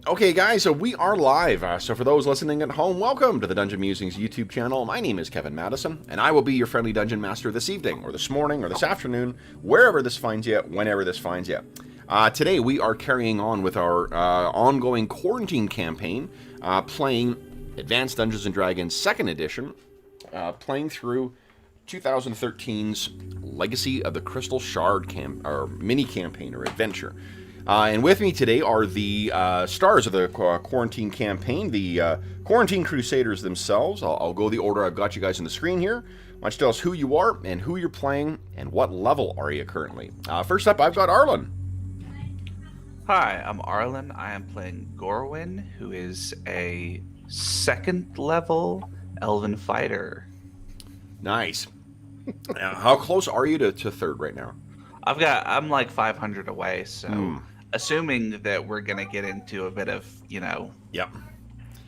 Okay, guys, so we are live. So for those listening at home, welcome to the Dungeon Musings YouTube channel. My name is Kevin Madison, and I will be your friendly dungeon master this evening, or this morning, or this afternoon, wherever this finds you, whenever this finds you. Today, we are carrying on with our ongoing quarantine campaign, playing Advanced Dungeons & Dragons 2nd Edition, playing through 2013's Legacy of the Crystal Shard mini-campaign, or adventure. And with me today are the stars of the quarantine campaign, the Quarantine Crusaders themselves. I'll go the order I've got you guys on the screen here. Why don't you tell us who you are and who you're playing and what level are you currently? First up, I've got Arlen. Hi, I'm Arlen. I am playing Gorwyn, who is a 2nd level Elven fighter. Nice. How close are you to 3rd right now? I'm like 500 away, so assuming that we're gonna get into a bit of, Yep.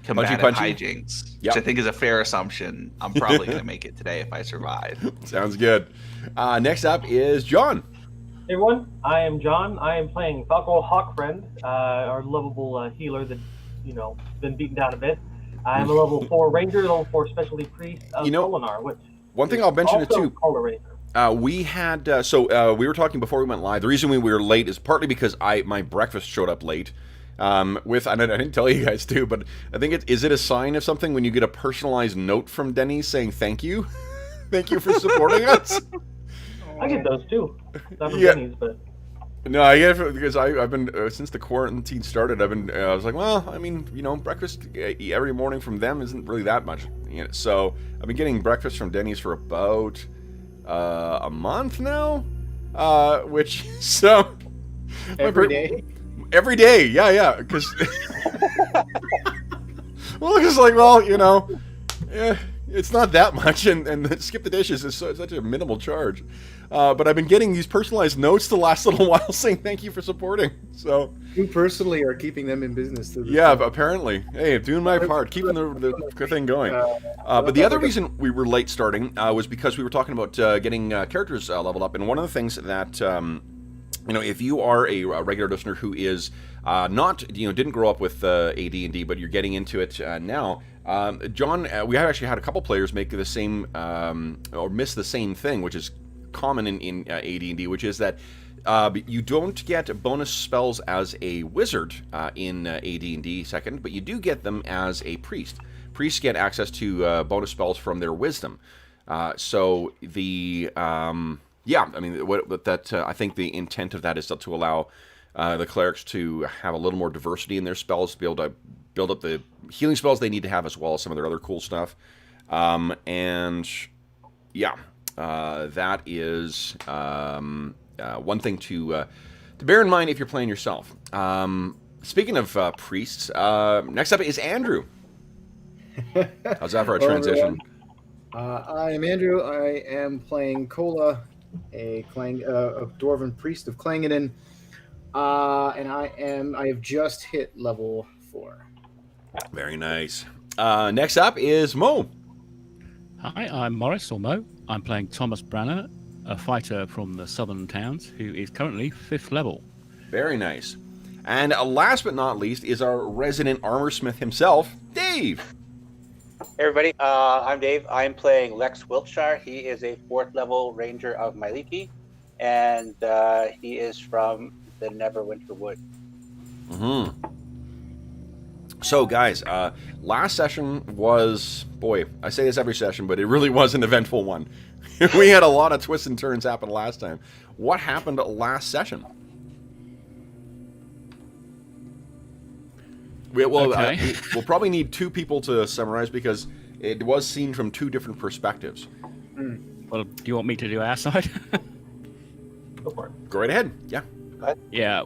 combative Punchy. hijinks, Yep. which I think is a fair assumption. I'm probably gonna make it today if I survive. Sounds good. Next up is John. Hey everyone, I am John. I am playing Falco Hawkfriend, our lovable healer that's, been beaten down a bit. I am a level 4 ranger, level 4 specialty priest of Solinar, which one thing I'll mention also too. called a ranger. We had we were talking before we went live. The reason we were late is partly because my breakfast showed up late. I didn't tell you guys too, but I think is it a sign of something when you get a personalized note from Denny's saying thank you, thank you for supporting us. I get those too. Not from Yeah. Denny's, but No, I get it because I've been since the quarantine started. I was like, well, I mean, breakfast every morning from them isn't really that much. So I've been getting breakfast from Denny's for about a month now, which so every day. Every day, yeah, because well, it's like, it's not that much, and skip the dishes is such a minimal charge. But I've been getting these personalized notes the last little while saying thank you for supporting. So You personally are keeping them in business. yeah, apparently. Hey, I'm doing my part, keeping the thing going. But the other reason we were late starting was because we were talking about getting characters leveled up, and one of the things that if you are a regular listener who is not didn't grow up with AD&D, but you're getting into it now. John, we have actually had a couple players make the same or miss the same thing, which is common in AD&D, which is that you don't get bonus spells as a wizard in AD&D 2nd, but you do get them as a priest. Priests get access to bonus spells from their wisdom. So the I think the intent of that is to allow the clerics to have a little more diversity in their spells, to be able to build up the healing spells they need to have, as well as some of their other cool stuff. That is one thing to bear in mind if you're playing yourself. Speaking of priests, next up is Andrew. How's that for a transition? I am Andrew. I am playing Kola, a dwarven priest of Clangeddon, and I have just hit level 4. Very nice. Next up is Mo. Hi, I'm Morris, or Mo. I'm playing Thomas Branner, a fighter from the southern towns, who is currently 5th level. Very nice. And last but not least is our resident armorsmith himself, Dave. Hey everybody, I'm Dave. I'm playing Lex Wiltshire. He is a 4th level ranger of Myliki, and he is from the Neverwinter Wood. So guys, last session was, boy, I say this every session, but it really was an eventful one. We had a lot of twists and turns happen last time. What happened last session? We'll probably need 2 people to summarize, because it was seen from 2 different perspectives. Well, do you want me to do our side? go for it. Go right ahead. Yeah. Yeah,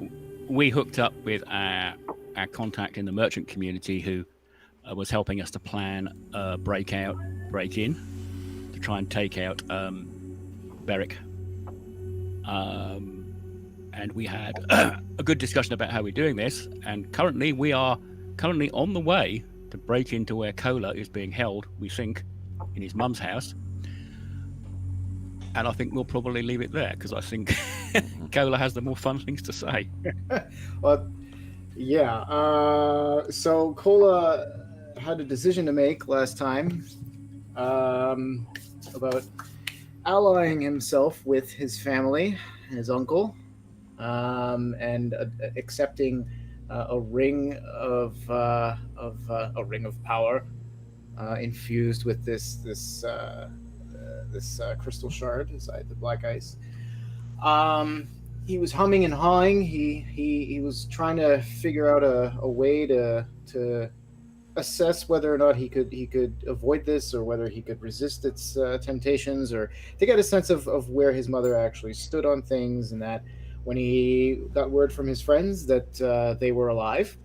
we hooked up with our contact in the merchant community, who was helping us to plan a break-in, to try and take out Beric. And we had a good discussion about how we're doing this, and currently we are on the way to break into where Kola is being held, we think, in his mum's house. And I think we'll probably leave it there, because I think Kola has the more fun things to say. Well, Yeah. So Cola had a decision to make last time about allying himself with his family, his uncle, and accepting a ring of a ring of power infused with this crystal shard inside the black ice. He was humming and hawing. He was trying to figure out a way to assess whether or not he could avoid this, or whether he could resist its temptations, or to get a sense of where his mother actually stood on things. And that when he got word from his friends that they were alive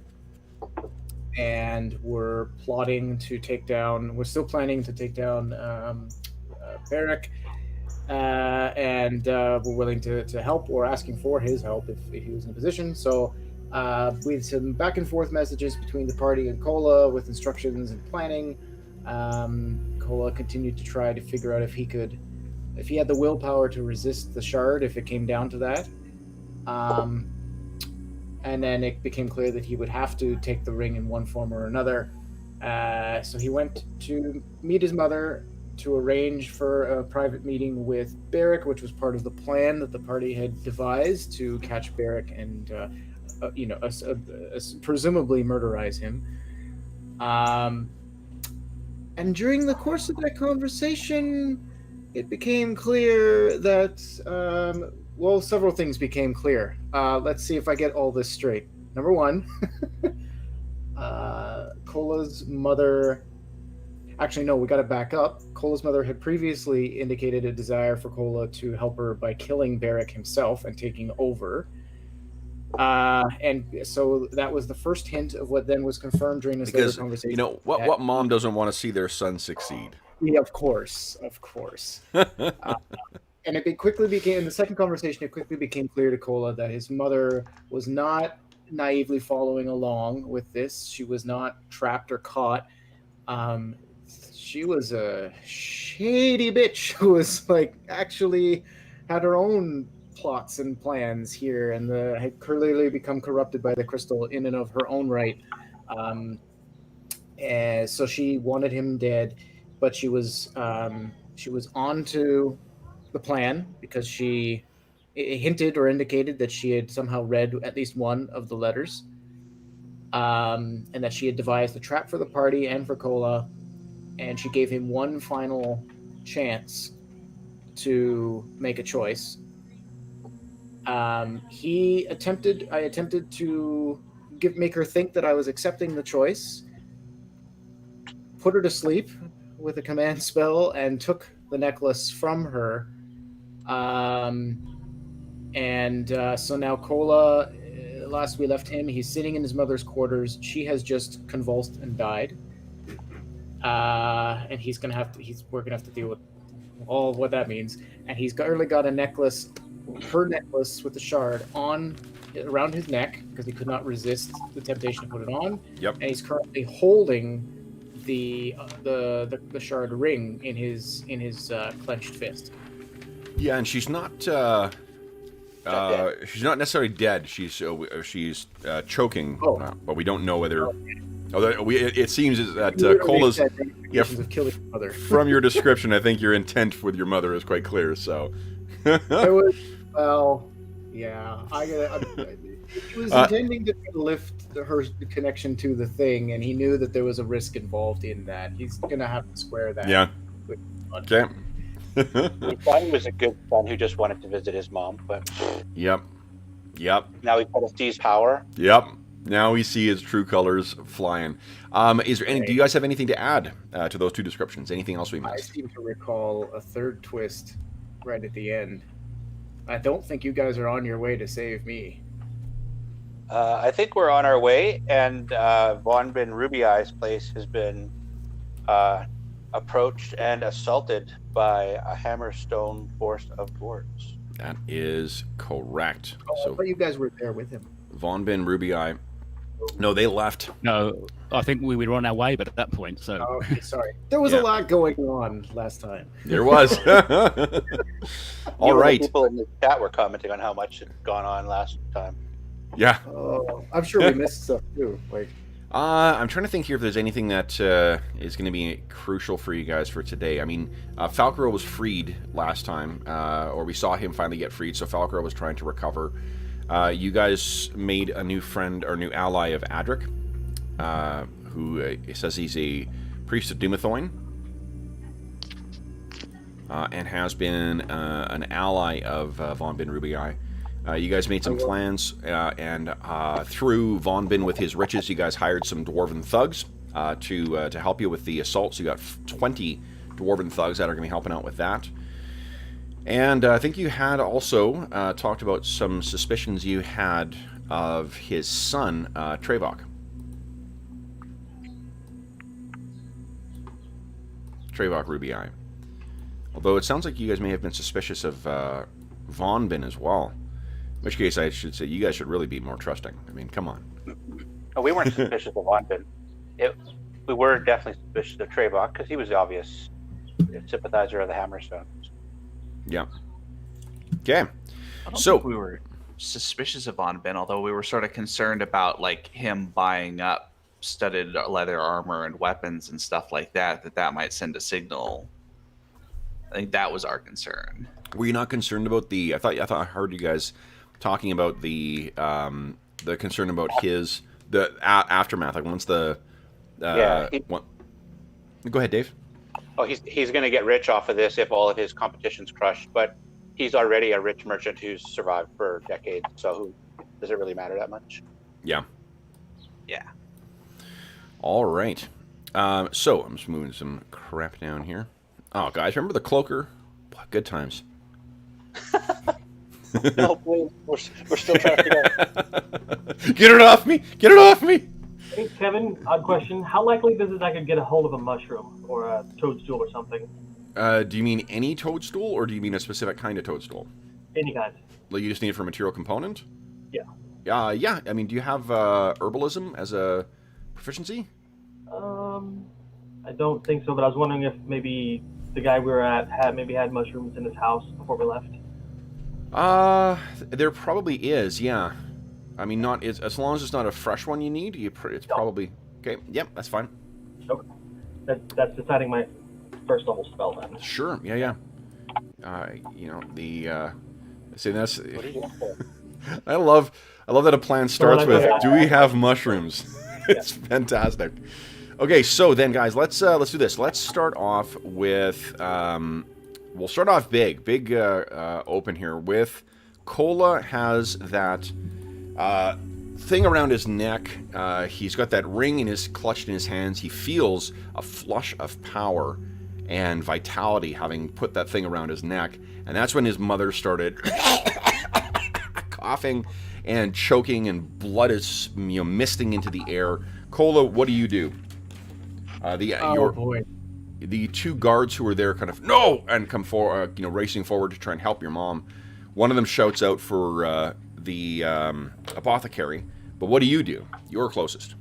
and were plotting to take down, we're still planning to take down Barrack, and were willing to help, or asking for his help if he was in a position. So, with some back and forth messages between the party and Cola with instructions and planning, Cola continued to try to figure out if he had the willpower to resist the shard if it came down to that. And then it became clear that he would have to take the ring in one form or another. So he went to meet his mother to arrange for a private meeting with Barrack, which was part of the plan that the party had devised to catch Barrack and, presumably murderize him. And during the course of that conversation, it became clear that, several things became clear. Let's see if I get all this straight. Number one, Cola's mother... Actually, no, we got to back up. Cola's mother had previously indicated a desire for Cola to help her by killing Barrack himself and taking over. And so that was the first hint of what then was confirmed during this later conversation. You know, what mom doesn't want to see their son succeed? Yeah, of course. And it quickly became, in the second conversation, it quickly became clear to Cola that his mother was not naively following along with this. She was not trapped or caught. She was a shady bitch who was actually had her own plots and plans here, and had clearly become corrupted by the crystal in and of her own right. And so she wanted him dead, but she was on to the plan because she hinted or indicated that she had somehow read at least one of the letters, and that she had devised a trap for the party and for Cola. And she gave him one final chance to make a choice. I attempted to make her think that I was accepting the choice, put her to sleep with a command spell, and took the necklace from her. So now Cola, last we left him, he's sitting in his mother's quarters. She has just convulsed and died. And we're gonna have to deal with all of what that means. And he's currently got a necklace, her necklace with the shard around his neck because he could not resist the temptation to put it on. Yep. And he's currently holding the shard ring in his clenched fist. Yeah, and she's not necessarily dead. She's choking, but we don't know whether. It seems that Cola's of killing her mother. From your description, I think your intent with your mother is quite clear. So, he was intending to lift her connection to the thing, and he knew that there was a risk involved in that. He's gonna have to square that. Yeah. Okay. We thought he was a good son who just wanted to visit his mom, but Yep. Now he's got to seize power. Yep. Now we see his true colors flying. Is there any? Do you guys have anything to add to those two descriptions? Anything else we missed? I seem to recall a third twist right at the end. I don't think you guys are on your way to save me. I think we're on our way, and Von Bin Ruby Eye's place has been approached and assaulted by a hammerstone force of dwarves. That is correct. I thought you guys were there with him. Von Bin Ruby Eye. No, they left. No, I think we were on our way, but at that point, so. Oh, okay, sorry. There was a lot going on last time. There was. All right. People in the chat were commenting on how much had gone on last time. Yeah. I'm sure we missed stuff too. Like, I'm trying to think here if there's anything that is going to be crucial for you guys for today. I mean, Falcaro was freed last time, or we saw him finally get freed, so Falcaro was trying to recover. You guys made a new friend, or new ally of Adric, who says he's a priest of Dumathoin, and has been an ally of Von Bin Rubii. You guys made some plans, and through Von Bin with his riches, you guys hired some dwarven thugs to help you with the assault. So you got 20 dwarven thugs that are going to be helping out with that. And I think you had also talked about some suspicions you had of his son, Trevok. Trevok Rubii. Although it sounds like you guys may have been suspicious of Von Bin as well. In which case, I should say you guys should really be more trusting. I mean, come on. No, we weren't suspicious of Von Bin. We were definitely suspicious of Trevok because he was the obvious sympathizer of the Hammerstones. Yeah. Okay. I don't think we were suspicious of Von Bin, although we were sort of concerned about like him buying up studded leather armor and weapons and stuff like that. That might send a signal. I think that was our concern. Were you not concerned about the? I thought I heard you guys talking about the concern about the aftermath. Like once the go ahead, Dave. Oh, he's going to get rich off of this if all of his competition's crushed. But he's already a rich merchant who's survived for decades. So does it really matter that much? Yeah. Yeah. All right. So I'm just moving some crap down here. Oh, guys, remember the cloaker? Good times. No, please. We're still trying to figure out. Get it off me! Get it off me! Hey, Kevin, odd question. How likely is it I could get a hold of a mushroom or a toadstool or something? Do you mean any toadstool, or do you mean a specific kind of toadstool? Any kind. Like you just need it for a material component? Yeah. Yeah. I mean, do you have herbalism as a proficiency? I don't think so, but I was wondering if maybe the guy we were at had mushrooms in his house before we left. There probably is, yeah. I mean, not as long as it's not a fresh one you need. It's probably okay. Yep, that's fine. Okay. That's deciding my first level spell then. Sure. Yeah. See, that's. What are you doing for? I love that a plan starts with, "Do we have mushrooms?" It's fantastic. Okay, so then, guys, let's do this. Let's start off with. We'll start off big open here with Cola has that thing around his neck. He's got that ring clutched in his hands. He feels a flush of power and vitality having put that thing around his neck, and that's when his mother started coughing and choking, and blood is misting into the air. Cola, what do you do? Boy. The two guards who were there kind of no and come forward, racing forward to try and help your mom. One of them shouts out for the apothecary. But what do? You're closest.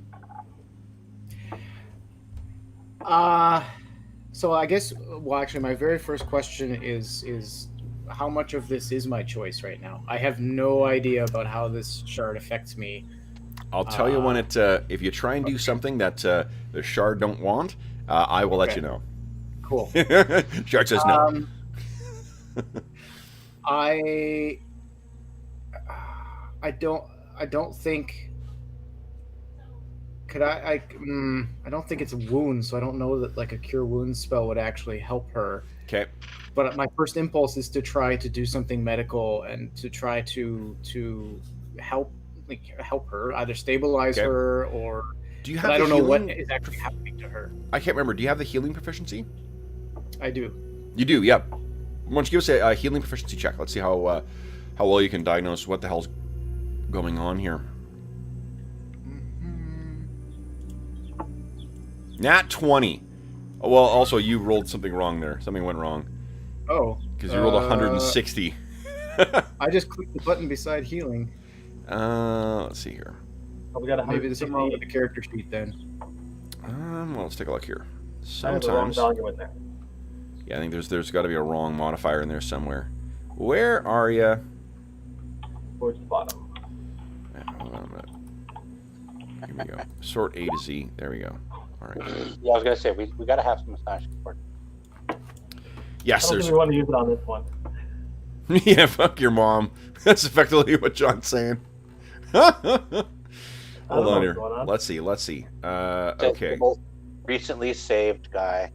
So I guess, well, actually, my very first question is how much of this is my choice right now? I have no idea about how this shard affects me. I'll tell you when if you try and do something that the shard don't want, I will let you know. Cool. Shard says no. I don't think. Could I don't think it's wounds, so I don't know that like a cure wounds spell would actually help her. Okay. But my first impulse is to try to do something medical and to try to help her, either stabilize her or. Do you have? I don't know what is actually happening to her. I can't remember. Do you have the healing proficiency? I do. You do. Yep. Why don't you give us a healing proficiency check? Let's see how well you can diagnose what the hell's going on here. Nat 20. Oh, well, also you rolled something wrong there. Something went wrong. Oh. Because you rolled 160. I just clicked the button beside healing. Let's see here. Oh, we got Maybe there's something wrong with the character sheet then. Well, let's take a look here. I have the wrong value in there. Yeah, I think there's got to be a wrong modifier in there somewhere. Where are you? Towards the bottom. we go. Sort A to Z. There we go. All right. Yeah, I was gonna say we gotta have some astonishing support. Yes, I don't there's. think we want to use it on this one. Yeah, fuck your mom. That's effectively what John's saying. Hold on here. Let's see. Okay. The most recently saved guy.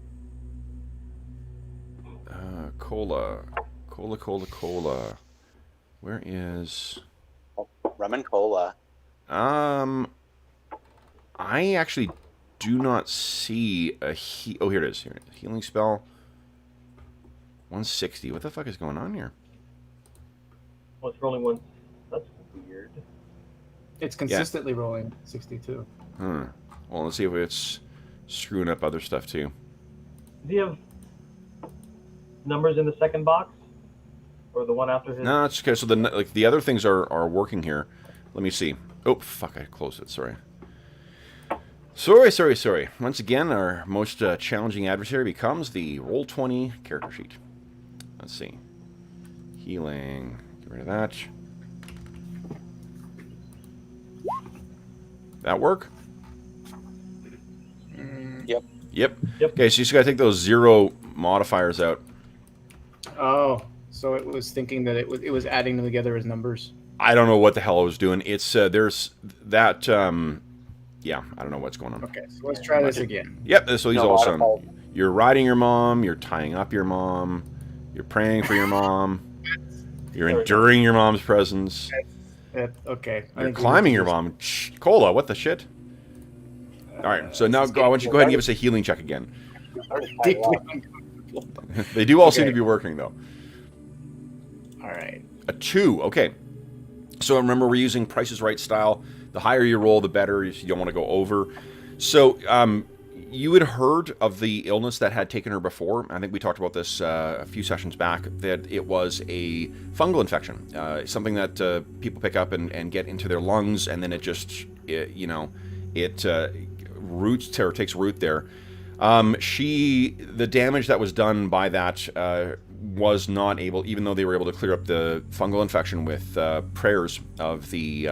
Cola. Where is? Rum and cola. I actually do not see a oh, here it is. Here, healing spell. 160. What the fuck is going on here? Well, it's rolling one. That's weird. It's consistently rolling 62. Well, let's see if it's screwing up other stuff too. Does he have numbers in the second box, or the one after his? No, it's okay. So the other things are working here. Let me see. Oh fuck! I closed it. Sorry. Once again, our most challenging adversary becomes the Roll20 character sheet. Let's see. Healing. Get rid of that. That work? Yep. Okay, so you just gotta take those 0 modifiers out. Oh, so it was thinking that it was adding them together as numbers. I don't know what the hell I was doing. It's there's that yeah, I don't know what's going on. Okay, so let's try this again. Yep, so these all sound. You're riding your mom, you're tying up your mom, you're praying for your mom, you're enduring your mom's presence. Okay. You're climbing your mom. Shh, Cola, what the shit? Alright, so now I want you to go ahead and give us a healing check again. They do all seem to be working, though. Alright. A 2, okay. So remember, we're using Price is Right style. The higher you roll, the better. You don't want to go over. So you had heard of the illness that had taken her before. I think we talked about this a few sessions back, that it was a fungal infection, something that people pick up and get into their lungs, and then it just, roots or takes root there. The damage that was done by that was not able, even though they were able to clear up the fungal infection with prayers of the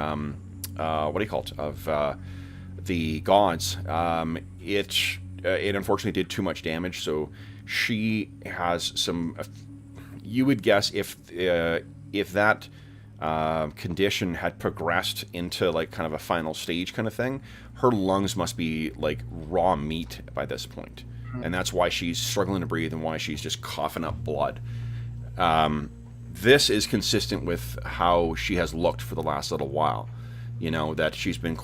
the gods. It unfortunately did too much damage, so she has some. You would guess if that condition had progressed into like kind of a final stage kind of thing, her lungs must be like raw meat by this point. And that's why she's struggling to breathe and why she's just coughing up blood. This is consistent with how she has looked for the last little while. You know, that she's been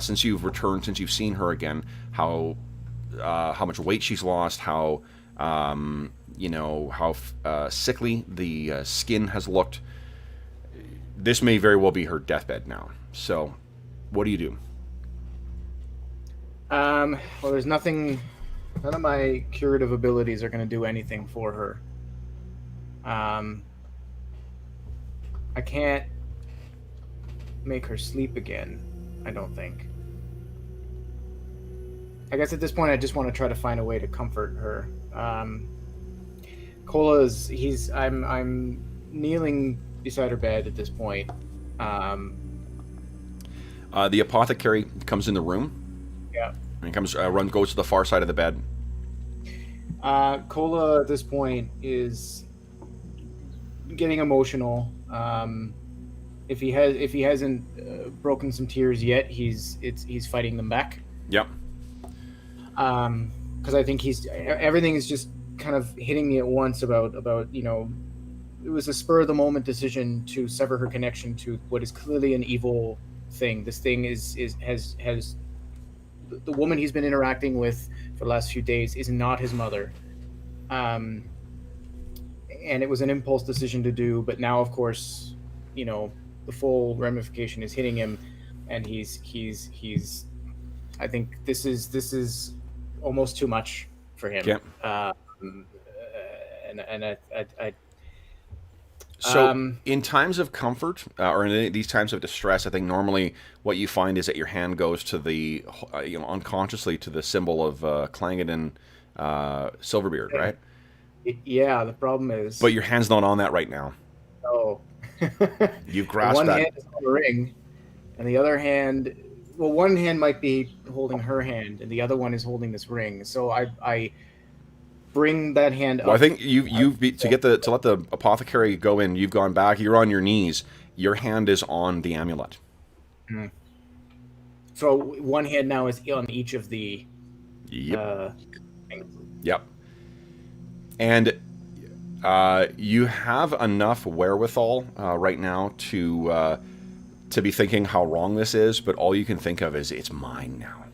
since you've returned, since you've seen her again, how much weight she's lost, how sickly the skin has looked. This may very well be her deathbed now. So, what do you do? Well, there's nothing. None of my curative abilities are going to do anything for her. I can't make her sleep again, I don't think. I guess at this point I just want to try to find a way to comfort her. I'm kneeling beside her bed at this point. The apothecary comes in the room. Yeah. And he goes to the far side of the bed. Cola at this point is getting emotional. If he hasn't broken some tears yet, he's fighting them back. Yep. Because I think everything is just kind of hitting me at once about it was a spur of the moment decision to sever her connection to what is clearly an evil thing. This thing has the woman he's been interacting with for the last few days is not his mother. And it was an impulse decision to do, but now of course, the full ramification is hitting him, and he's I think this is almost too much for him. Yeah. So in times of comfort, or in these times of distress, I think normally what you find is that your hand goes to the, unconsciously to the symbol of Clangeddon Silverbeard, right? Yeah, the problem is... But your hand's not on that right now. No. You've grasped one that. hand is on the ring, and the other hand well, one hand might be holding her hand, and the other one is holding this ring. So I bring that hand up. Well, I think to let the apothecary go in. You've gone back. You're on your knees. Your hand is on the amulet. Mm. So one hand now is on each of the. Yep. Things. Yep. And you have enough wherewithal right now to be thinking how wrong this is, but all you can think of is it's mine now.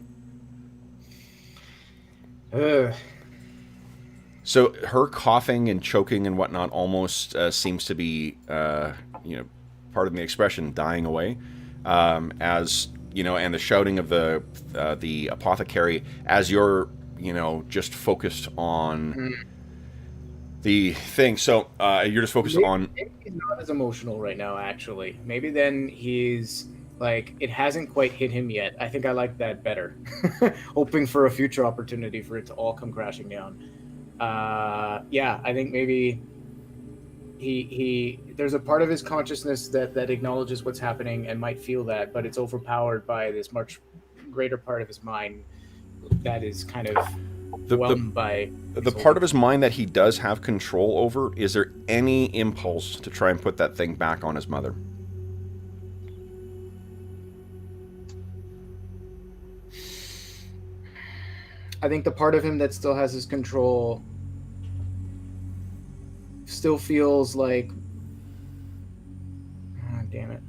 So her coughing and choking and whatnot almost seems to be, pardon the expression, dying away, as and the shouting of the apothecary as you're just focused on the thing. So you're just focused on. Maybe he's not as emotional right now. Actually, maybe then he's like it hasn't quite hit him yet. I think I like that better. Hoping for a future opportunity for it to all come crashing down. Yeah, I think maybe he there's a part of his consciousness that acknowledges what's happening and might feel that, but it's overpowered by this much greater part of his mind that is kind of whelmed by the part of his mind that he does have control over. Is there any impulse to try and put that thing back on his mother? I think the part of him that still has his control still feels like, oh, damn it.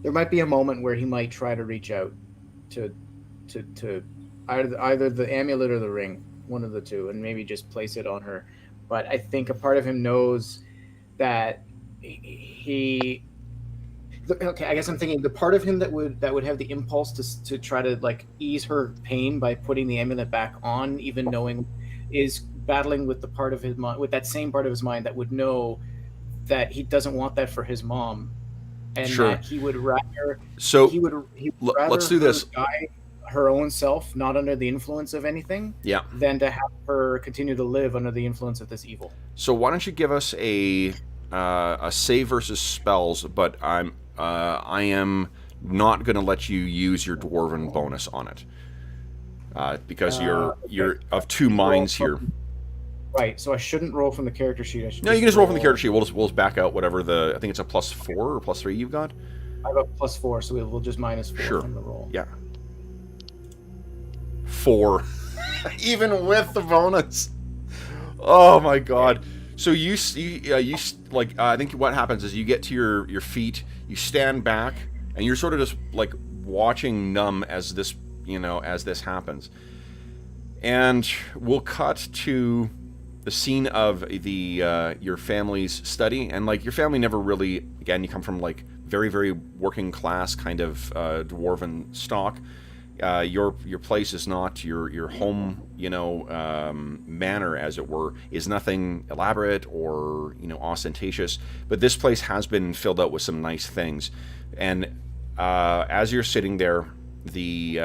There might be a moment where he might try to reach out to either the amulet or the ring, one of the two, and maybe just place it on her. But I think a part of him knows that okay, I guess I'm thinking the part of him that would have the impulse to try to like ease her pain by putting the amulet back on, even knowing, is battling with the part of his mind, with that same part of his mind that would know that he doesn't want that for his mom, and sure. that he would rather. So he would rather let's do this. Die her own self, not under the influence of anything, yeah, than to have her continue to live under the influence of this evil. So why don't you give us a save versus spells? But I am not going to let you use your dwarven bonus on it because you're of two minds here. Right, so I shouldn't roll from the character sheet. No, you can just roll from the character sheet. We'll just back out whatever I think it's a +4 or +3 you've got. I have a +4, so we'll just -4 from the roll. Yeah. 4, even with the bonus. Oh my god! So you I think what happens is you get to your feet, you stand back, and you're sort of just like watching numb as this happens. And we'll cut to the scene of the your family's study, and like your family never really, again, you come from like very, very working class kind of dwarven stock. Your place is not your home, manor, as it were, is nothing elaborate or ostentatious. But this place has been filled out with some nice things. And as you're sitting there, the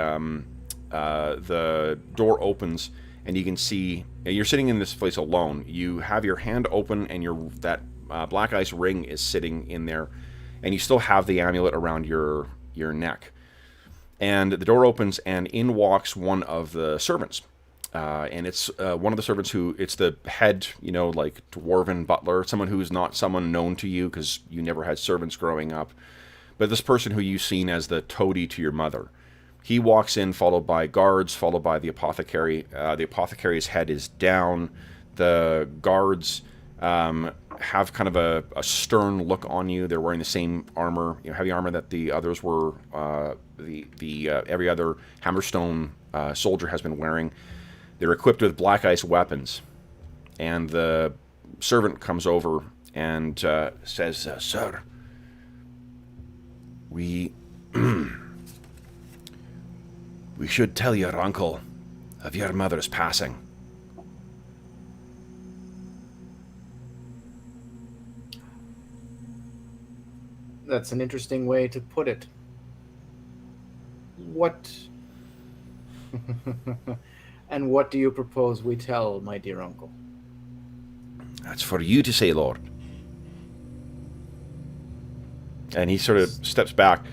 door opens, and you can see you're sitting in this place alone. You have your hand open, and that black ice ring is sitting in there, and you still have the amulet around your neck. And the door opens, and in walks one of the servants. And it's one of the servants it's the head, like dwarven butler, someone who's not someone known to you because you never had servants growing up. But this person who you've seen as the toady to your mother. He walks in, followed by guards, followed by the apothecary. The apothecary's head is down. The guards have kind of a stern look on you. They're wearing the same armor, heavy armor that the others were. Every other Hammerstone soldier has been wearing. They're equipped with black ice weapons, and the servant comes over and says, "Sir, we we should tell your uncle of your mother's passing." That's an interesting way to put it. What and what do you propose we tell my dear uncle? That's for you to say, Lord. And he sort of steps back.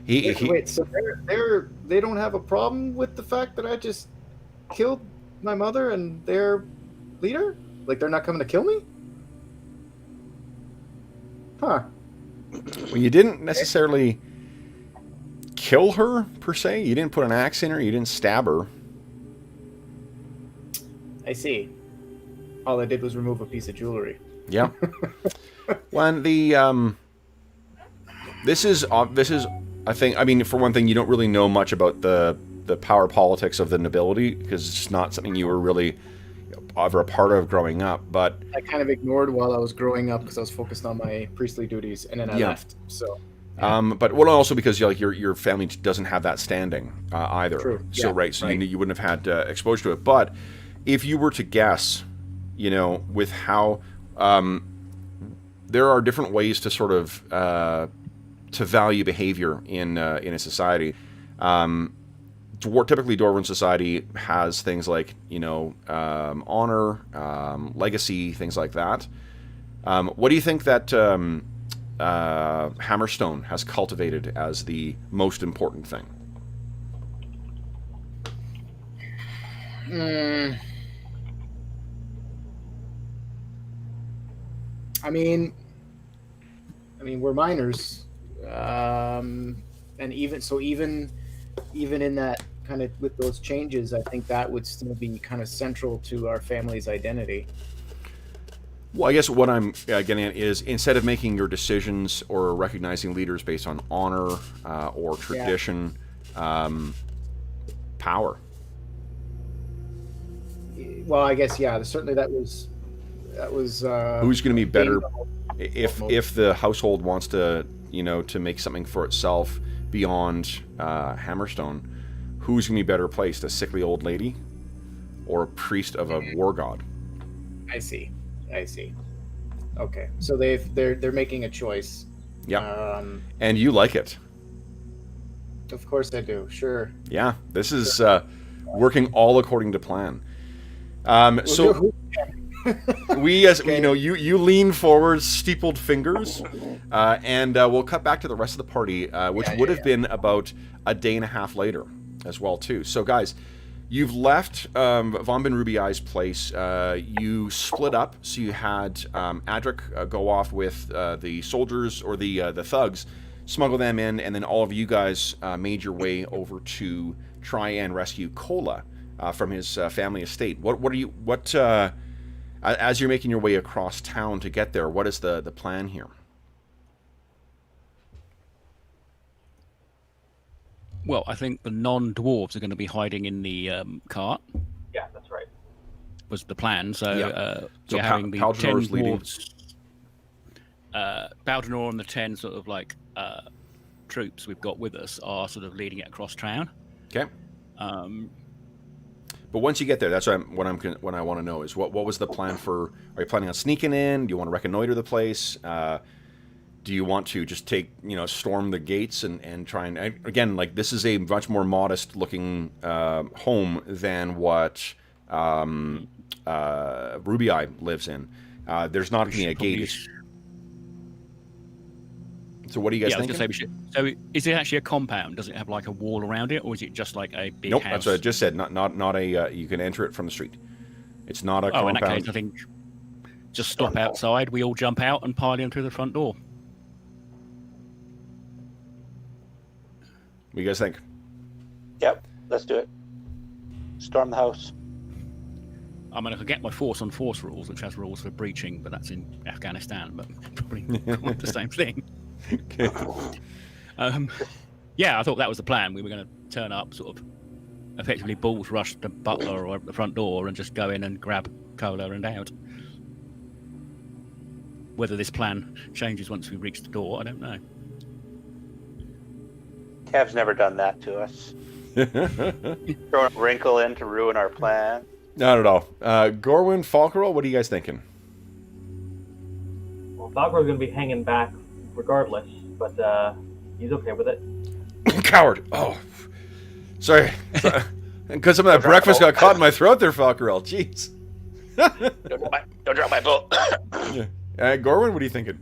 Wait, so they don't have a problem with the fact that I just killed my mother and their leader? Like they're not coming to kill me? Huh. Well, you didn't necessarily kill her, per se. You didn't put an axe in her. You didn't stab her. I see. All I did was remove a piece of jewelry. Yeah. When this is I think, I mean, for one thing, you don't really know much about the power politics of the nobility because it's just not something you were really ever a part of growing up. But I kind of ignored while I was growing up because I was focused on my priestly duties, and then I left. So. But well, also because your family doesn't have that standing either. True. So right. You wouldn't have had exposure to it. But if you were to guess, with how there are different ways to sort of to value behavior in a society. Typically, Dwarven society has things like honor, legacy, things like that. What do you think that Hammerstone has cultivated as the most important thing? I mean, we're minors, and even in that kind of with those changes, I think that would still be kind of central to our family's identity. Well, I guess what I'm getting at is instead of making your decisions or recognizing leaders based on honor or tradition, power. Well, I guess certainly that was. Who's going to be better if the household wants to to make something for itself beyond Hammerstone? Who's going to be better placed, a sickly old lady or a priest of a war god? I see. Okay, so they're making a choice. Yeah, and you like it. Of course I do. Sure. Yeah, this is working all according to plan. So. We, as okay. You lean forward, steepled fingers, and we'll cut back to the rest of the party, which would have been about a day and a half later, as well too. So, guys, you've left Von Ben Ruby-Eye's place. You split up, so you had Adric go off with the soldiers or the thugs, smuggle them in, and then all of you guys made your way over to try and rescue Kola from his family estate. As you're making your way across town to get there, what is the plan here? Well, I think the non-dwarves are going to be hiding in the cart. Yeah, that's right. Was the plan. So, so having the 10 dwarves, Baldinor and the 10 sort of like troops we've got with us are sort of leading it across town. Okay. But once you get there, that's what I want to know is what was the plan for? Are you planning on sneaking in? Do you want to reconnoiter the place? Do you want to just storm the gates and try and again, like this is a much more modest looking home than what Ruby-Eye lives in. There's not going to be a gate. So what do you guys think? So is it actually a compound? Does it have like a wall around it, or is it just like a big house? Nope, that's what I just said. Not a. You can enter it from the street. It's not a compound. In that case, I think just stop outside. We all jump out and pile in through the front door. What do you guys think? Yep, let's do it. Storm the house. I'm going to forget my force on force rules, which has rules for breaching, but that's in Afghanistan, but probably the same thing. Okay. I thought that was the plan. We were going to turn up, sort of effectively balls rush the butler or the front door and just go in and grab Kola and out. Whether this plan changes once we reach the door, I don't know. Kev's never done that to us. Throwing a wrinkle in to ruin our plan. Not at all. Gorwin, Falkerel, what are you guys thinking? Well, Falkerel's going to be hanging back regardless, but he's okay with it. Coward! Oh, sorry. Because some of that breakfast got caught in my throat there, Falkerel. Jeez. Don't drop my boat. Yeah. Gorwin, what are you thinking?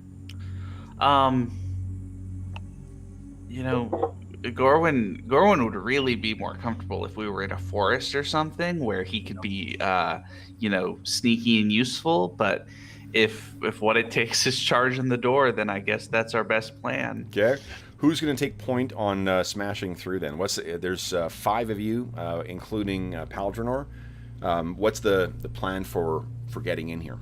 Gorwin would really be more comfortable if we were in a forest or something where he could be, sneaky and useful. But if what it takes is charging the door, then I guess that's our best plan. Okay. Who's going to take point on smashing through then? There's 5 of you, including Paldronor. What's the plan for getting in here?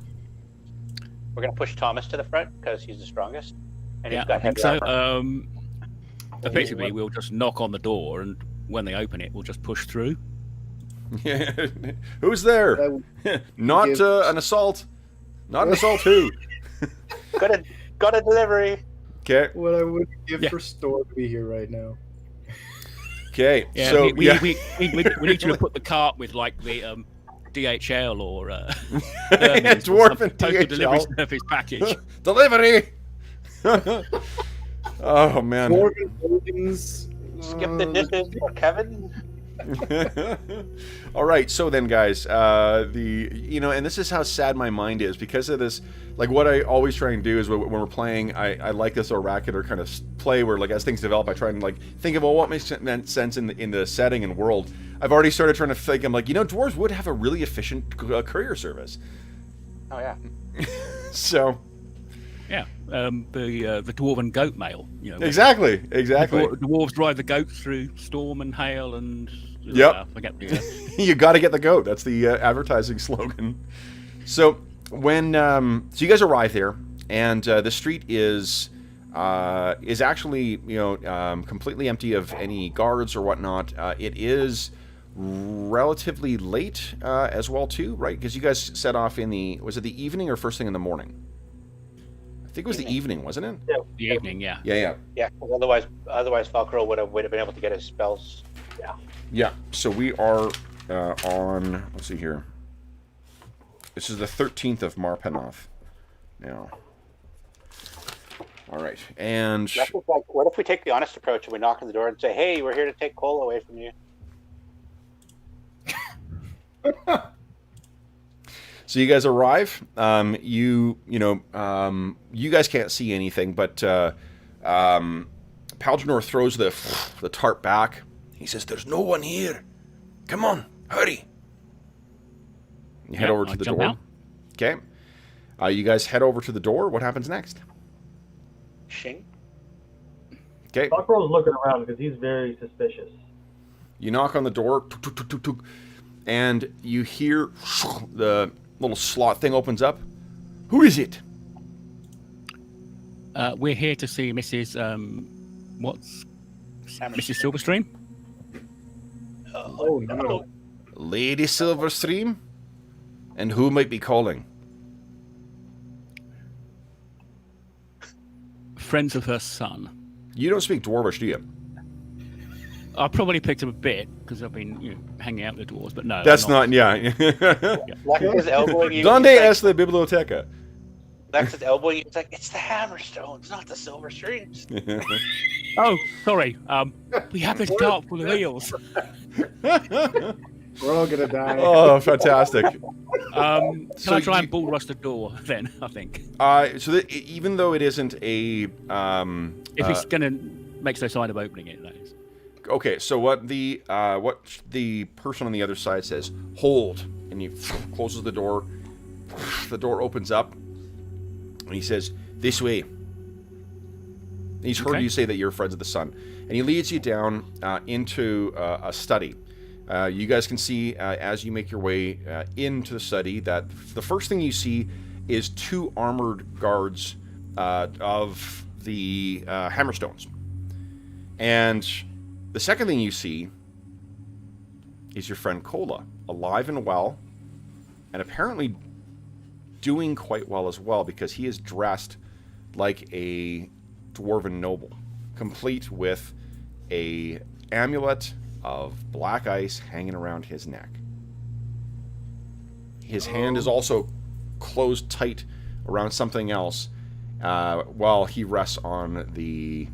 We're gonna push Thomas to the front because he's the strongest, and Yeah, he's got I think heavy so. armor. Effectively, we'll just knock on the door, and when they open it, we'll just push through. Who's there? Not an assault. Not an assault. Who? Got a delivery. Okay. What I would give for Storm to be here right now. Okay. Yeah, So we need you to put the cart with like the DHL or Dwarven postal delivery DHL service package. delivery. Oh man. Dwarven Holdings. Skip the dishes for Kevin. All right, so then, guys, and this is how sad my mind is because of this. Like, what I always try and do is when we're playing, I like this oracular kind of play where, like, as things develop, I try and like think of what makes sense in the setting and world. I've already started trying to think. I'm like, dwarves would have a really efficient courier service. Oh yeah. So. Yeah, the dwarven goat mail. Exactly. The dwarves drive the goats through storm and hail and. Yep. Forget You got to get the goat. That's the advertising slogan. So when so you guys arrive there, and the street is actually completely empty of any guards or whatnot. It is relatively late as well too, right? Because you guys set off in was it the evening or first thing in the morning? I think it was the evening, wasn't it? Yeah. The evening, yeah. Yeah, because otherwise Falcro would have been able to get his spells. Yeah. Yeah. So we are on. Let's see here. This is the 13th of Marpanoth. Now. All right, and That's like, what if we take the honest approach and we knock on the door and say, "Hey, we're here to take Cole away from you." So you guys arrive. You guys can't see anything, but Paldronor throws the tarp back. He says, "There's no one here. Come on, hurry." You head over to the door. Out. Okay. You guys head over to the door. What happens next? Shing. Okay. Buckrow's looking around because he's very suspicious. You knock on the door, tuk, tuk, tuk, tuk, tuk, and you hear the little slot thing opens up. Who is it? We're here to see Mrs. Mrs. Silverstream? Oh no. Lady Silverstream? And who might be calling? Friends of her son. You don't speak Dwarvish, do you? I probably picked him a bit because I've been hanging out with the dwarves, but no. That's not, yeah. Lex is elbowing you. Donde es la biblioteca? Lex is elbowing you. It's like, it's the Hammerstones, not the Silver Streams. Oh, sorry. We have this cart full of eels. We're all gonna die. Oh, fantastic. Can I try and bull rush the door then, I think? So that even though it isn't a... If he's going to make no sign of opening it, that is. Okay, so what the person on the other side says, hold, and he closes the door. The door opens up, and he says, this way. He's heard you say that you're friends of the sun, and he leads you down into a study. You guys can see as you make your way into the study that the first thing you see is 2 armored guards of the Hammerstones. And the second thing you see is your friend Kola, alive and well, and apparently doing quite well as well because he is dressed like a dwarven noble, complete with a amulet of black ice hanging around his neck. His hand is also closed tight around something else while he rests on the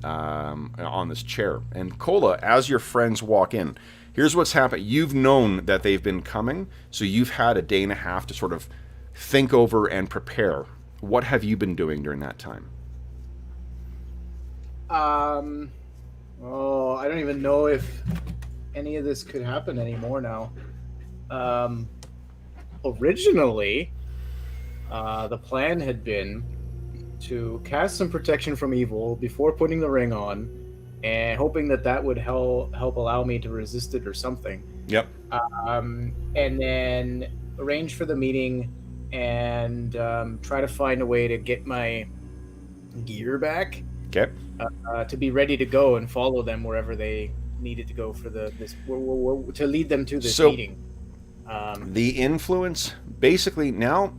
on this chair. And Kola, as your friends walk in, here's what's happened. You've known that they've been coming, so you've had a day and a half to sort of think over and prepare. What have you been doing during that time? Oh, I don't even know if any of this could happen anymore now. Originally, the plan had been to cast some protection from evil before putting the ring on, and hoping that would help allow me to resist it or something. Yep. And then arrange for the meeting and try to find a way to get my gear back. Okay. To be ready to go and follow them wherever they needed to go for to lead them to this meeting. The influence, basically, now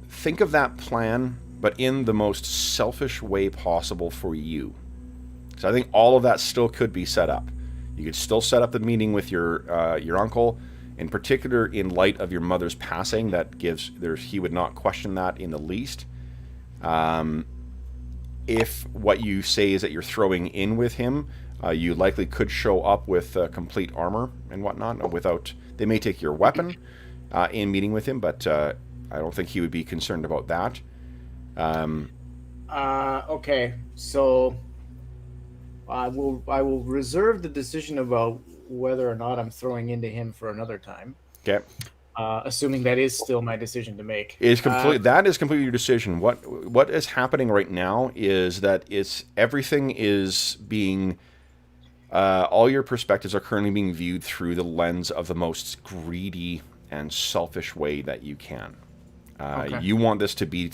think of that plan, but in the most selfish way possible for you. So I think all of that still could be set up. You could still set up the meeting with your uncle, in particular in light of your mother's passing. He would not question that in the least. If what you say is that you're throwing in with him, you likely could show up with complete armor and whatnot. They may take your weapon in meeting with him, but I don't think he would be concerned about that. Okay, so I will reserve the decision about whether or not I'm throwing into him for another time. Okay. Assuming that is still my decision to make. That is completely your decision. What is happening right now is that everything is being all your perspectives are currently being viewed through the lens of the most greedy and selfish way that you can. Okay. You want this to be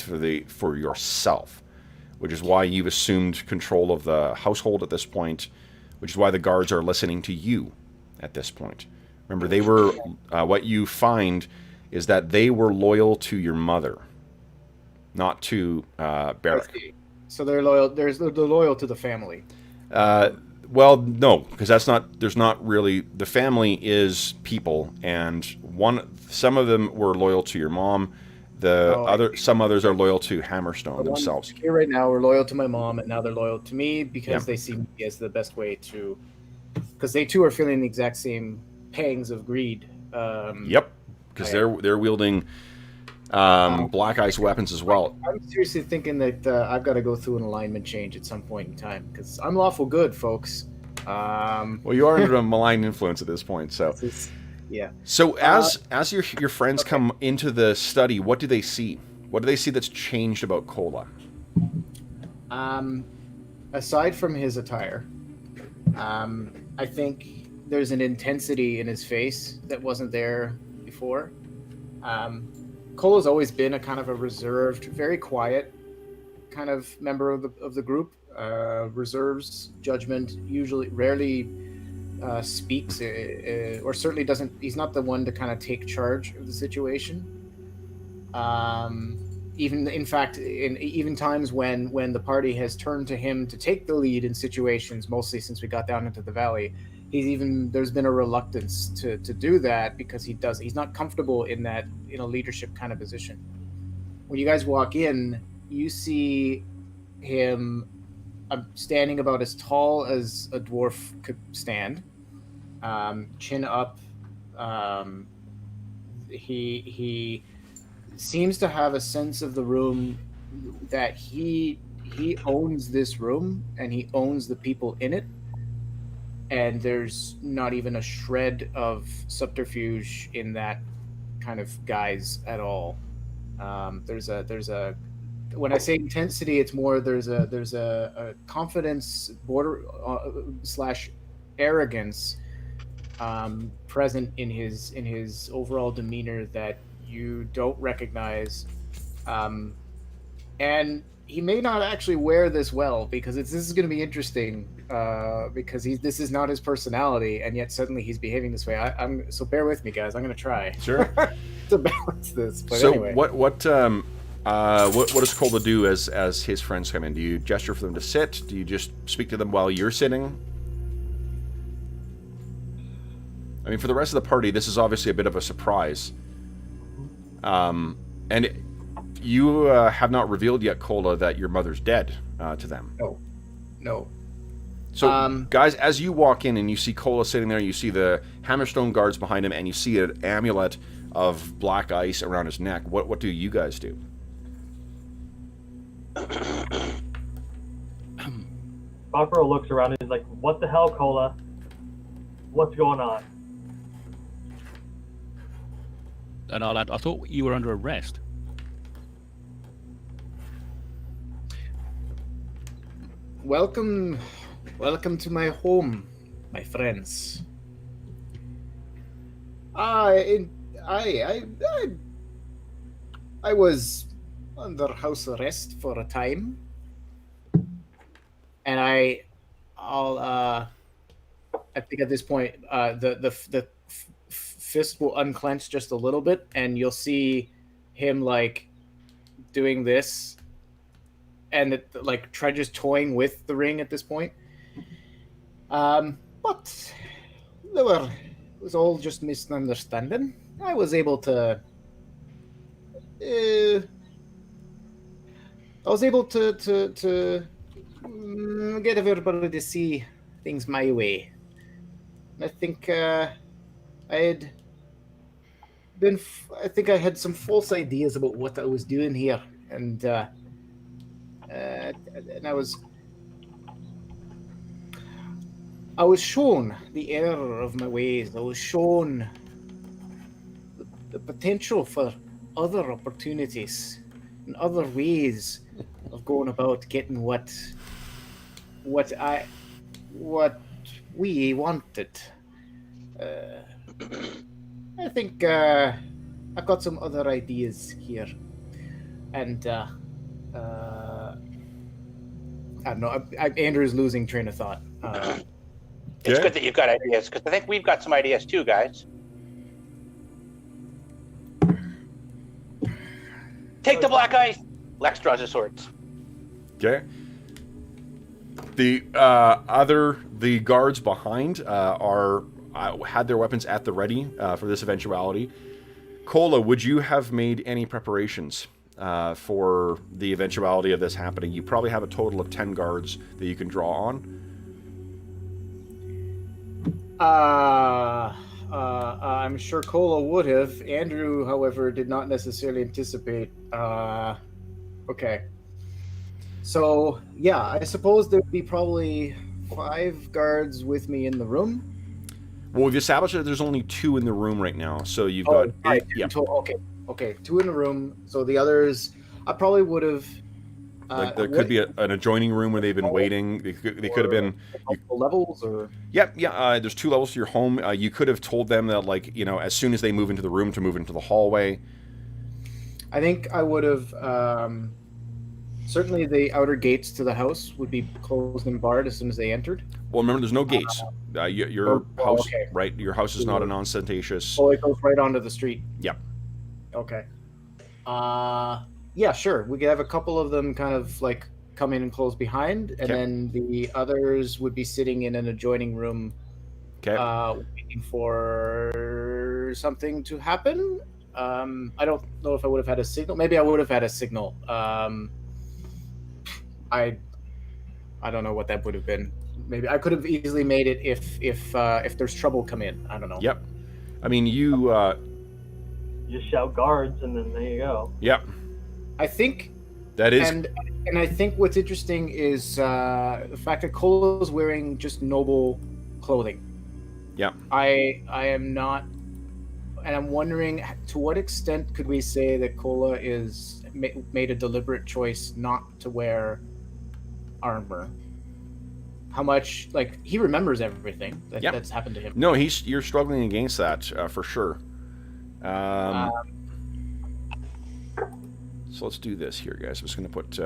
for yourself, which is why you've assumed control of the household at this point, which is why the guards are listening to you at this point. Remember, they were. What you find is that they were loyal to your mother, not to Barrick. So they're loyal. They're loyal to the family. Well, no, because that's not. There's not really. The family is people, and some of them were loyal to your mom. Some others are loyal to Hammerstone themselves. Here right now, we're loyal to my mom, and now they're loyal to me because they see me as the best way to. Because they too are feeling the exact same pangs of greed. Yep, because they're wielding black ice weapons as well. I'm seriously thinking that I've got to go through an alignment change at some point in time because I'm lawful good, folks. Well, you are under a malign influence at this point, so. Yeah. So as your friends come into the study, what do they see? What do they see that's changed about Kola? Aside from his attire, I think there's an intensity in his face that wasn't there before. Kola's always been a kind of a reserved, very quiet kind of member of the group. Reserves judgment, rarely speaks, or certainly doesn't. He's not the one to kind of take charge of the situation. Even in fact, in times when the party has turned to him to take the lead in situations, mostly since we got down into the valley, there's been a reluctance to do that because he's not comfortable in a leadership kind of position. When you guys walk in, you see him standing about as tall as a dwarf could stand, chin up. He seems to have a sense of the room that he owns this room and he owns the people in it, and there's not even a shred of subterfuge in that kind of guise at all. There's a when I say intensity, it's more there's a confidence border / arrogance present in his overall demeanor that you don't recognize, and he may not actually wear this well because this is going to be interesting because this is not his personality, and yet suddenly he's behaving this way. So bear with me, guys. I'm going to try to balance this. But so anyway. What does Kola do as his friends come in? Do you gesture for them to sit? Do you just speak to them while you're sitting? I mean, for the rest of the party, this is obviously a bit of a surprise. And you have not revealed yet, Kola, that your mother's dead to them. No. So, guys, as you walk in and you see Kola sitting there, you see the Hammerstone guards behind him, and you see an amulet of black ice around his neck. What do you guys do? Bakuro looks around and is like, "What the hell, Cola? What's going on?" And I'll add, I thought you were under arrest. Welcome to my home, my friends. I was under house arrest for a time, and I think at this point, the fist will unclench just a little bit, and you'll see him like doing this, and like try just toying with the ring at this point. But it was all just misunderstanding. I was able to. Get everybody to see things my way. I think I had some false ideas about what I was doing here, and I was shown the error of my ways. I was shown the potential for other opportunities and other ways of going about getting what we wanted. I think I've got some other ideas here, and I don't know. Andrew's losing train of thought. It's good that you've got ideas, because I think we've got some ideas too, guys. Take the black ice. Lex draws his swords. Okay. The guards behind had their weapons at the ready for this eventuality. Cola, would you have made any preparations for the eventuality of this happening? You probably have a total of 10 guards that you can draw on. I'm sure Cola would have. Andrew, however, did not necessarily anticipate. Okay. So, yeah, I suppose there'd be probably 5 guards with me in the room. Well, we've established that there's only 2 in the room right now, so you've got 8. Right, Yeah. Okay, 2 in the room. So the others, I probably would have. There could be an adjoining room where they've been waiting. They could have been levels, or there's 2 levels to your home. You could have told them that, like, as soon as they move into the room, to move into the hallway. I think I would have. Certainly, the outer gates to the house would be closed and barred as soon as they entered. Well, remember, there's no gates. Your house, okay. Right? Your house is not a non-ostentatious. Oh, it goes right onto the street. Yep. Okay. Yeah, sure. We could have a couple of them kind of like come in and close behind, and then the others would be sitting in an adjoining room, waiting for something to happen. I don't know if I would have had a signal. Maybe I would have had a signal. I don't know what that would have been. Maybe I could have easily made it if there's trouble come in. I don't know. Yep. I mean, you just shout guards, and then there you go. Yep. I think that is, and I think what's interesting is the fact that Cola's wearing just noble clothing. Yeah. I am not, and I'm wondering to what extent could we say that Cola is made a deliberate choice not to wear armor. How much, like, he remembers everything that's happened to him. No, you're struggling against that for sure. So let's do this here, guys. I'm just going to put.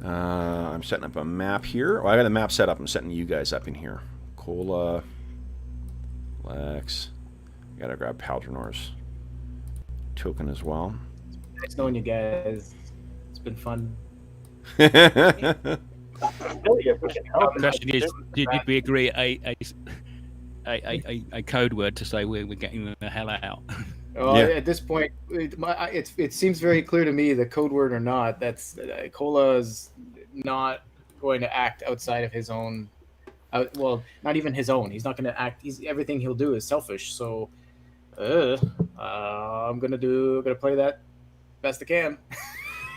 I'm setting up a map here. Well, I got the map set up. I'm setting you guys up in here. Cola, Lex. Gotta grab Paldranor's token as well. Nice knowing you guys. It's been fun. The question is, did we agree a code word to say we're getting the hell out? At this point, it seems very clear to me, the code word or not, that's Cola is not going to act outside of his own. Well, not even his own. He's not going to act. Everything he'll do is selfish. So, I'm gonna play that best I can.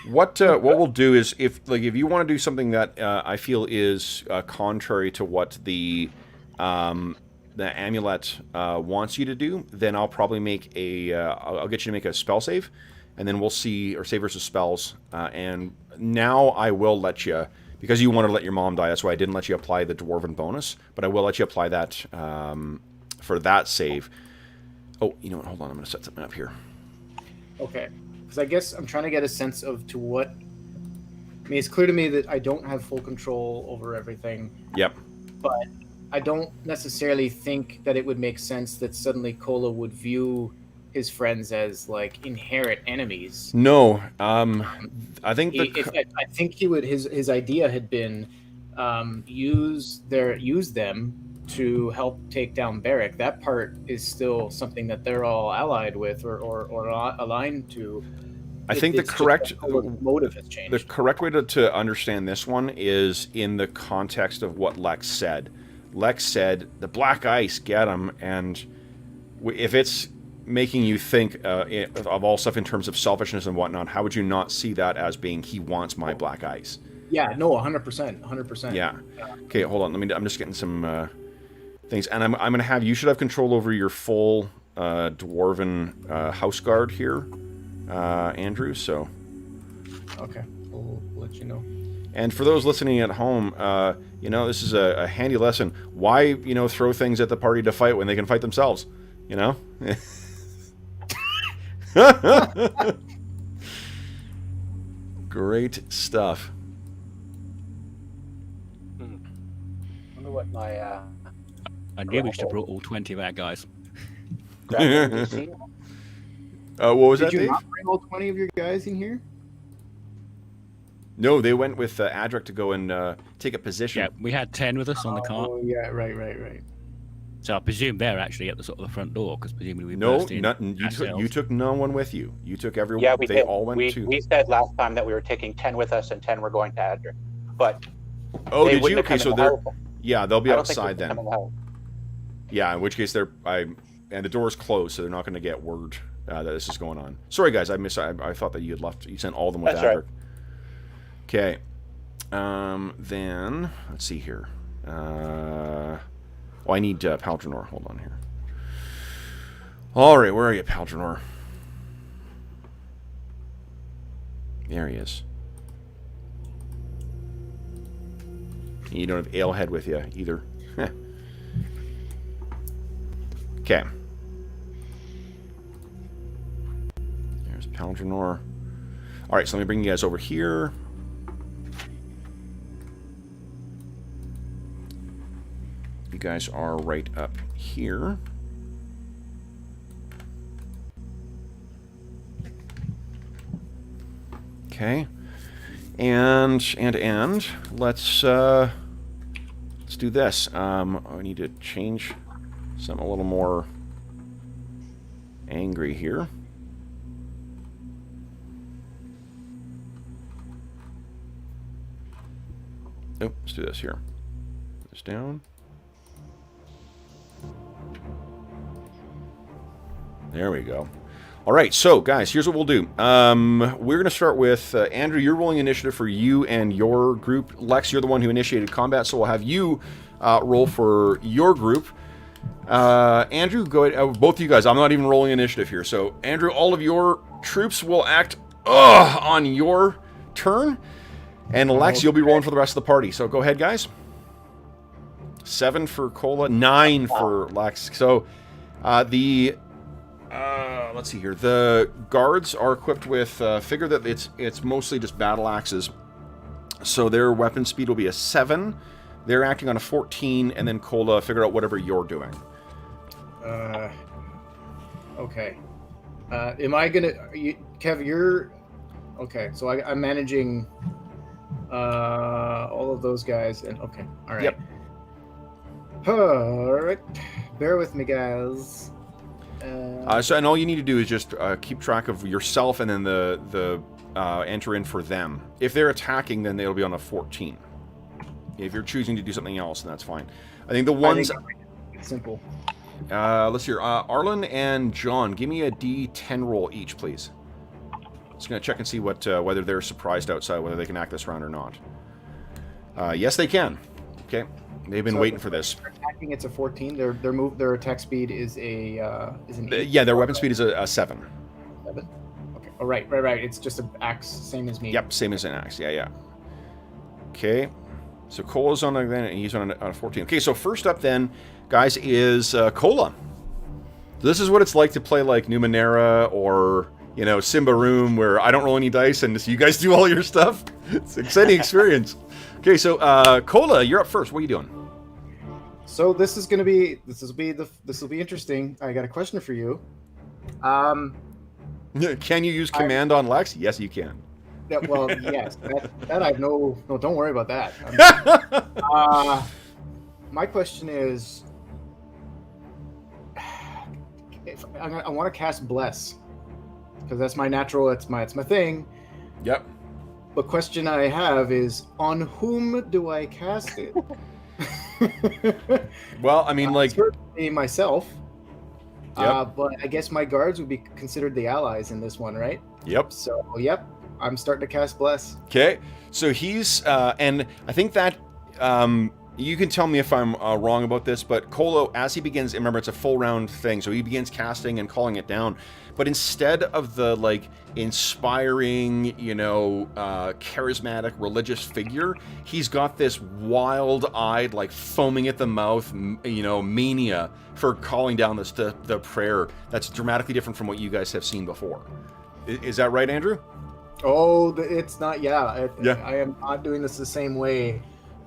What we'll do is if you want to do something that I feel is contrary to what the amulet wants you to do, then I'll probably make I'll get you to make a spell save, and then we'll see, or save versus spells. And now I will let you, because you wanted to let your mom die, that's why I didn't let you apply the dwarven bonus, but I will let you apply that for that save. Oh, you know what? Hold on, I'm going to set something up here. Okay. Because I guess I'm trying to get a sense of to what... I mean, it's clear to me that I don't have full control over everything. Yep. But I don't necessarily think that it would make sense that suddenly Kola would view his friends as, like, inherent enemies. No. I think I think he would... His idea had been use them to help take down Barrick. That part is still something that they're all allied with or aligned to. I think the correct motive has changed. The correct way to understand this one is in the context of what Lex said. Lex said, the black ice, get him, and if it's making you think of all stuff in terms of selfishness and whatnot, how would you not see that as being, he wants my black ice? Yeah, no, 100%. Yeah. Okay, hold on. I'm just getting some things, and I'm going to have, you should have control over your full dwarven house guard here, Andrew, so. Okay, we'll let you know. And for those listening at home, this is a handy lesson. Why, throw things at the party to fight when they can fight themselves, Great stuff. Wonder what my I knew we should have brought all 20 of our guys. What was that, Did you Dave? not bring all 20 of your guys in here? No, they went with Adric to go and take a position. Yeah, we had 10 with us on the cart. Oh, yeah, right. So I presume they're actually at the sort of the front door, because presumably we No, burst in you took no one with you. You took everyone. Yeah, we they did. all went to. We said last time that we were taking 10 with us and 10 were going to Adric. But Oh, they did you? wouldn't have Okay, come so in the they're. house. Yeah, they'll be I don't think outside they then. come in the house. Yeah, in which case and the door's closed, so they're not going to get word that this is going on. Sorry, guys, I thought that you had left. You sent all of them with That's Adric. right. Okay. Then let's see here. I need Paldronor. Hold on here. All right, where are you, Paldronor? There he is. You don't have Alehead with you either. Okay. There's Paldronor. All right, so let me bring you guys over here. You guys are right up here. Okay. And let's do this. I need to change something a little more angry here. Oh, let's do this here. Put this down. There we go. All right, so guys, here's what we'll do. We're going to start with Andrew. You're rolling initiative for you and your group. Lex, you're the one who initiated combat, so we'll have you roll for your group. Andrew, go ahead. Both of you guys. I'm not even rolling initiative here. So, Andrew, all of your troops will act on your turn, and Lex, you'll be rolling for the rest of the party. So, go ahead, guys. 7 for Kola, 9 for Lex. So, let's see here. The guards are equipped with, figure that it's mostly just battle axes. So their weapon speed will be a 7. They're acting on a 14, and then Kola, figure out whatever you're doing. Okay. Am I gonna... Kev, you're... Okay, so I'm managing all of those guys, and... Okay, all right. Yep. All right. Bear with me, guys. And all you need to do is just keep track of yourself and then the enter in for them. If they're attacking, then they'll be on a 14. If you're choosing to do something else, then that's fine. I think the ones... It's simple. Let's hear. Arlen and John, give me a D10 roll each, please. Just going to check and see what whether they're surprised outside, whether they can act this round or not. Yes, they can. Okay. They've been waiting for this. Attacking, it's a 14. Their attack speed is an 8. Yeah, their weapon speed is a 7. 7? Okay. Oh, right. It's just an axe, same as me. Yep, same as an axe. Yeah. Okay. So Cola's on a, then he's on a 14. Okay, so first up then, guys, is Cola. This is what it's like to play like Numenera or, you know, Simba Room, where I don't roll any dice and you guys do all your stuff. It's an exciting experience. Okay, so Cola, you're up first. What are you doing? So this will be interesting. I got a question for you. Can you use command on Lex? Yes, you can. Well, yes. That I know. No, don't worry about that. My question is, if I want to cast Bless, because that's my natural. It's my thing. Yep. The question I have is, on whom do I cast it? Well, I mean, like certainly myself. Yep. But I guess my guards would be considered the allies in this one, right? Yep. So, yep, I'm starting to cast Bless. Okay. So he's, and I think that, you can tell me if I'm wrong about this, but Colo, as he begins, remember it's a full round thing, so he begins casting and calling it down. But instead of the, like, inspiring, you know, charismatic religious figure, he's got this wild-eyed, like, foaming at the mouth, you know, mania for calling down the prayer that's dramatically different from what you guys have seen before. Is that right, Andrew? Oh, it's not, yeah. Yeah. I am not doing this the same way.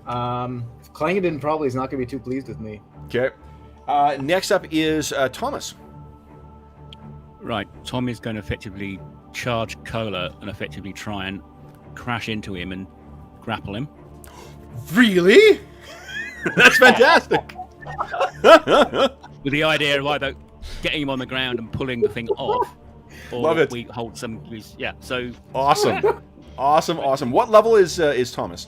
Clangadin probably is not going to be too pleased with me. Okay. Next up is Thomas. Right, Tom is going to effectively charge Cola and effectively try and crash into him and grapple him. Really? That's fantastic. With the idea of either getting him on the ground and pulling the thing off, or Love it. we hold some loose. Yeah, so Awesome. Awesome. What level is Thomas?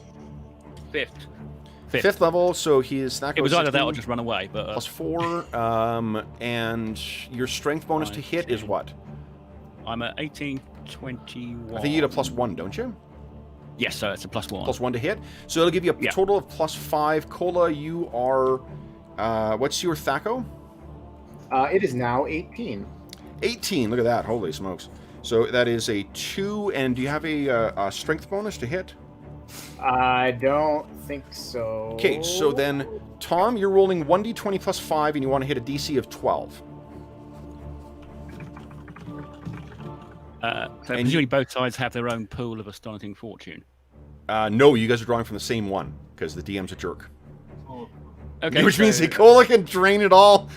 Fifth. Level, so he is not It was either 16, that or just run away. But plus 4, and your strength bonus to hit is what? I'm at 18, 21. I think you get a plus 1, don't you? Yes, so it's a +1. Plus 1 to hit. So it'll give you a total of plus 5. Cola, you are, what's your Thaco? It is now 18. 18, look at that, holy smokes. So that is a 2, and do you have a strength bonus to hit? I don't think so. Okay, so then, Tom, you're rolling 1d20 plus 5, and you want to hit a DC of 12. So presumably both sides have their own pool of astonishing fortune. No, you guys are drawing from the same one, because the DM's a jerk. Okay, Which means Nicola can drain it all.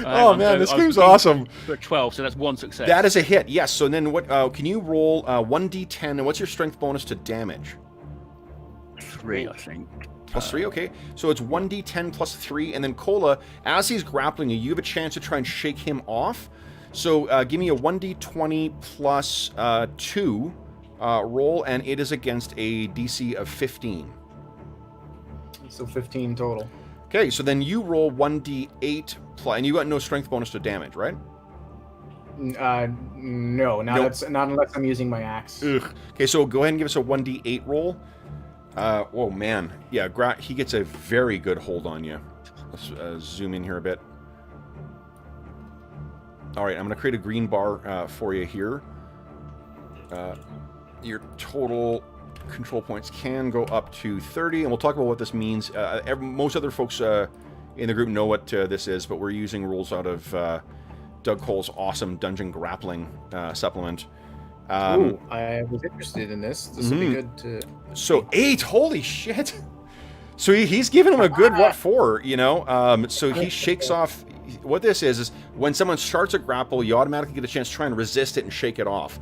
Oh man, this game's awesome. For 12, so that's 1 success. That is a hit, yes. So then what, can you roll 1d10, and what's your strength bonus to damage? 3, I think. Plus 3, okay. So it's 1d10 plus 3, and then Cola, as he's grappling you, you have a chance to try and shake him off. So give me a 1d20 plus 2 roll, and it is against a DC of 15. So 15 total. Okay, so then you roll 1d8 plus, and you got no strength bonus to damage, right? No, not unless I'm using my axe. Ugh. Okay, so go ahead and give us a 1d8 roll. Oh man, yeah, he gets a very good hold on you. Let's zoom in here a bit. All right, I'm going to create a green bar for you here. Your total control points can go up to 30, and we'll talk about what this means. Most other folks in the group know what this is, but we're using rules out of Doug Cole's awesome Dungeon Grappling supplement. Ooh, I was interested in this. This would be good to... So 8, holy shit! So he's giving him a good what for, you know? So he shakes off... What this is when someone starts a grapple, you automatically get a chance to try and resist it and shake it off.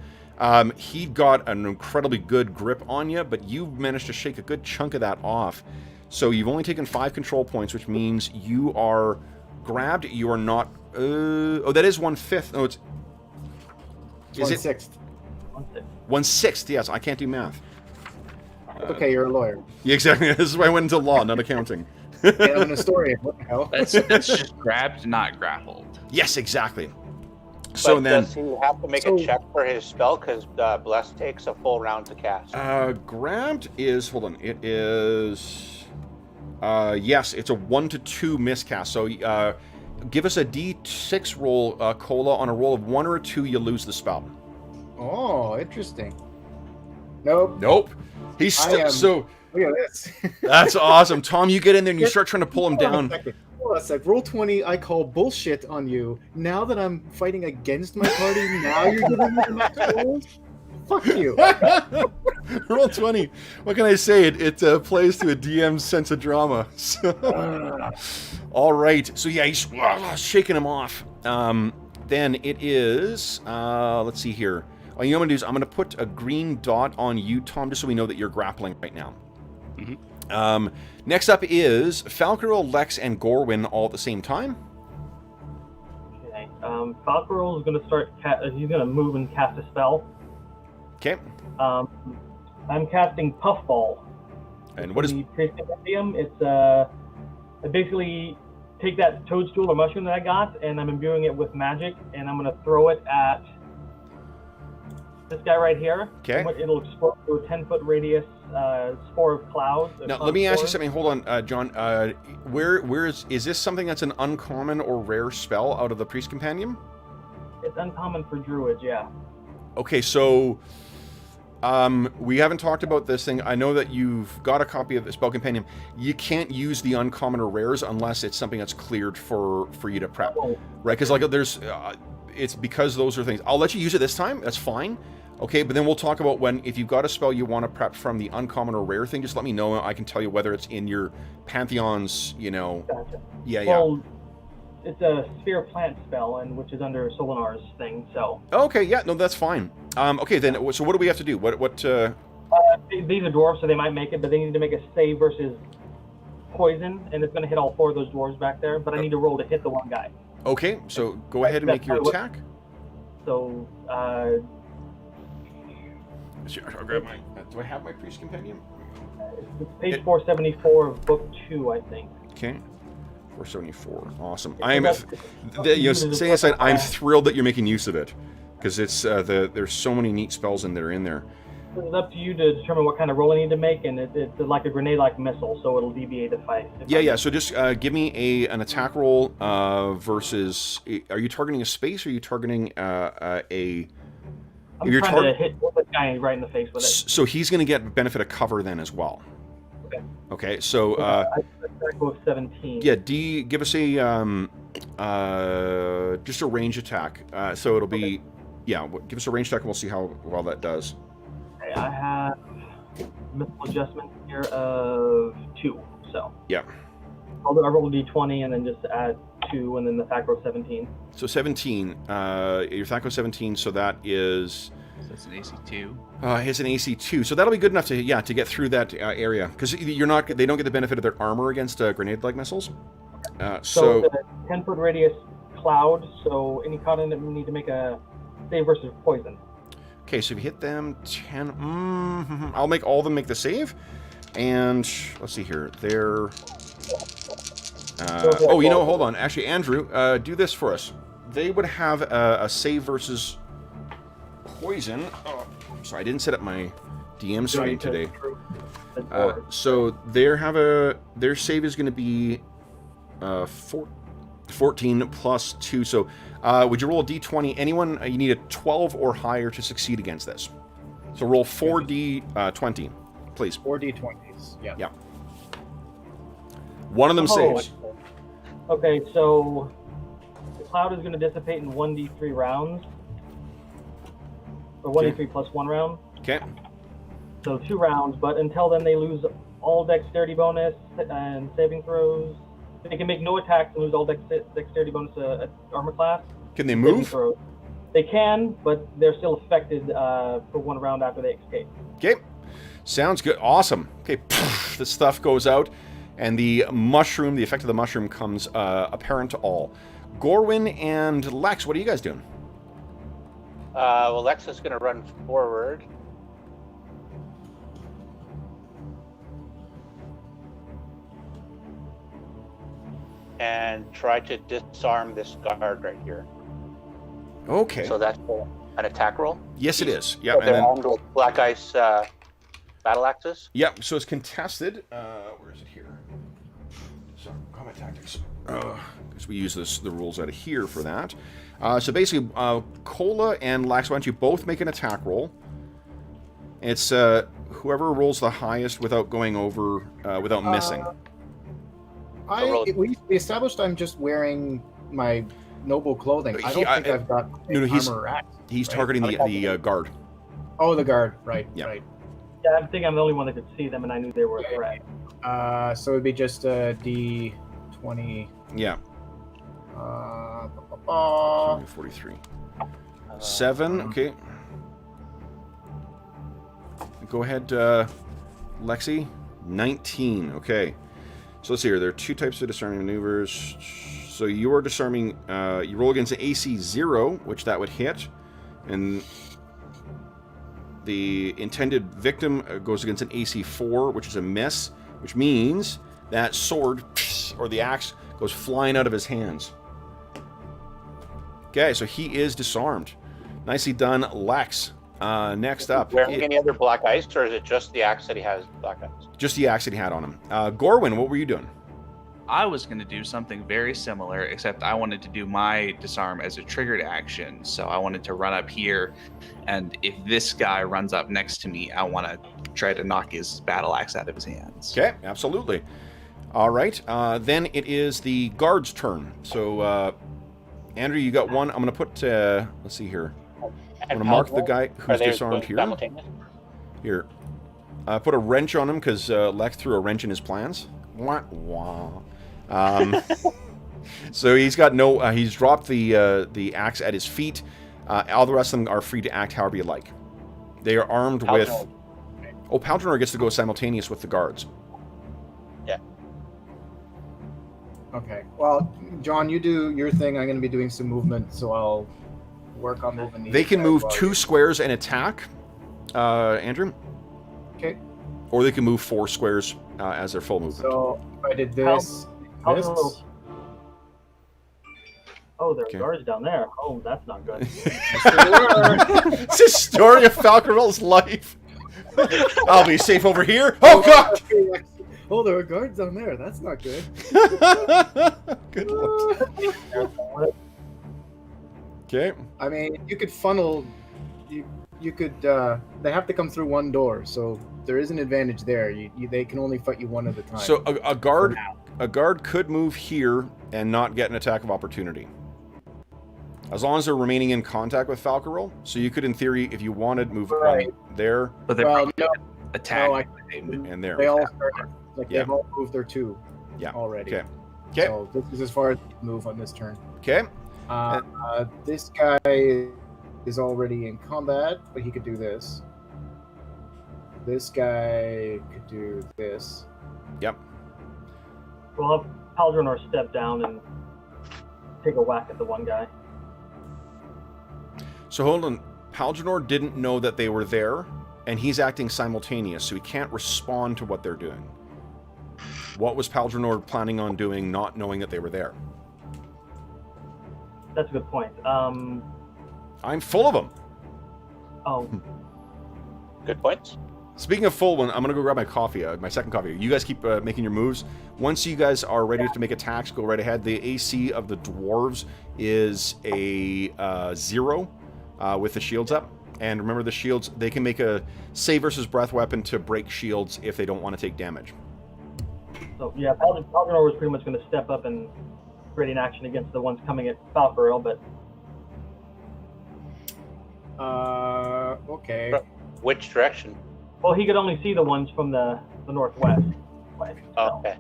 He got an incredibly good grip on you, but you managed to shake a good chunk of that off. So you've only taken 5 control points, which means you are grabbed. You are not... oh, that is 1/5. Oh, it's... Is 1/6. 1/6, yes. I can't do math. Okay, you're a lawyer. Yeah, exactly. This is why I went into law, not accounting. Yeah, I'm a historian. What the hell? That's just grabbed, not grappled. Yes, exactly. So but then, does he have to make a check for his spell? Because Bless takes a full round to cast. grabbed is, hold on, it is, yes, it's a 1 to 2 miscast. So give us a D6 roll, Cola. On a roll of 1 or a 2, you lose the spell. Oh, interesting. Nope. Nope. He's so. Look at this. That's awesome, Tom. You get in there and you start trying to pull him down. Hold on a sec. Roll 20. I call bullshit on you. Now that I'm fighting against my party, now you're giving me the max rolls? Fuck you. Roll 20. What can I say? It plays to a DM's sense of drama. So, all right. So yeah, he's shaking him off. Then it is. Let's see here. What you know what I'm gonna do is I'm gonna put a green dot on you, Tom, just so we know that you're grappling right now. Mm-hmm. Next up is Falcarel, Lex, and Gorwin all at the same time. Okay. Falcarel is going to start. He's going to move and cast a spell. Okay. I'm casting Puffball. And what is? It's I basically take that toadstool or mushroom that I got, and I'm imbuing it with magic, and I'm going to throw it at this guy right here. Okay. It'll explode to a 10-foot radius spore of clouds. Now, let me ask you something. Hold on, John. Where is this something that's an uncommon or rare spell out of the Priest Compendium? It's uncommon for druids, yeah. Okay, so we haven't talked about this thing. I know that you've got a copy of the Spell Compendium. You can't use the uncommon or rares unless it's something that's cleared for you to prep, right? Because like there's, it's because those are things. I'll let you use it this time. That's fine. Okay, but then we'll talk about if you've got a spell you want to prep from the uncommon or rare thing, just let me know. I can tell you whether it's in your Pantheon's, Gotcha. Yeah. Well, it's a sphere plant spell, which is under Solinar's thing, so. Okay, yeah, no, that's fine. Okay, then, so what do we have to do? What these are dwarves, so they might make it, but they need to make a save versus poison, and it's going to hit all 4 of those dwarves back there, but I need to roll to hit the one guy. Okay, so go ahead and make your attack. So, I'll grab my. Do I have my Priest Compendium? it's page 474 of book 2, I think. Okay, 474. Awesome. I'm thrilled that you're making use of it because it's there's so many neat spells in there. It's up to you to determine what kind of roll I need to make, and it's like a grenade-like missile, so it'll deviate if I. Yeah. So just give me an attack roll versus. Are you targeting a space? Or are you targeting a? I'm trying to hit the guy right in the face with it. So he's going to get benefit of cover then as well. Okay. So. I with 17. Yeah. Give us a just a range attack. So it'll be. Yeah. Give us a range attack and we'll see how well that does. Okay, I have mythical adjustment here of 2. So. Yeah. I roll a d20 and then just add 2 and then the attack roll 17. So 17, your attack roll 17, so that is... So it's an AC 2. It's an AC 2, so that'll be good enough to get through that area. Because they don't get the benefit of their armor against grenade-like missiles. So it's a 10-foot radius cloud, so any con need to make a save versus poison. Okay, so if you hit them 10... I'll make all of them make the save. And let's see here. They're... hold on. Actually, Andrew, do this for us. They would have a save versus poison. Oh, sorry, I didn't set up my DM screen today. So their save is going to be 14 plus 2. So would you roll a d20? Anyone, you need a 12 or higher to succeed against this. So roll 4d20, please. 4d20s, yeah. Yeah. One of them saves. Okay, so the cloud is going to dissipate in 1d3 rounds. Or 1d3 plus 1 round. Okay. So 2 rounds, but until then they lose all dexterity bonus and saving throws. They can make no attacks and lose all dexterity bonus at armor class. Can they move? They can, but they're still affected for 1 round after they escape. Okay. Sounds good. Awesome. Okay, this stuff goes out. And the effect of the mushroom comes apparent to all. Gorwin and Lex, what are you guys doing? Well, Lex is going to run forward. And try to disarm this guard right here. Okay. So that's an attack roll. Yes, it is. Yeah, So and they're then armed with black ice battle axes. yep. So it's contested. Where is it here? So combat tactics. Because we use the rules out of here for that. So basically, Cola and Lax, why don't you both make an attack roll? It's whoever rolls the highest without going over, without missing. We established I'm just wearing my noble clothing. I don't think I've got armor or axe. He's right? targeting the guard. Oh, the guard. Right, Yeah. right. Yeah, I think I'm the only one that could see them, and I knew they were a threat. So it'd be just a D20. Yeah. 43. 7. Okay. Go ahead, Lexi. 19. Okay. So let's see here. There are two types of disarming maneuvers. So you are disarming. You roll against an AC 0, which that would hit, and the intended victim goes against an AC 4, which is a miss, which means that sword or the axe goes flying out of his hands. Okay, so he is disarmed. Nicely done, Lex. Next up. Wearing any other black ice, or is it just the axe that he has black ice? Just the axe that he had on him. Gorwin, what were you doing? I was going to do something very similar, except I wanted to do my disarm as a triggered action. So I wanted to run up here, and if this guy runs up next to me, I want to try to knock his battle axe out of his hands. Okay, absolutely. All right, then it is the guard's turn. So, Andrew, you got one. I'm going to put, let's see here. I'm going to mark the guy who's disarmed here. Here. Put a wrench on him because Lex threw a wrench in his plans. Wah, wah. So he's got no. He's dropped the axe at his feet. All the rest of them are free to act however you like. They are armed with. Oh, Paltrinor gets to go simultaneous with the guards. Yeah. Okay. Well, John, you do your thing. I'm going to be doing some movement, so I'll work on moving. They can move 2 squares and attack. Andrew. Okay. Or they can move 4 squares as their full movement. So if I did this. Oh, there are guards down there. Oh, that's not good. It's a story of Falcarel's life. I'll be safe over here. Oh, God! Oh, there are guards down there. That's not good. Good luck. Okay. I mean, you could funnel. You could. They have to come through one door, so there is an advantage there. They can only fight you one at a time. So a guard could move here and not get an attack of opportunity, as long as they're remaining in contact with Falcarel. So you could, in theory, if you wanted, move there. But they attack and there. They all start, they've all moved their 2. Yeah. Already. Okay. Okay. So this is as far as you move on this turn. Okay. This guy is already in combat, but he could do this. This guy could do this. Yep. We'll have Palgrinor step down and take a whack at the one guy. So hold on. Palgrinor didn't know that they were there, and he's acting simultaneous, so he can't respond to what they're doing. What was Palgrinor planning on doing, not knowing that they were there? That's a good point. I'm full of them. Oh. Good points. Speaking of full one, I'm going to go grab my coffee, my second coffee. You guys keep making your moves. Once you guys are ready to make attacks, go right ahead. The AC of the dwarves is a 0 with the shields up. And remember, the shields, they can make a save versus breath weapon to break shields if they don't want to take damage. So, yeah, Palgrinor was pretty much going to step up and ready in action against the ones coming at Falcarel, but... Okay. Which direction? Well, he could only see the ones from the northwest. Okay.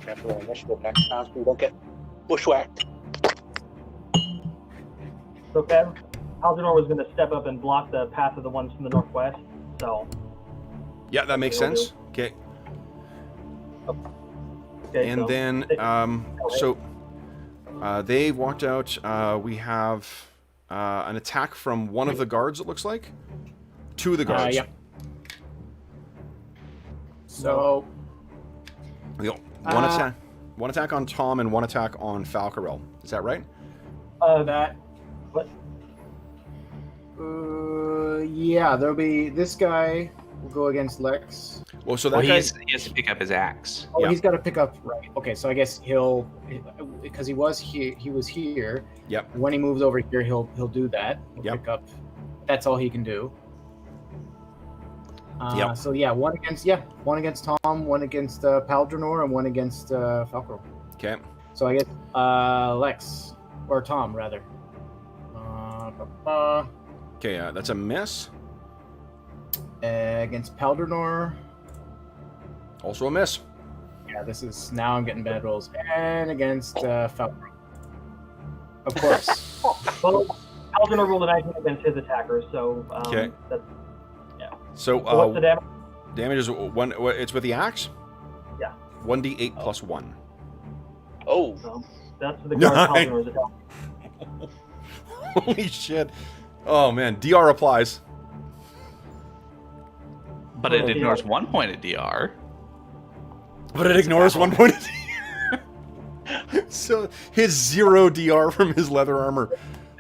Careful initiative next time so we don't get bushwhacked. So, Palgrinor was going to step up and block the path of the ones from the northwest, so... Yeah, that makes sense. Okay. Okay, And so then, they walked out. We have an attack from one of the guards, it looks like. 2 of the guards. Yep. So... One attack. One attack on Tom and one attack on Falcarel. Is that right? That. What? Yeah, there'll be this guy will go against Lex. Well, so that Well, he guy. has to pick up his axe. Oh, Yeah. he's got to pick up right. Okay, so I guess he'll because he was here. Yep. When he moves over here, he'll do that. He'll Yep. pick up. That's all he can do. Yep. So yeah, one against Tom, one against Paldronor, and one against Falco. Okay. So I guess Lex or Tom rather. Okay, that's a miss. Against Paldronor. Also a miss. Yeah, this is now I'm getting bad rolls. And against Falco. Of course. Well, Algernon rolled a 19 against his attacker, so Okay. that's, So, so what's the damage? damage is one. It's with the axe. Yeah. 1d8 plus 1. Oh, So that's the guard Nice. Algernor's attack. Holy shit! Oh man, DR applies. But it Oh, ignores yeah. 1 point of DR. But it ignores 1 point. So his 0 DR from his leather armor.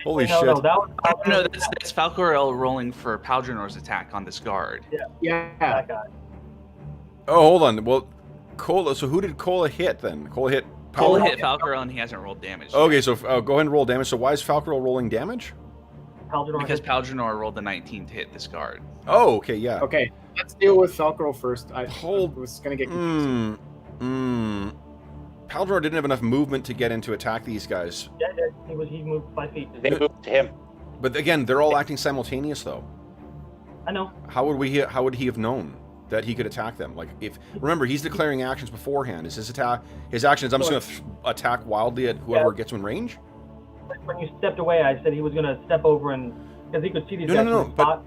Holy no, shit! No, that was No, that's Falcorel rolling for Paldronor's attack on this guard. Yeah. that guy. Oh, hold on. Well, Cola. So who did Cola hit then? Cola hit. Cole Falcorel? hit Falcorel and he hasn't rolled damage. Okay, so go ahead and roll damage. So why is Falcorel rolling damage? Algernon Because hit- Paldronor rolled the 19 to hit this guard. Oh, okay, yeah. Okay, let's deal with Falco first. I Hold- was gonna get confused. Paldronor didn't have enough movement to get in to attack these guys. Yeah, he moved 5 feet. they moved to him. But again, they're all acting simultaneous, though. I know. How would he have known that he could attack them? Like, if remember, he's declaring actions beforehand. Is his action is I'm just going to attack wildly at whoever gets in range? When you stepped away, I said he was going to step over and because he could see these No, guys no, from no, the but- spot.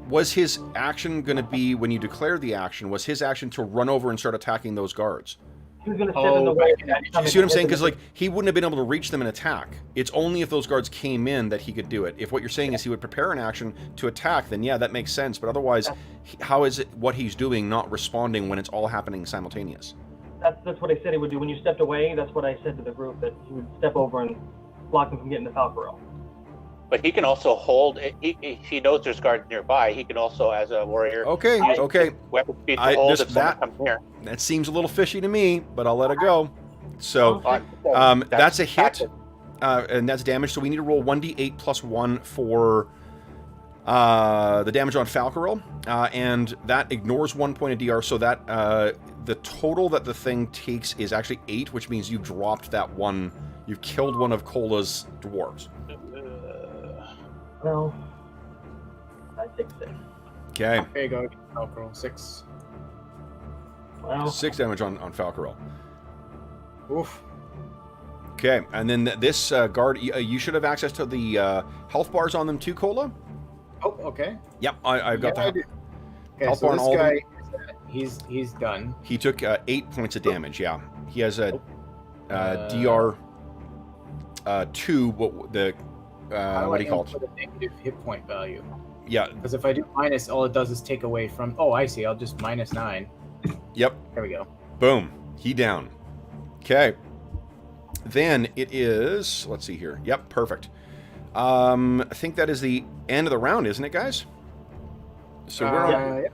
Was his action going to be when you declared the action? Was his action to run over and start attacking those guards? He was going to step in the way. right. You see what I'm saying? Because like he wouldn't have been able to reach them and attack. It's only if those guards came in that he could do it. If what you're saying is he would prepare an action to attack, then yeah, that makes sense. But otherwise, how is it what he's doing not responding when it's all happening simultaneous? That's what I said he would do. When you stepped away, that's what I said to the group, that he would step over and block them from getting to Falcorel. But he can also hold. He knows there's guards nearby. He can also, as a warrior, Okay, okay. weapon speed to I- hold this- if someone that- comes near. That seems a little fishy to me, but I'll let it go. So On- that's a hit, tactic. and that's damage. So we need to roll 1d8 plus 1 for the damage on Falcarel, and that ignores 1 point of DR. So that the total that the thing takes is actually 8, which means you've dropped that one. You've killed one of Cola's dwarves. No. I take 6. Okay, There you go, Falco 6. Well, 6 damage on Falcarel. Oof. Okay, and then this guard, you should have access to the health bars on them too, Cola. Oh, okay. Yep, I've got Yeah, I that. do. Okay, Health so bar on this all of them? guy, he's done. He took 8 points of damage. Yeah, he has a Uh, DR 2. What the what do you call it? Put a negative hit point value. Yeah. Because if I do minus, all it does is take away from. Oh, I see. I'll just minus 9. Yep. There we go. Boom. He down. Okay. Then it is. Let's see here. Yep. Perfect. I think that is the end of the round, isn't it, guys? So we're on, Yeah.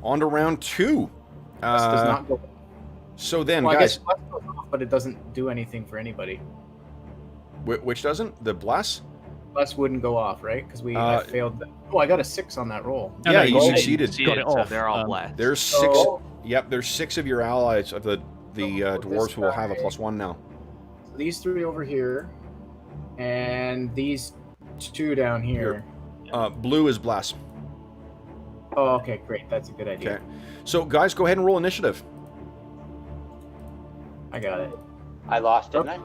on to round 2. Plus does not go. So then, Well, I guys, guess plus goes off, but it doesn't do anything for anybody. which doesn't? The bless? Plus wouldn't go off, right? Because I failed. Oh, I got a 6 on that roll. No, Yeah, no, you you succeeded. Got it so off. they're all blessed. There's 6. Oh. Yep. There's 6 of your allies of the dwarves who will have a +1 now. So these 3 over here, and these 2 down here. Blue is bless. Oh, okay, great. That's a good idea. Okay. So, guys, go ahead and roll initiative. I got it. I lost, didn't I?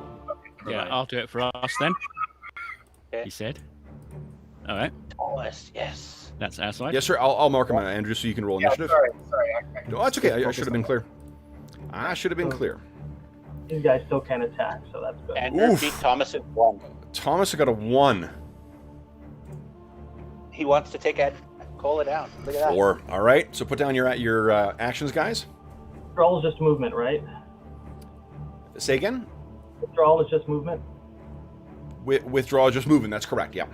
Yeah, I'll do it for us then. Okay. He said. All right, Yes. that's our side. Yes, sir. I'll mark him, Andrew, so you can roll Yeah, initiative. sorry. I No, that's okay. I focused should have on been that. clear. I should have been clear. these guys still can attack, so that's good. Andrew Oof. beat Thomas at 1. Thomas got a 1. He wants to take Cola down. Look at that. 4. All right. So put down your actions, guys. Scroll is just movement, right? Say again? Withdrawal is just movement. Withdrawal is just moving. That's correct. Yeah.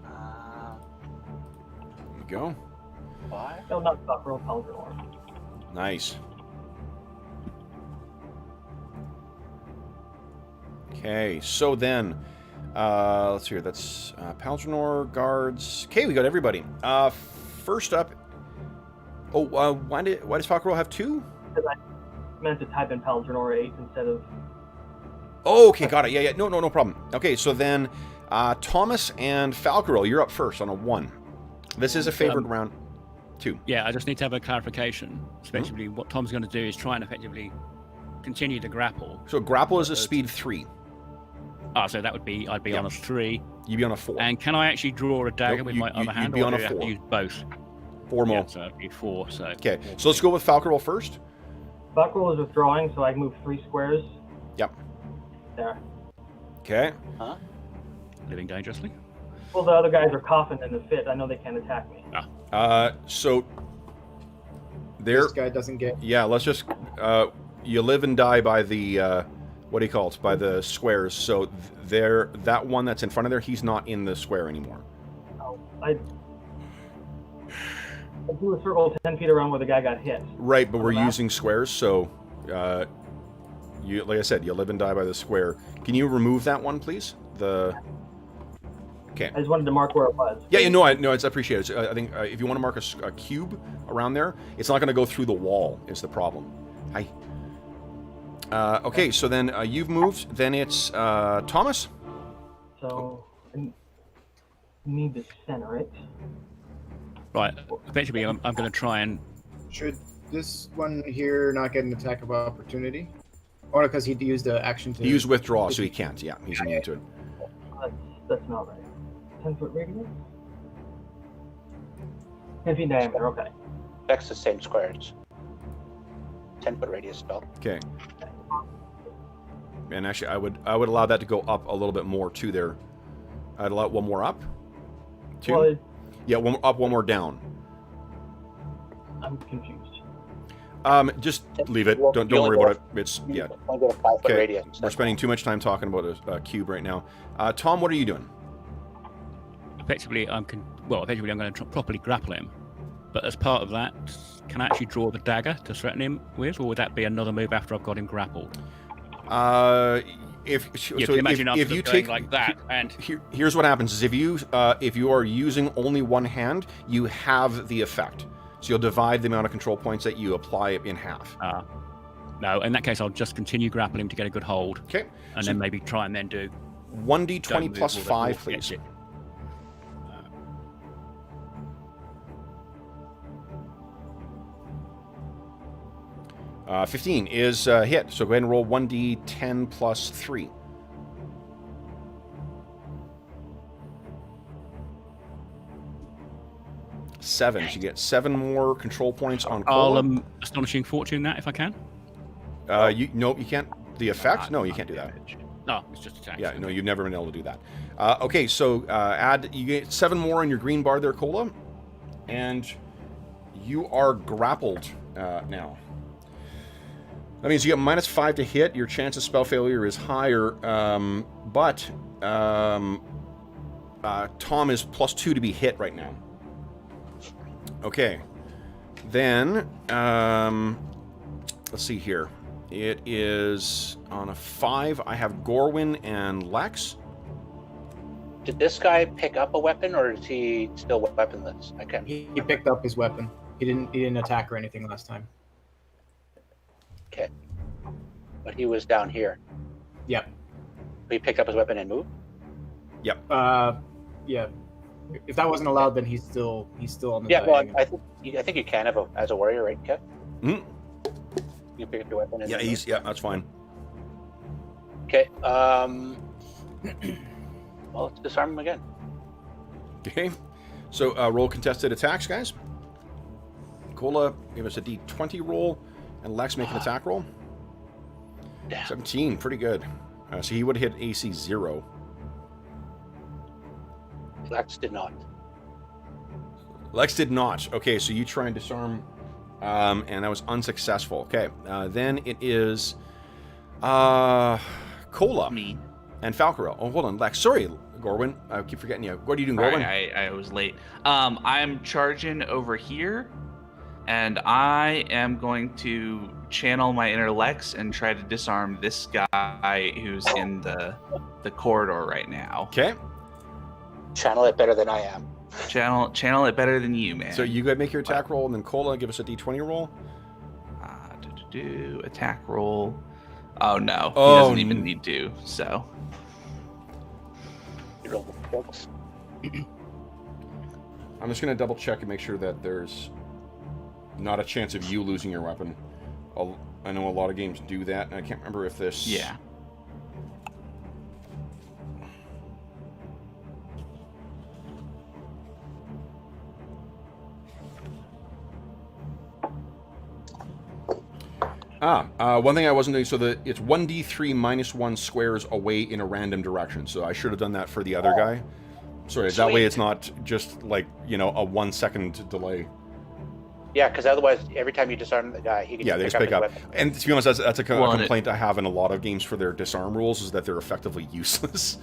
There we go. 5. No, not stop. Roll Pelgrimore. Nice. Okay, so then, let's see here. That's Palgrinor, guards. Okay, we got everybody. First up. Oh, why does Falcarol have 2? Because I meant to type in Pelgrimor 8 instead of. Oh, okay, got it. Yeah. No problem. Okay, so then, Thomas and Falcarol, you're up first on a 1. This is a favored round. 2. Yeah, I just need to have a clarification. Especially what Tom's going to do is try and effectively continue the grapple. So grapple is a speed 3. So that would be, I'd be on a 3. You'd be on a 4. And can I actually draw a dagger with my other hand, you'd be or on do a I have 4. to use both? 4 more. Yeah, so it'd be 4. So Okay, so let's go with Falcarol first. Falcarol is withdrawing, so I move 3 squares. Yep. There. Okay. living dangerously. Well, the other guys are coughing in the fit. I know they can't attack me. So there. This guy doesn't get. Yeah, let's just. You live and die by the. What do you call it? By the squares. So there, that one that's in front of there, he's not in the square anymore. Oh, I do a circle 10 feet around where the guy got hit. Right, but we're using squares, so you, like I said, you live and die by the square. Can you remove that one, please? Okay. I just wanted to mark where it was. Yeah, no, it's appreciated. I think if you want to mark a cube around there, it's not going to go through the wall. Is the problem? Hi. Okay, so then you've moved. Then it's Thomas. So I need to center it. Right. Eventually, I'm going to try and. Should this one here not get an attack of opportunity? Or because he used the action to. He used withdraw, so he can't. Yeah, he's immune to it. That's not right. 10-foot radius? 10 feet diameter, okay. Affects the same squares. 10-foot radius spell. Okay. And actually, I would allow that to go up a little bit more too. There, I'd allow one more up. 2. Well, Yeah, one up, one more down. I'm confused. Just leave it. Don't worry about it. It's You only get a 5-foot radius. We're spending too much time talking about a cube right now. Tom, what are you doing? Effectively, I'm going to properly grapple him. But as part of that, can I actually draw the dagger to threaten him with, or would that be another move after I've got him grappled? If you take like that, and here's what happens: is if you are using only one hand, you have the effect. So you'll divide the amount of control points that you apply in half. No, in that case, I'll just continue grappling him to get a good hold. Okay. And then maybe try and then do 1d20 plus 5, please. 15 is hit, so go ahead and roll 1d10 plus 3. So you get 7 more control points on Cola. I'll astonishing fortune that if I can. Nope, you can't. The effect? No, you can't do that. No, it's just attack. Yeah, no, you've never been able to do that. Okay, so you get 7 more on your green bar there, Cola, and you are grappled now. That means you get -5 to hit. Your chance of spell failure is higher, but Tom is +2 to be hit right now. Okay, then let's see here. It is on a 5. I have Gorwin and Lex. Did this guy pick up a weapon, or is he still weaponless? I can't. He picked up his weapon. He didn't attack or anything last time. Okay. But he was down here. Yep. He picked up his weapon and moved? Yep. Yeah. If that wasn't allowed, then he's still on the. Yeah. Well, diagonal. I think you can have as a warrior, right, Kev? Mm-hmm. You pick up your weapon. And Yeah, that's fine. Okay. Well, let's disarm him again. Okay. So roll contested attacks, guys. Cola, give us a d20 roll, and Lex make an attack roll. Damn. 17, pretty good. So he would hit AC 0. Lex did not. Lex did not. Okay, so you try and disarm And that was unsuccessful. Okay, then it is Cola Me. and Falcarel. Oh, hold on, Lex. Sorry, Gorwin. I keep forgetting you. What are you doing, Gorwin? I was late. I'm charging over here, and I am going to channel my inner Lex and try to disarm this guy who's in the corridor right now. Okay. Channel it better than I am. Channel it better than you, man. So you go ahead and make your attack roll, and then Cola, give us a d20 roll. Attack roll. Oh no, Oh, he doesn't even need to. So. You roll the books. I'm just going to double check and make sure that there's not a chance of you losing your weapon. I know a lot of games do that, and I can't remember if this... Yeah. One thing I wasn't doing, so it's 1d3 minus 1 squares away in a random direction, so I should have done that for the other guy. Sorry, that way it's not just like, a 1 second delay. Yeah, because otherwise, every time you disarm the guy, he can they just pick up. And to be honest, that's a complaint I have in a lot of games for their disarm rules, is that they're effectively useless.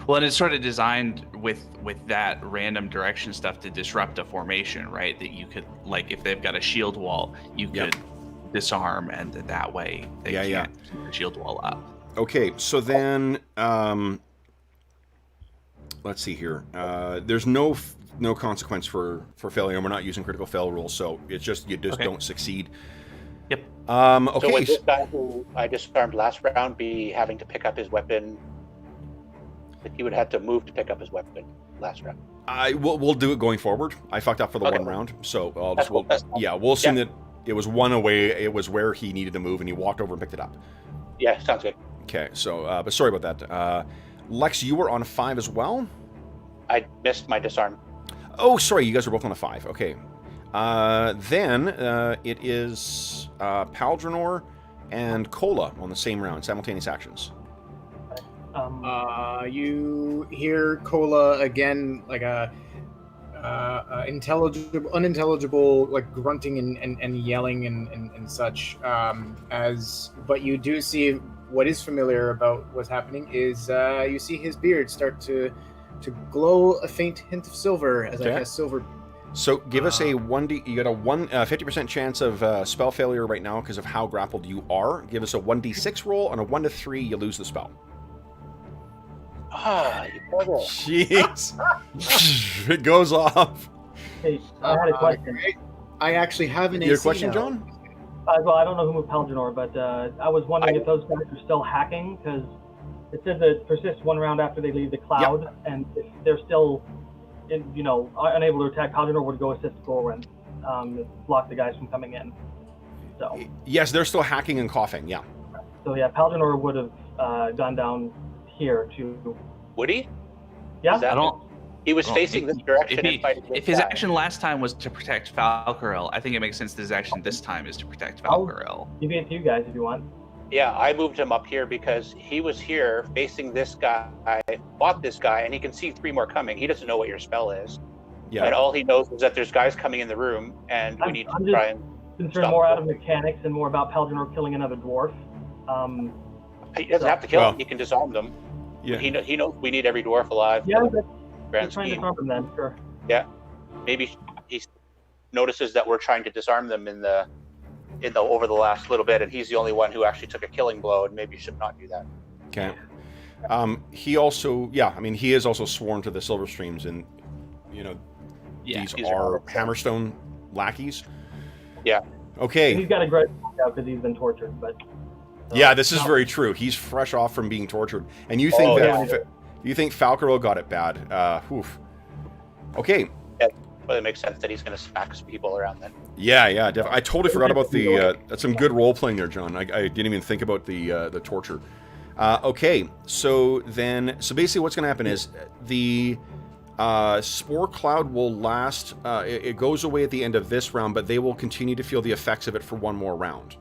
Well, and it's sort of designed with that random direction stuff to disrupt a formation, right? That you could, like, if they've got a shield wall, you could disarm, and that way they can't keep the shield wall up. Okay, so then let's see here. There's no consequence for failure, and we're not using critical fail rules, so it's just you just don't succeed. Yep. Okay. So would this guy who I disarmed last round be having to pick up his weapon? He would have to move to pick up his weapon last round. We'll do it going forward. I fucked up for the one round, so we'll assume that it was one away. It was where he needed to move, and he walked over and picked it up. Yeah, sounds good. Okay, so but sorry about that. Lex, you were on a 5 as well. I missed my disarm. Oh, sorry, you guys are both on a 5. Okay. Then it is Paldranor and Cola on the same round, simultaneous actions. You hear Cola again, like a unintelligible, like grunting and yelling and such. But you do see what is familiar about what's happening is you see his beard start to glow a faint hint of silver as I cast silver. So give us a 1d. You got a 50% chance of spell failure right now because of how grappled you are. Give us a 1d6 roll. On a 1 to 3, you lose the spell. You bugger. Jeez. It goes off. Hey, I had a question. I actually have an AC Your question, now. John? Well, I don't know who moved Paldranor, but I was wondering if those guys are still hacking, because it says that it persists 1 round after they leave the cloud, and if they're still, unable to attack, Paldranor would go assist Gorwin, block the guys from coming in. So. Yes, they're still hacking and coughing. Yeah. So yeah, Paldranor would have gone down here to. Would he? Yeah. I don't. He was facing this direction and fighting this If his guy. action last time was to protect Falcarel, I think it makes sense that his action this time is to protect Falcarel. Give it to you guys if you want. Yeah, I moved him up here because he was here facing this guy, fought this guy, and he can see 3 more coming. He doesn't know what your spell is. Yeah. And all he knows is that there's guys coming in the room, and we need to try and concerned more out of mechanics and more about Paldranor killing another dwarf. He doesn't have to kill them. He can disarm them. Yeah. He knows we need every dwarf alive. Yeah, Grand trying to scheme. disarm them then, sure. Yeah. Maybe he notices that we're trying to disarm them in the over the last little bit, and he's the only one who actually took a killing blow, and maybe should not do that. Okay. He also, he is also sworn to the Silver Streams, and these are Hammerstone lackeys. Yeah. Okay. And he's got a grudge because he's been tortured, but. Yeah, this is very true. He's fresh off from being tortured, and you think you think Falcarel got it bad. Okay. Yeah, well, it makes sense that he's going to smack people around then. Yeah, definitely. I totally forgot about the. That's some good role playing there, John. I didn't even think about the torture. Okay, so basically, what's going to happen is the spore cloud will last. It goes away at the end of this round, but they will continue to feel the effects of it for 1 more round.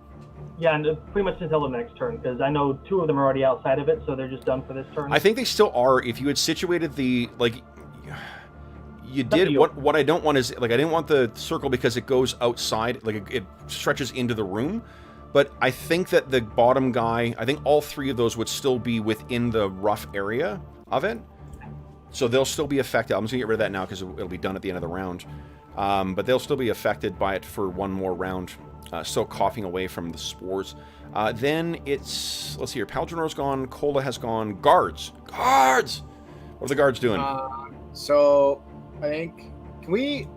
Yeah, and pretty much until the next turn, because I know 2 of them are already outside of it, so they're just done for this turn. I think they still are. If you had situated You did. What I don't want is, like, I didn't want the circle because it goes outside, like it stretches into the room. But I think that the bottom guy, I think all 3 of those would still be within the rough area of it. So they'll still be affected. I'm just going to get rid of that now because it'll be done at the end of the round. But they'll still be affected by it for one more round. Still coughing away from the spores. Then it's, let's see here, Paldranor's gone, Cola has gone, guards! Guards! What are the guards doing? So, I think, we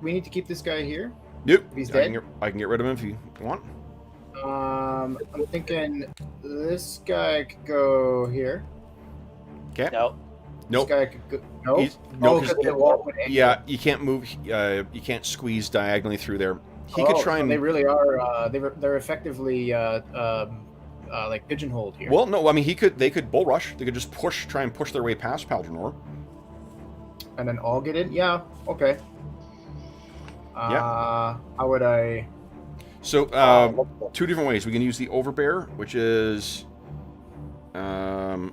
need to keep this guy here? Nope. He's dead? I can get rid of him if you want. I'm thinking this guy could go here. Okay. No. Nope. This guy could go. No. Because the wall would end. Yeah, you can't move. You can't squeeze diagonally through there. He could try and. They really are. They're effectively like pigeonholed here. Well, no. I mean, they could bull rush. They could just try and push their way past Paldranor. And then all get in. Yeah. Okay. Yeah. How would I? So, 2 different ways. We can use the overbear, which is. Would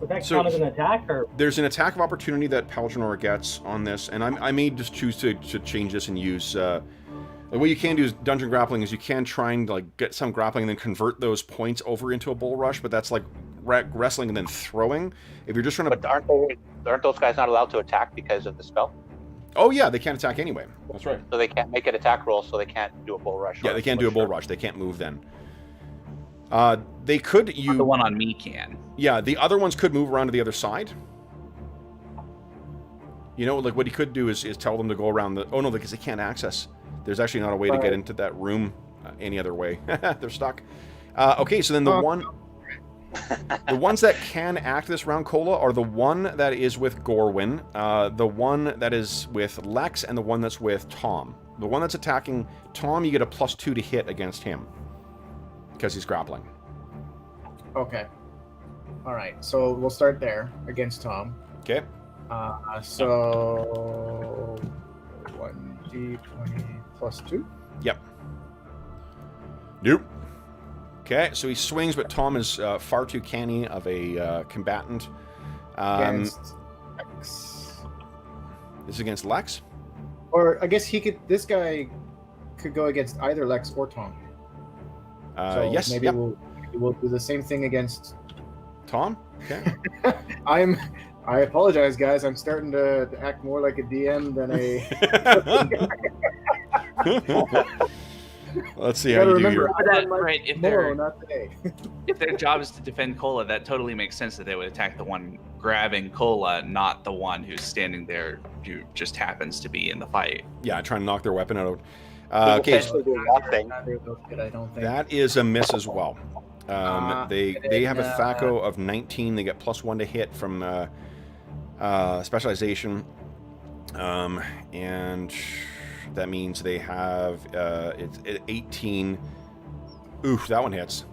that count as an attack, or? There's an attack of opportunity that Paldranor gets on this, and I may just choose to change this and use. What you can do is dungeon grappling is you can try and like get some grappling and then convert those points over into a bull rush, but that's like wrestling and then throwing. If you're just trying to. But aren't those guys not allowed to attack because of the spell? Oh yeah, they can't attack anyway. That's right. So they can't make an attack roll, so they can't do a bull rush. Yeah, they can't do a bull rush. They can't move then. They could. The one on me can. Yeah, the other ones could move around to the other side. You know, like what he could do is tell them to go around the. Oh no, because they can't access. There's actually not a way to get into that room any other way. They're stuck. Okay, so then the ones that can act this round, Cola, are the one that is with Gorwyn, the one that is with Lex, and the one that's with Tom. The one that's attacking Tom, you get a +2 to hit against him because he's grappling. Okay. All right. So we'll start there against Tom. Okay. So 1d20 +2. Yep. Nope. Okay, so he swings, but Tom is far too canny of a combatant. Against Lex. This is against Lex? Or I guess this guy could go against either Lex or Tom. So yes. Maybe we'll do the same thing against Tom? Okay. I apologize, guys. I'm starting to act more like a DM than a. Let's see how you do here. Right, if their job is to defend Cola, that totally makes sense that they would attack the one grabbing Cola, not the one who's standing there who just happens to be in the fight. Yeah, trying to knock their weapon out. Okay, that is a miss as well. They have a THAC0 of 19. They get +1 to hit from specialization, and that means they have it's 18. Oof, that one hits.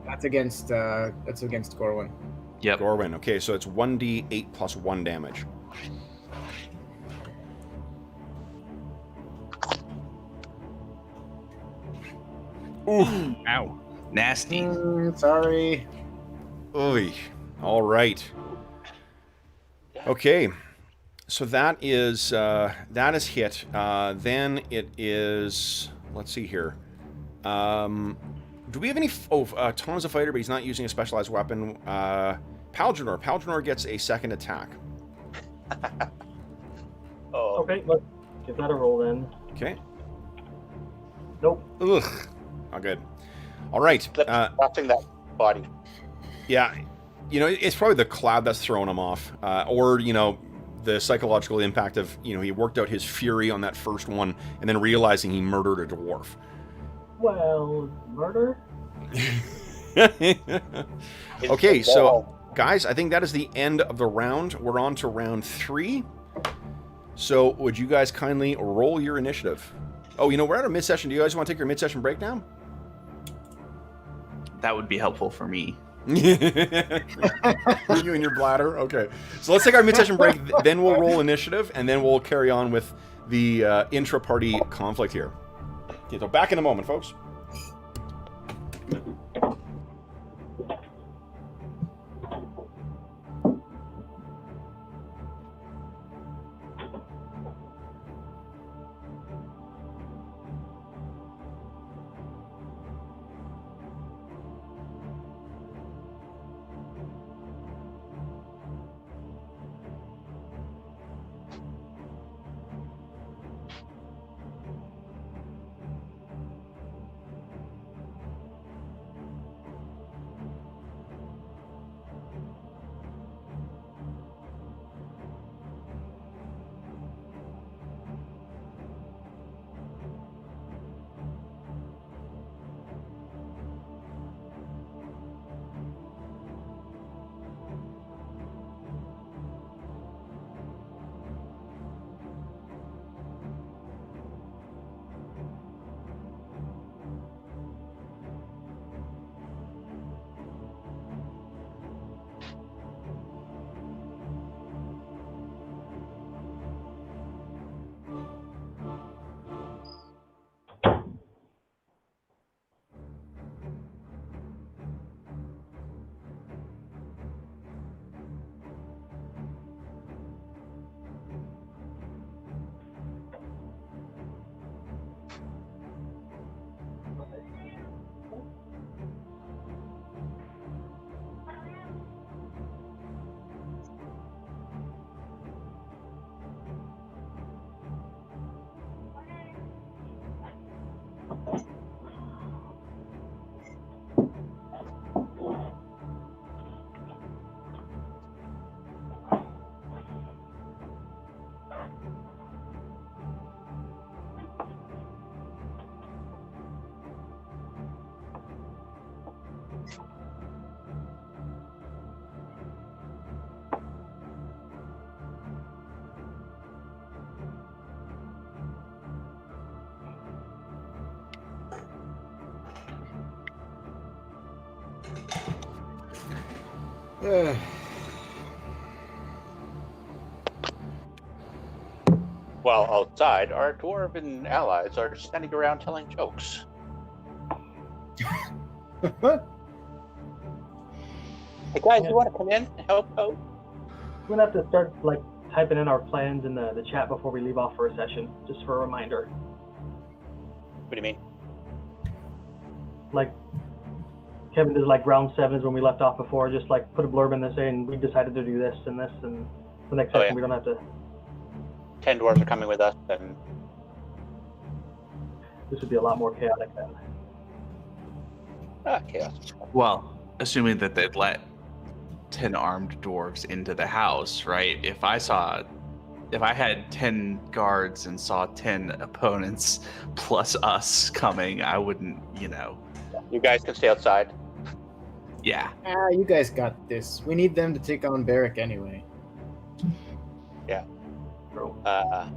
That's against Gorwyn. Yep. Gorwyn. Okay, so it's 1d8 +1 damage. Ooh. Ow. Nasty. Sorry. Oy. All right. Okay. So that is hit. Then it is. Let's see here. Do we have any? Tom's a fighter, but he's not using a specialized weapon. Paldranor. Paldranor gets a second attack. Okay, let's give that a roll then. Okay. Nope. Ugh. Not good. All right. Watching that body. Yeah. You know, it's probably the cloud that's throwing him off, or the psychological impact of he worked out his fury on that first one, and then realizing he murdered a dwarf. Well, murder? Okay, so guys, I think that is the end of the round. We're on to round 3. So would you guys kindly roll your initiative? Oh, we're at our mid-session. Do you guys want to take your mid-session break now? That would be helpful for me. You and your bladder? Okay. So let's take our mid-session break, then we'll roll initiative, and then we'll carry on with the intra-party conflict here. Okay, so back in a moment, folks. While outside, our dwarven allies are standing around telling jokes. Hey guys, you want to come in and help out? We're gonna have to start like typing in our plans in the chat before we leave off for a session, just for a reminder. What do you mean? Like Kevin does like round 7s when we left off before, just like put a blurb in there saying we decided to do this, and the next session we don't have to. 10 dwarves are coming with us, and This would be a lot more chaotic then. chaos. Well, assuming that they'd let 10 armed dwarves into the house, right? If I had 10 guards and saw 10 opponents plus us coming, I wouldn't, You guys can stay outside. Yeah. You guys got this. We need them to take on Barrick anyway.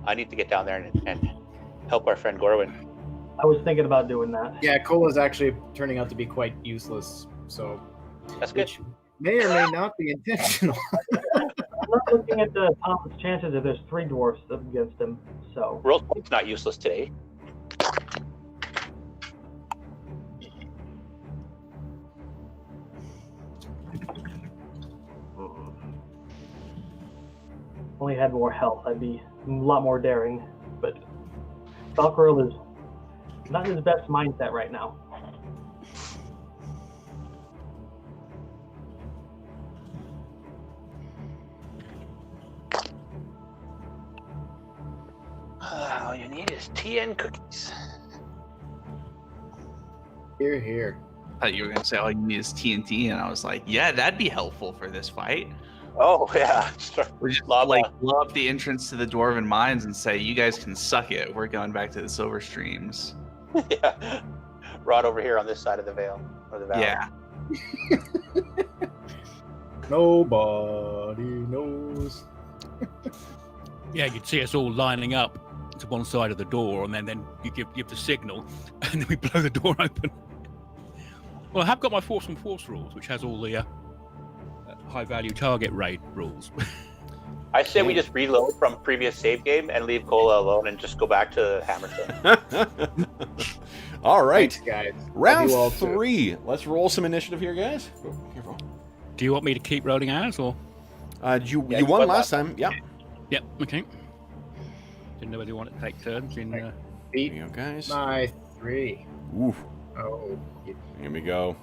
I need to get down there and help our friend Gorwin. I was thinking about doing that. Yeah, Cola's actually turning out to be quite useless, so That's good. which may or may not be intentional. I'm not looking at the Tom's chances if there's 3 dwarfs up against him, so. Roll's not useless today. Only had more health, I'd be a lot more daring. But Valkyrie is not in his best mindset right now. All you need is tea and cookies. Here, here. I thought you were going to say all you need is TNT, and I was like, yeah, that'd be helpful for this fight. Oh yeah, We just Lava. love the entrance to the dwarven mines and say, you guys can suck it. We're going back to the silver streams. yeah. Rod over here on this side of the veil or the valley. Yeah. Nobody knows. Yeah, you'd see us all lining up to one side of the door, and then you give the signal, and then we blow the door open. Well, I have got my force on force rules, which has all the high value target raid rules. I say we just reload from previous save game and leave Cola alone and just go back to Hammerstone. All right, Thanks, guys. round Love you all, too. 3. Let's roll some initiative here, guys. Oh, careful. Do you want me to keep rolling ours, or? You you won won last time. Yeah. Yep. Okay. Didn't know whether you want to take turns in. Here Beat you go, guys. my 3. Ooh, Oh, here we go.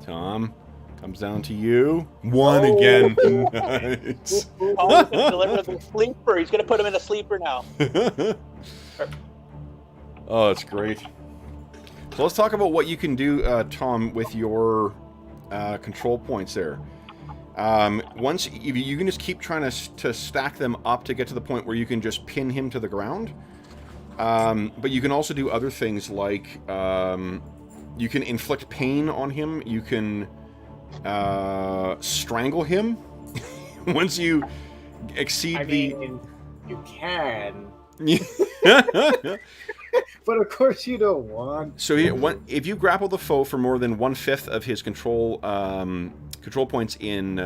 Tom, comes down to you. 1 Oh. again. Nice. Oh, he's gonna deliver the sleeper. He's gonna put him in a sleeper now. Oh, it's great. So let's talk about what you can do, Tom, with your control points there. Once you can just keep trying to stack them up to get to the point where you can just pin him to the ground. But you can also do other things like you can inflict pain on him. You can strangle him once you exceed you can, the. but of course you don't want. So if you grapple the foe for more than 1/5 of his control points in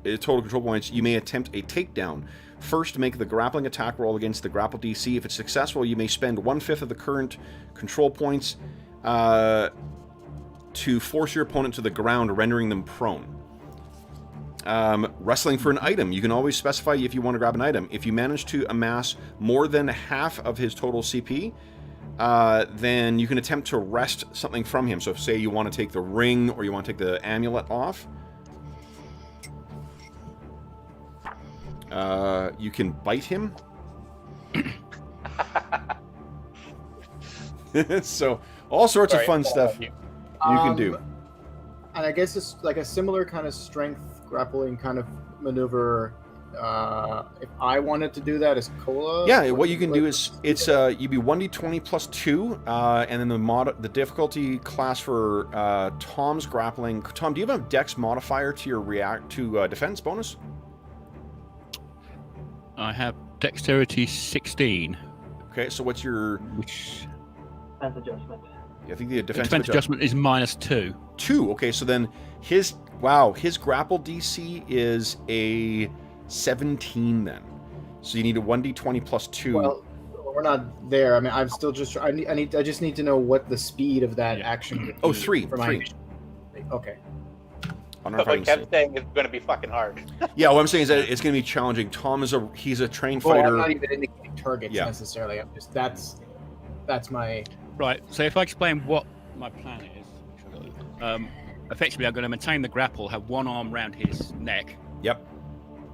total control points, you may attempt a takedown. First, make the grappling attack roll against the grapple DC. If it's successful, you may spend 1/5 of the current control points to force your opponent to the ground, rendering them prone. Wrestling for an item. You can always specify if you want to grab an item. If you manage to amass more than half of his total CP, then you can attempt to wrest something from him. So if, say, you want to take the ring or you want to take the amulet off, you can bite him. So all sorts of fun stuff you can do. And I guess it's like a similar kind of strength grappling kind of maneuver. If I wanted to do that as Cola, Yeah, what you can do is you'd be 1d20 plus 2, and then the difficulty class for Tom's grappling. Tom, do you have a Dex modifier to your defense bonus? I have dexterity 16. Okay, so what's your Which Defense adjustment. I think the Defense defense adjustment is -2. 2. Okay, so then his grapple DC is a 17 then. So you need a 1d20 plus 2. Well, we're not there. I mean, I'm still just. I just need to know what the speed of that action. Would be 3. for my. Okay. But what Kev's saying is going to be fucking hard. Yeah, what I'm saying is that it's going to be challenging. Tom he's a trained fighter. I'm not even indicating targets necessarily. I'm just that's my. Right. So if I explain what my plan is, effectively I'm going to maintain the grapple, have one arm round his neck. Yep.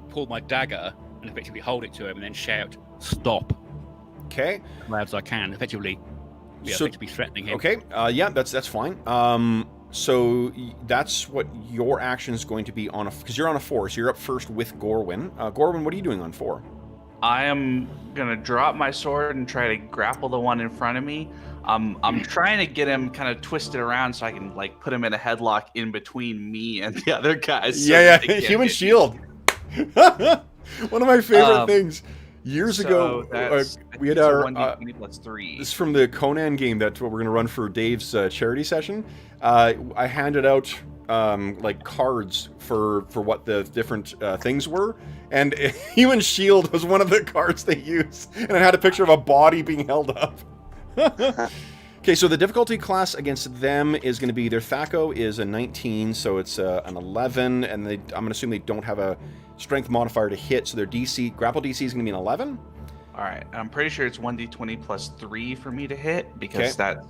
Pull my dagger and effectively hold it to him, and then shout "stop." Okay. As loud as I can, effectively threatening him. Okay. Yeah, that's fine. So that's what your action is going to be on because you're on a 4, so you're up first with Gorwin. Gorwin, what are you doing on 4? I am gonna drop my sword and try to grapple the one in front of me. I'm trying to get him kind of twisted around so I can like put him in a headlock in between me and the other guys. So human shield. One of my favorite things. Years ago, we had our 1d20 plus 3. This is from the Conan game that we're going to run for Dave's charity session. I handed out like cards for what the different things were, and human shield was one of the cards they used, and it had a picture of a body being held up. Okay, so the difficulty class against them is going to be their Thaco is a 19, so it's an 11, and I'm going to assume they don't have a strength modifier to hit, so their grapple DC is going to be an 11. All right, I'm pretty sure it's 1d20 plus 3 for me to hit because that's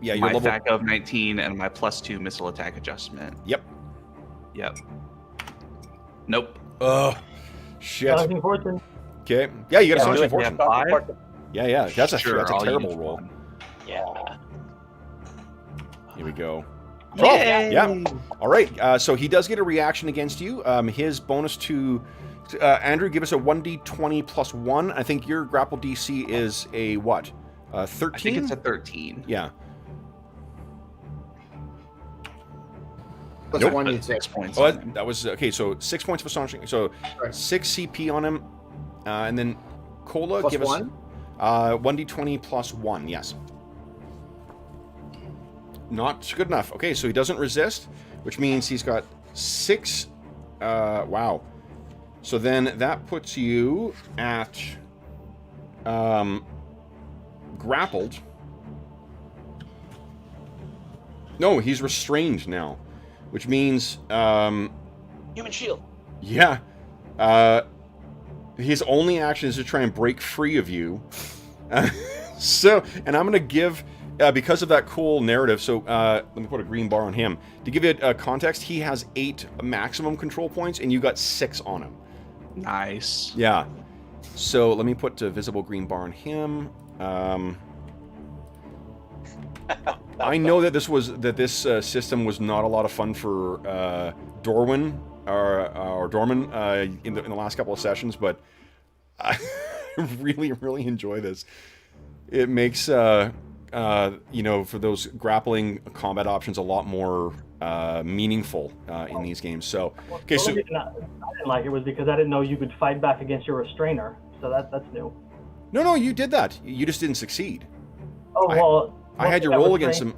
your my level... Thaco of 19 and my plus 2 missile attack adjustment. Yep. Nope. Ugh. Shit. Astonishing fortune. Okay. Yeah, you got astonishing fortune. Yeah, Yeah. That's a I'll terrible use roll. one. yeah. Here we go. Yay! Yeah. All right. So he does get a reaction against you. His bonus to Andrew, give us a 1d20 plus 1. I think your grapple DC is a what? 13? I think it's a 13. Yeah. Plus Nope. 1 you'd 6 points. Oh, that was okay. So 6 points of astonishing. So Right. 6 CP on him, and then Cola Plus give 1? us 1d20 plus 1. Yes. Not good enough. Okay, so he doesn't resist, which means he's got 6. Wow. So then that puts you at grappled. No, he's restrained now, which means Human shield. yeah. His only action is to try and break free of you. So, and I'm going to give, because of that cool narrative, so let me put a green bar on him. To give you a context, he has 8 maximum control points, and you got 6 on him. Nice. Yeah. So let me put a visible green bar on him. I know that this system was not a lot of fun for Dorwin or Dorman in the last couple of sessions, but I really enjoy this. It makes for those grappling combat options a lot more meaningful in these games. So okay, so I didn't like it was because I didn't know you could fight back against your restrainer. So that's new. no, you did that. You just didn't succeed. Oh well. I had you roll against him.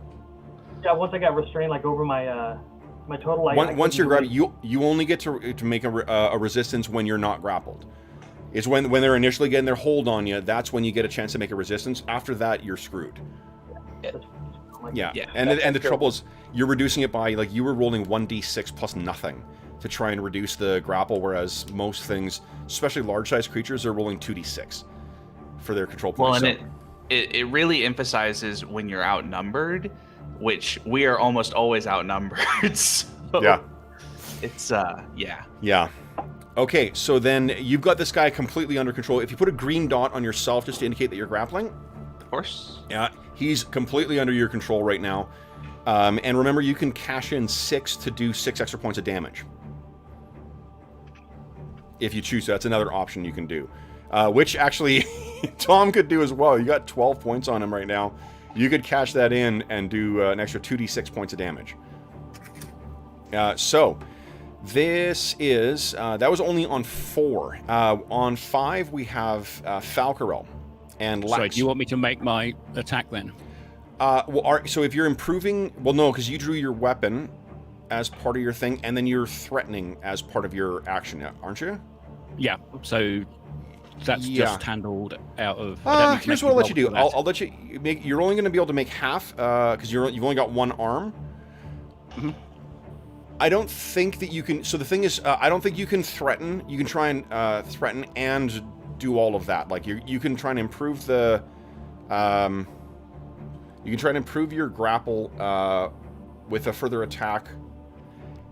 Yeah, once I got restrained, like over my my total. Once you're grabbed, you only get to make a resistance when you're not grappled. It's when they're initially getting their hold on you. That's when you get a chance to make a resistance. After that, you're screwed. Yeah. And the trouble is, you're reducing it by like you were rolling 1d6 plus nothing to try and reduce the grapple, whereas most things, especially large-sized creatures, are rolling 2d6 for their control points. Well, and it really emphasizes when you're outnumbered, which we are almost always outnumbered. So yeah. It's Yeah. Okay, so then you've got this guy completely under control. If you put a green dot on yourself just to indicate that you're grappling. Of course. Yeah, he's completely under your control right now. And remember, you can cash in 6 to do 6 extra points of damage. If you choose to. That's another option you can do. Which actually Tom could do as well. You got 12 points on him right now. You could cash that in and do an extra 2d6 points of damage. So this is that was only on 4. On 5 we have Falcarel and Lax. Sorry, do you want me to make my attack then? So if you're improving, well, no, because you drew your weapon as part of your thing, and then you're threatening as part of your action, aren't you? Yeah. So that's just handled out of. Here's what I'll let you do. I'll let you make. You're only going to be able to make half because you've only got one arm. Mm-hmm. I don't think that you can. So the thing is, I don't think you can threaten. You can try and threaten and do all of that. Like you can try and improve the. You can try and improve your grapple with a further attack.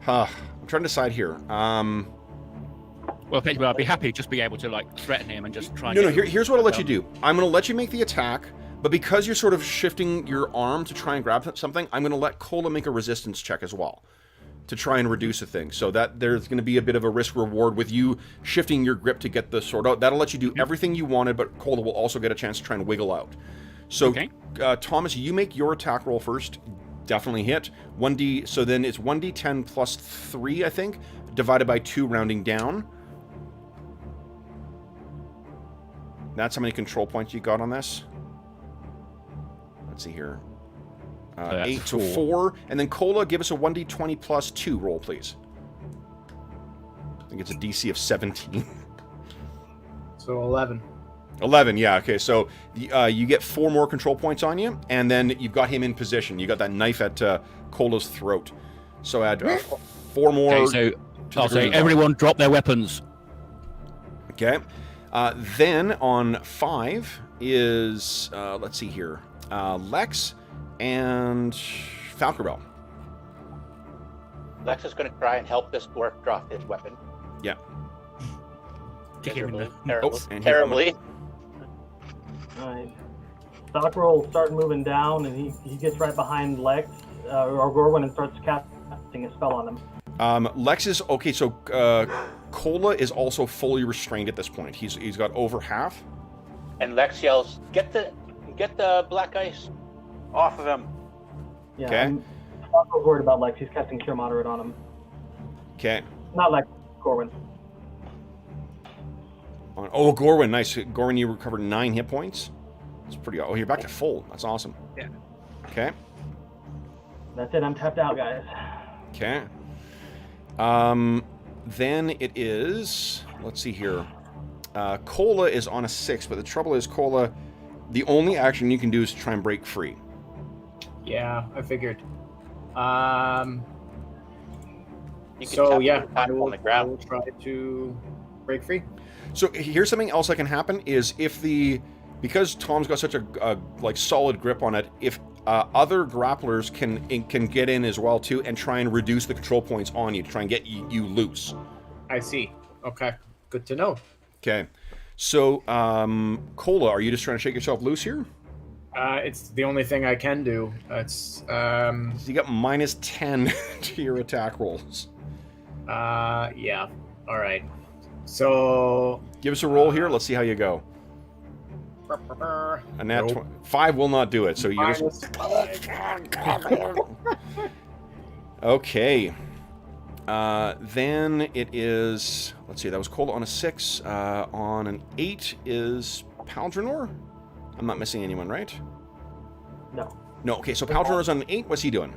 I'm trying to decide here. Well, effectively, I'd be happy just be able to like threaten him and just try. No. Here's what I'll let you do. I'm going to let you make the attack, but because you're sort of shifting your arm to try and grab something, I'm going to let Cola make a resistance check as well to try and reduce a thing. So that there's going to be a bit of a risk reward with you shifting your grip to get the sword out. That'll let you do everything you wanted, but Cola will also get a chance to try and wiggle out. So, okay. Thomas, you make your attack roll first. Definitely hit. 1d. So then it's 1d10 plus 3, I think, divided by 2, rounding down. That's how many control points you got on this. Let's see here. 8 to 4. And then Cola, give us a 1d20 plus 2 roll, please. I think it's a DC of 17. So 11. 11, yeah, okay. So you get 4 more control points on you, and then you've got him in position. You got that knife at Cola's throat. So add 4 more. Okay, so I'll say everyone drop their weapons. Okay. Then on 5 is, let's see here, Lex and Falcabell. Lex is going to try and help this dwarf drop his weapon. Yeah. Kick him in the terribly. Alright. Falcabell will start moving down, and he gets right behind Lex or Gorwin and starts casting a spell on him. Lex is okay. So Cola is also fully restrained at this point. He's got over half. And Lex yells, "Get the black ice off of him!" Yeah. Okay. I'm not worried about Lex. He's casting Cure Moderate on him. Okay. Not Lex, Gorwin. Oh, Gorwin, nice. Gorwin, you recovered 9 hit points. That's pretty. Oh, you're back to full. That's awesome. Yeah. Okay. That's it. I'm tapped out, guys. Okay. Then it is. Let's see here. Cola is on a 6, but the trouble is, Cola, the only action you can do is to try and break free. Yeah, I figured. So yeah, I will try to break free. So here's something else that can happen is because Tom's got such a like solid grip on it, if other grapplers can get in as well too and try and reduce the control points on you to try and get you loose. I see. Okay, good to know. Okay, so Cola, are you just trying to shake yourself loose here? It's the only thing I can do. It's you got minus 10 to your attack rolls. Yeah. All right. So give us a roll here. Let's see how you go. A nat 5 will not do it. So you just okay. Then it is. Let's see. That was Cola on a 6. On an 8 is Paldranor. I'm not missing anyone, right? No. No. Okay. So Paldranor's on an 8. What's he doing?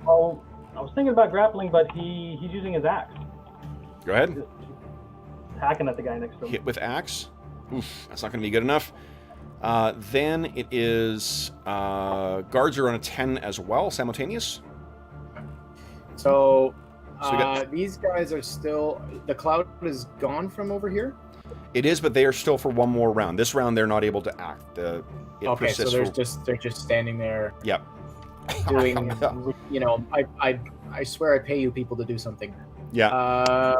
Oh, I was thinking about grappling, but he's using his axe. Go ahead. Just hacking at the guy next to him. Hit with axe. Oof, that's not going to be good enough. Then it is guards are on a 10 as well, simultaneous. So these guys are still. The cloud is gone from over here. It is, but they are still for one more round. This round, they're not able to act. Okay, so they're just standing there. Yep. Doing, I swear I pay you people to do something. Yeah.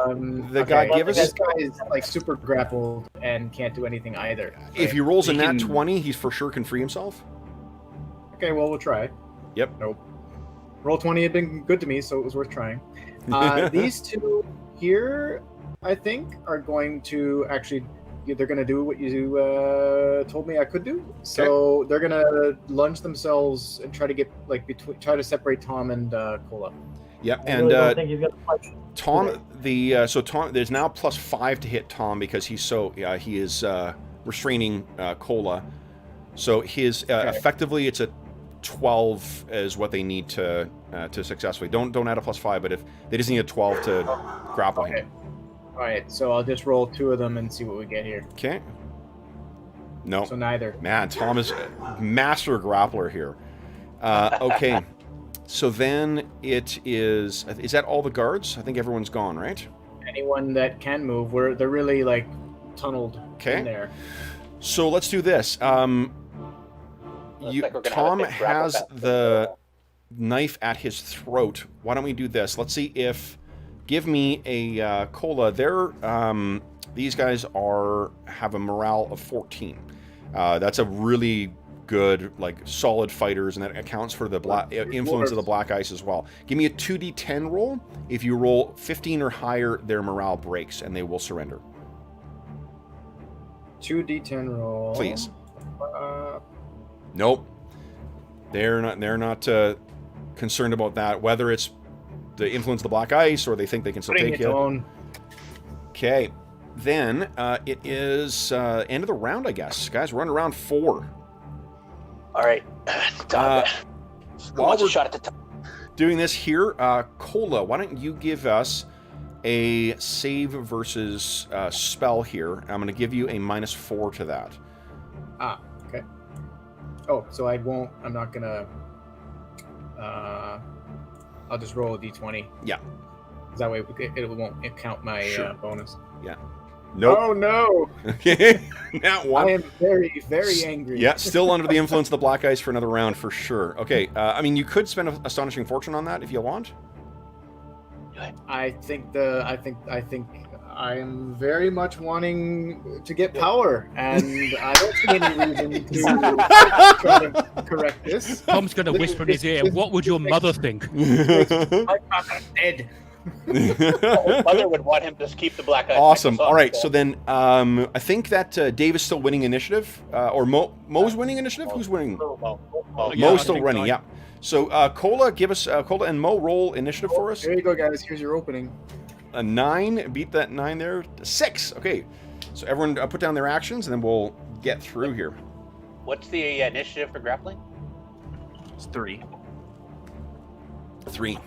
The guy give us. This guy is like super grappled and can't do anything either. Right? If he rolls a nat 20, he for sure can free himself. Okay, well we'll try. Yep. Nope. Roll 20 had been good to me, so it was worth trying. These two here, I think, are going to actually. They're going to do what you told me I could do. So okay. They're going to lunge themselves and try to get try to separate Tom and Cola. Yeah, and Tom, Tom, there's now +5 to hit Tom because he is restraining Cola. So his effectively it's a 12 is what they need to successfully. Don't add a +5, but if they just need a 12 to grapple him. All right, so I'll just roll 2 of them and see what we get here. Okay. No. So neither. Man, Tom is master grappler here. Okay. So then it is that all the guards? I think everyone's gone, right? Anyone that can move, they're really like tunneled in there. So let's do this. Tom has the knife at his throat. Why don't we do this? Let's see if... Give me a cola. These guys have a morale of 14. That's a really good, like, solid fighters, and that accounts for the influence of the black ice as well. Give me a 2d10 roll. If you roll 15 or higher, their morale breaks, and they will surrender. 2d10 roll. Please. Nope. They're not concerned about that. Whether it's the influence of the black ice, or they think they can still take it. Okay. Then it is end of the round, I guess. Guys, we're on round 4. All right. While we're shot at the top. doing this here, Cola, why don't you give us a save versus spell here? I'm going to give you a -4 to that. Okay. Oh, so I'm not going to... I'll just roll a d20. Yeah. That way it won't count my bonus. Yeah. Nope. Oh, no! That one. I am very, very angry. Yeah, still under the influence of the black ice for another round for sure. Okay, I mean, you could spend Astonishing Fortune on that if you want. I think I'm very much wanting to get power, and I don't see any reason to try to correct this. Tom's going to whisper in his ear, what would your mother think? My father's dead. Mother would want him to keep the black eye. Awesome. All right, so then I think that Dave is still winning initiative, or Mo's winning initiative? Who's winning? Mo's still running, yeah. So Cola, give us, Cola and Mo, roll initiative for us. There you go, guys. Here's your opening. A 9, beat that 9 there. 6, okay. So everyone put down their actions, and then we'll get through here. What's the initiative for grappling? It's 3. 3.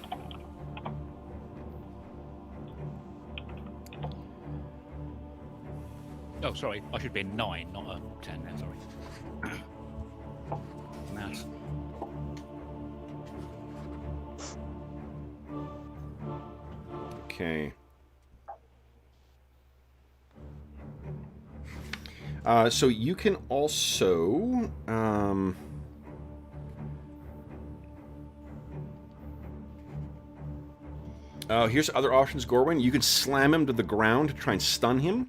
Oh, sorry. I should be a 9, not a 10 then, sorry. Maths. Okay. So you can also... here's other options, Gorwin. You can slam him to the ground to try and stun him,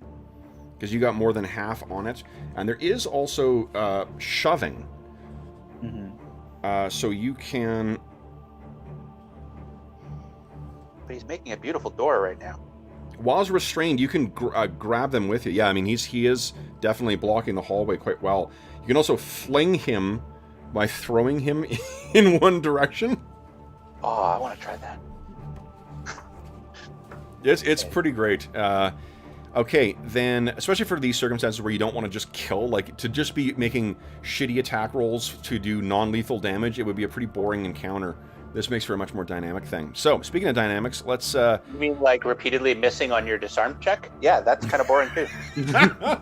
because you got more than half on it. And there is also shoving. Mm-hmm. So you can... But he's making a beautiful door right now. While he's restrained, you can grab them with you. Yeah, I mean, he is definitely blocking the hallway quite well. You can also fling him by throwing him in one direction. Oh, I want to try that. It's pretty great. Okay, then, especially for these circumstances where you don't want to just kill, like, to just be making shitty attack rolls to do non-lethal damage, it would be a pretty boring encounter. This makes for a much more dynamic thing. So, speaking of dynamics, let's... You mean like repeatedly missing on your disarm check? Yeah, that's kind of boring too. I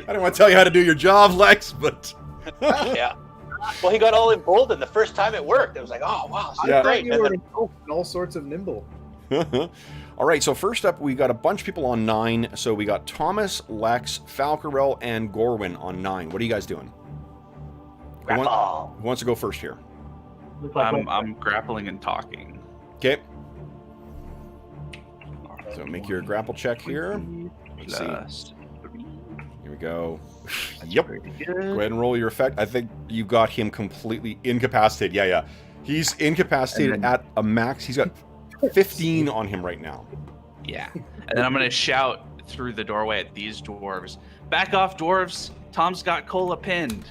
don't want to tell you how to do your job, Lex, but... Yeah. Well, he got all emboldened the first time it worked. It was like, oh, wow, this is great. You were all sorts of nimble. All right, so first up, we got a bunch of people on 9. So we got Thomas, Lex, Falcarel, and Gorwin on 9. What are you guys doing? Who wants to go first here? I'm grappling and talking. Okay. So make your grapple check here. Let's see. Here we go. Yep. Go ahead and roll your effect. I think you got him completely incapacitated. Yeah. He's incapacitated at a max. He's got 15 on him right now. Yeah. And then I'm going to shout through the doorway at these dwarves. Back off, dwarves. Tom's got Cola pinned.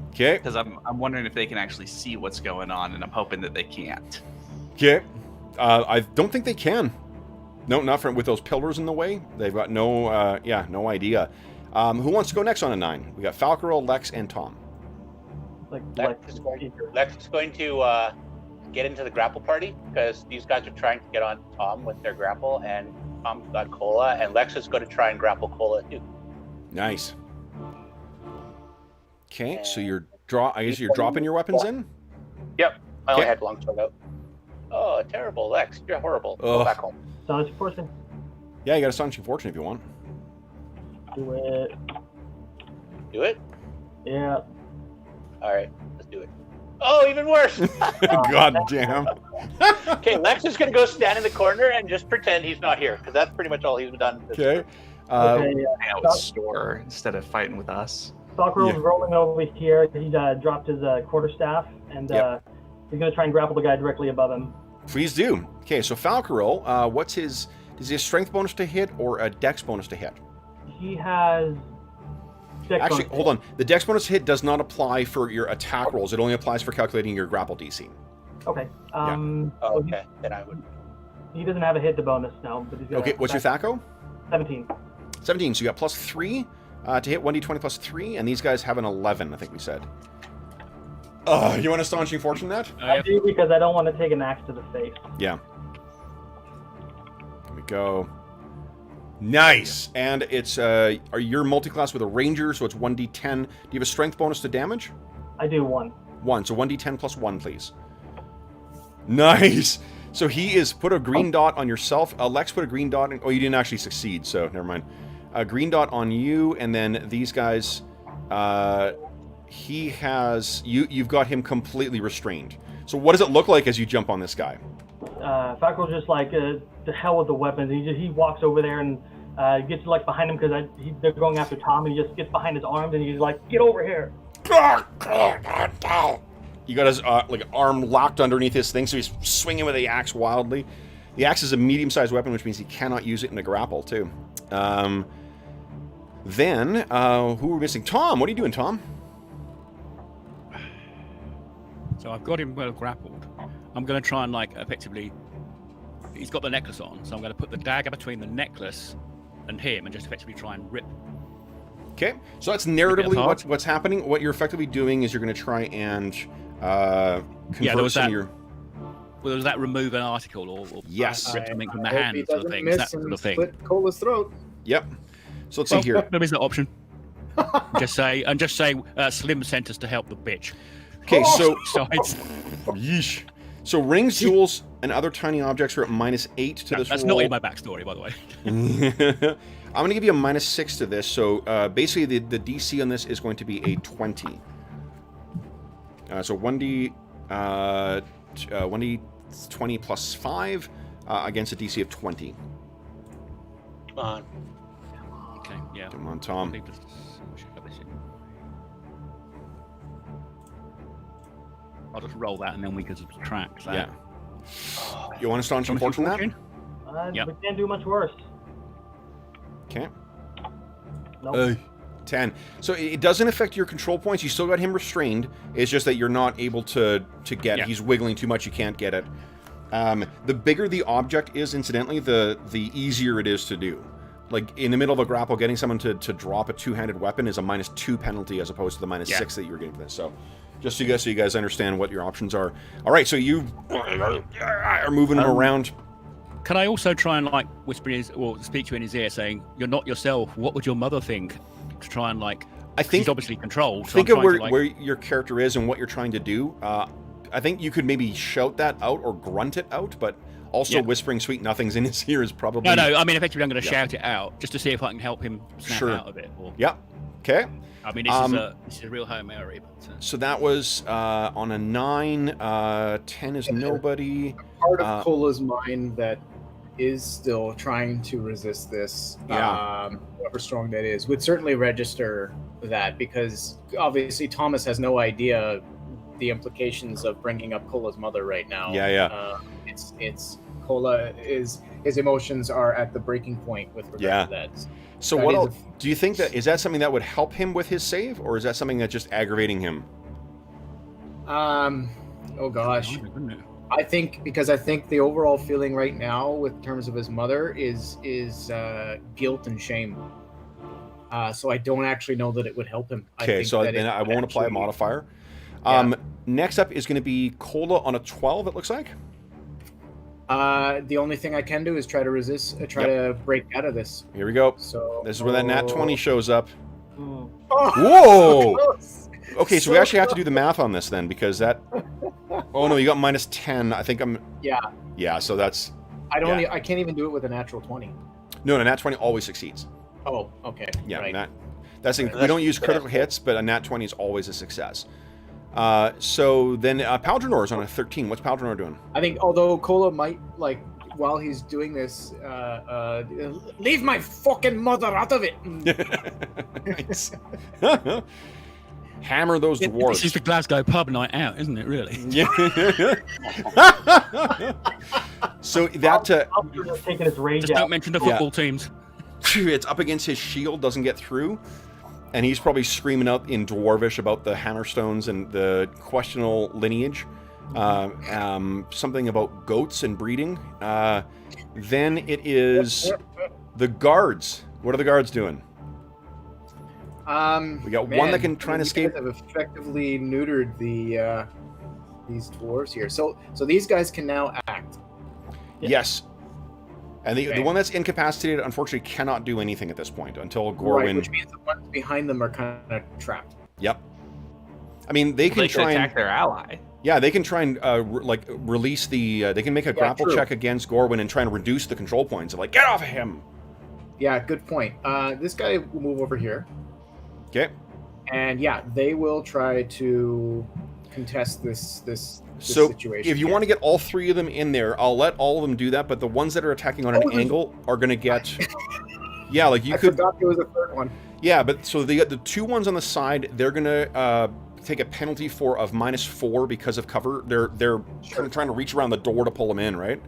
Okay. Because I'm wondering if they can actually see what's going on, and I'm hoping that they can't. Okay. I don't think they can. No, not with those pillars in the way. They've got no idea. Who wants to go next on a 9? We got Falcarel, Lex, and Tom. Like Lex is going to get into the grapple party because these guys are trying to get on Tom with their grapple, and Tom's got Cola, and Lex is going to try and grapple Cola too. Nice. Okay, so you're dropping your weapons in? Yep. I only had longsword out. Oh, terrible, Lex. You're horrible. Go back home. Astonishing Fortune. Yeah, you got Astonishing Fortune if you want. Do it. Do it? Yeah. All right, let's do it. Oh, even worse. God damn. Okay, Lex is going to go stand in the corner and just pretend he's not here, because that's pretty much all he's done. Okay. Hang out with Store instead of fighting with us. Falcarol's rolling over here. He dropped his quarterstaff, and he's going to try and grapple the guy directly above him. Please do. Okay, so Falcarol, does he have strength bonus to hit or a dex bonus to hit? He has dex Actually, bonus. hold on. The dex bonus hit does not apply for your attack rolls. It only applies for calculating your grapple DC. Okay. Okay, then I would. He doesn't have a hit to bonus now, but he's got Okay, what's your THACO? 17. 17, so you got +3 to hit 1d20 +3, and these guys have an 11, I think we said. You want Astonishing Fortune that? I do, because I don't want to take an axe to the face. Yeah. There we go. Nice! And it's, you're multi-class with a ranger, so it's 1d10. Do you have a strength bonus to damage? I do 1. 1, so 1d10 plus 1, please. Nice! So he is put a green dot on yourself. Lex put a green dot in, oh, you didn't actually succeed, so never mind. A green dot on you, and then these guys, he has, you've got him completely restrained. So what does it look like as you jump on this guy? Falco's just like, to hell with the weapons. He walks over there and gets like behind him because they're going after Tom, and he just gets behind his arms and he's like, get over here. You got his arm locked underneath his thing, so he's swinging with the axe wildly. The axe is a medium-sized weapon, which means he cannot use it in a grapple, too. Then, who are we missing? Tom! What are you doing, Tom? So I've got him well grappled. I'm going to try and, effectively... He's got the necklace on, so I'm going to put the dagger between the necklace and him and just effectively try and rip. Okay, so that's narratively what's happening. What you're effectively doing is you're going to try and convert some of your... Well, was that remove an article or yes, rip something from the hand sort of thing? That sort of thing. Split Cola's throat. Yep. So let's see here. There is that option. just say Slim sent us to help the bitch. Okay, so it's... yeesh. So rings, jewels, and other tiny objects are at -8 to this That's roll. not in my backstory, by the way. I'm going to give you a -6 to this. So basically, the DC on this is going to be a 20. So 1d20 plus 5 against a DC of 20. Come on. Okay, yeah. Come on, Tom. I'll just roll that and then we can subtract that. Yeah. You want Astonishing Fortune that? Yep. We can't do much worse. Okay. Nope. 10. So it doesn't affect your control points. You still got him restrained. It's just that you're not able to get it. He's wiggling too much. You can't get it. The bigger the object is, incidentally, the easier it is to do. Like, in the middle of a grapple, getting someone to drop a two-handed weapon is a -2 penalty as opposed to the -6 that you were getting for this. So, just so you guys understand what your options are. All right, so you are moving him around. Can I also try and, whisper in his, or speak to in his ear saying, you're not yourself, what would your mother think? To try and, I think he's obviously controlled. So think of where your character is and what you're trying to do. I think you could maybe shout that out or grunt it out, but also whispering sweet nothings in his ear is probably... No, I mean, effectively I'm going to shout it out, just to see if I can help him snap out of it. Or... Yeah, okay. I mean, this is a real Hail Mary. But, so that was on a 9, 10 is nobody. Part of Cola's mind that is still trying to resist this, however strong that is, would certainly register that, because obviously Thomas has no idea the implications of bringing up Cola's mother right now. It's Cola is, his emotions are at the breaking point with regard to that. So what else, do you think is that something that would help him with his save, or is that something that's just aggravating him? Oh gosh. I think the overall feeling right now, with terms of his mother, is guilt and shame. So I don't actually know that it would help him. Okay, so then I won't apply a modifier. Next up is going to be Cola on a 12, it looks like. The only thing I can do is try to resist, to break out of this. Here we go. So this is where that nat 20 shows up. Mm. Whoa! Okay, so we actually have to do the math on this then, because that... Oh, no, you got minus 10. I think I'm... Yeah. Yeah, so that's... I can't even do it with a natural 20. No, nat 20 always succeeds. Oh, okay. Yeah, right. We don't use critical hits, but a nat 20 is always a success. So then Paldronor is on a 13. What's Paldronor doing? I think although Cola might, like, while he's doing this, leave my fucking mother out of it. Nice. Hammer those dwarves. This is the Glasgow pub night out, isn't it, really? Yeah. So that... Just taking his rage Just out. don't mention the football teams. It's up against his shield, doesn't get through. And he's probably screaming out in Dwarvish about the Hammerstones and the questionable lineage. Something about goats and breeding. Then it is the guards. What are the guards doing? We got one that can try and escape. Have effectively neutered these dwarves here. So these guys can now act. Yes. And the one that's incapacitated, unfortunately, cannot do anything at this point until Gorwyn... Right, which means the ones behind them are kind of trapped. Yep. I mean, they can try and attack their ally. Yeah, they can try and release the... they can make a grapple check against Gorwyn and try and reduce the control points. Of like, get off of him! Yeah, good point. This guy will move over here. Okay. And yeah, they will try to contest this so situation. If you want to get all three of them in there, I'll let all of them do that, but the ones that are attacking on an angle are going to get... Yeah, like I forgot there was a third one. Yeah, but so the two ones on the side, they're going to take a penalty of -4 because of cover. They're trying to reach around the door to pull them in, right?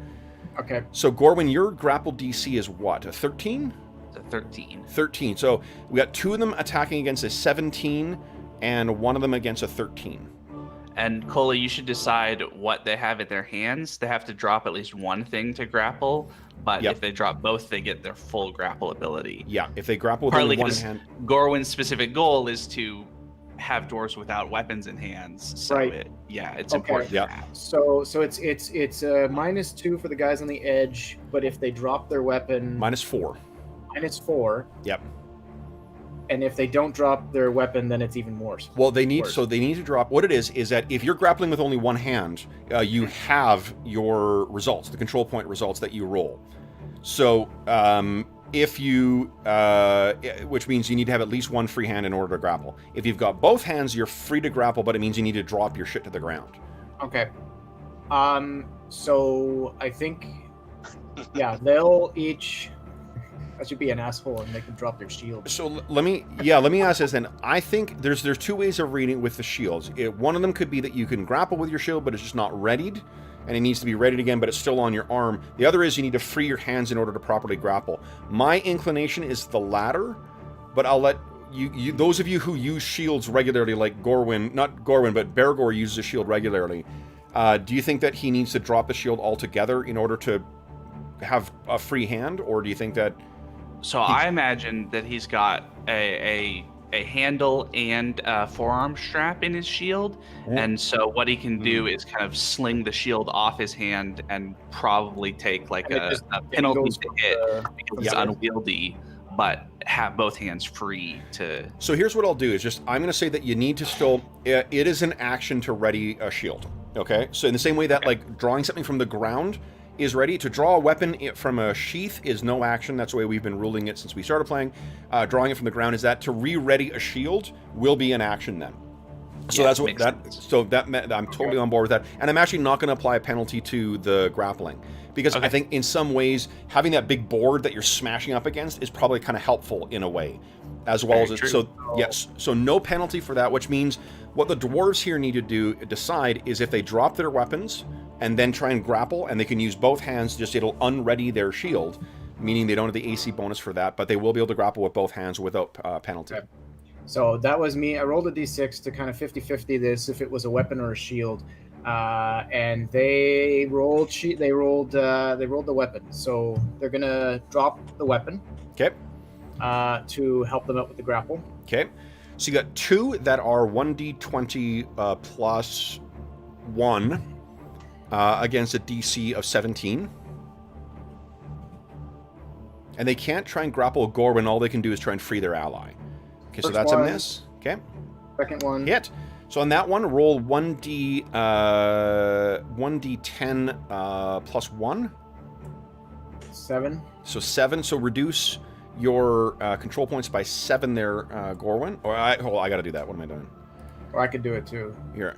Okay. So Gorwyn, your grapple DC is what? A 13? It's a 13. 13. So we got two of them attacking against a 17 and one of them against a 13. And Cola, you should decide what they have in their hands. They have to drop at least one thing to grapple, but if they drop both, they get their full grapple ability. Yeah, if they grapple with Partly only one because hand. Gorwyn's specific goal is to have dwarves without weapons in hands. So it's important. Yeah. So it's -2 for the guys on the edge, but if they drop their weapon, -4. -4. Yep. And if they don't drop their weapon, then it's even worse. Well, they need to drop. What it is that if you're grappling with only one hand, you have your results, the control point results that you roll. So if you, which means you need to have at least one free hand in order to grapple. If you've got both hands, you're free to grapple, but it means you need to drop your shit to the ground. Okay. So I think, they'll each. I should be an asshole and make them drop their shield. So let me ask this then. I think there's two ways of reading with the shields. One of them could be that you can grapple with your shield, but it's just not readied, and it needs to be readied again, but it's still on your arm. The other is you need to free your hands in order to properly grapple. My inclination is the latter, but I'll let you those of you who use shields regularly, like Gorwyn, not Gorwyn, but Beregor uses a shield regularly. Do you think that he needs to drop the shield altogether in order to have a free hand, or do you think that... So I imagine that he's got a handle and a forearm strap in his shield, and so what he can do is kind of sling the shield off his hand and probably take like a penalty to hit because it's unwieldy, but have both hands free to... So here's what I'll do is I'm going to say that you need to still... It is an action to ready a shield, okay? So in the same way that like drawing something from the ground is ready, to draw a weapon from a sheath is no action. That's the way we've been ruling it since we started playing. Drawing it from the ground is that to re-ready a shield will be an action then. So that's what that. Sense. So that I'm totally on board with that, and I'm actually not going to apply a penalty to the grappling because I think in some ways having that big board that you're smashing up against is probably kind of helpful in a way, as well as so no penalty for that, which means what the dwarves here need to decide is if they drop their weapons and then try and grapple, and they can use both hands, it'll unready their shield, meaning they don't have the AC bonus for that, but they will be able to grapple with both hands without penalty. Okay. So that was me. I rolled a d6 to kind of 50-50 this, if it was a weapon or a shield. And they rolled the weapon. So they're going to drop the weapon. Okay. To help them out with the grapple. Okay. So you got 2 that are 1d20 plus 1 against a DC of 17. And they can't try and grapple Gorwin. All they can do is try and free their ally. Okay, so that's a miss. Okay. Second one. Hit. So on that one, roll 1d10 plus 1. 7. So 7. So reduce your control points by 7 there, Gorwin. Or hold on, I got to do that. What am I doing? Or I could do it too. Here.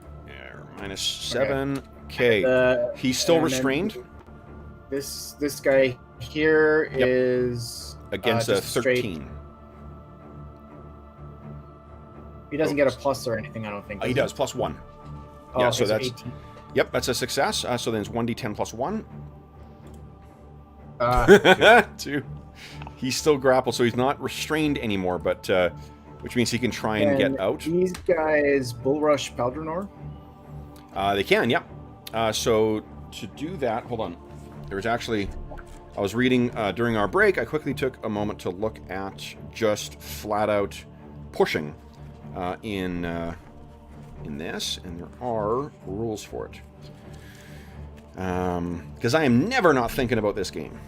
Minus 7. Okay. He's still restrained. This guy here is against a 13. He doesn't get a plus or anything, I don't think. He does, plus 1. Oh, yeah, so that's 18. Yep, that's a success. So then it's 1d10 plus 1. 2. He's still grappled, so he's not restrained anymore, but which means he can try and get out. These guys bull rush Paldronor? They can, yep. So to do that, hold on. There was actually, I was reading during our break. I quickly took a moment to look at just flat out pushing in this, and there are rules for it. Because I am never not thinking about this game,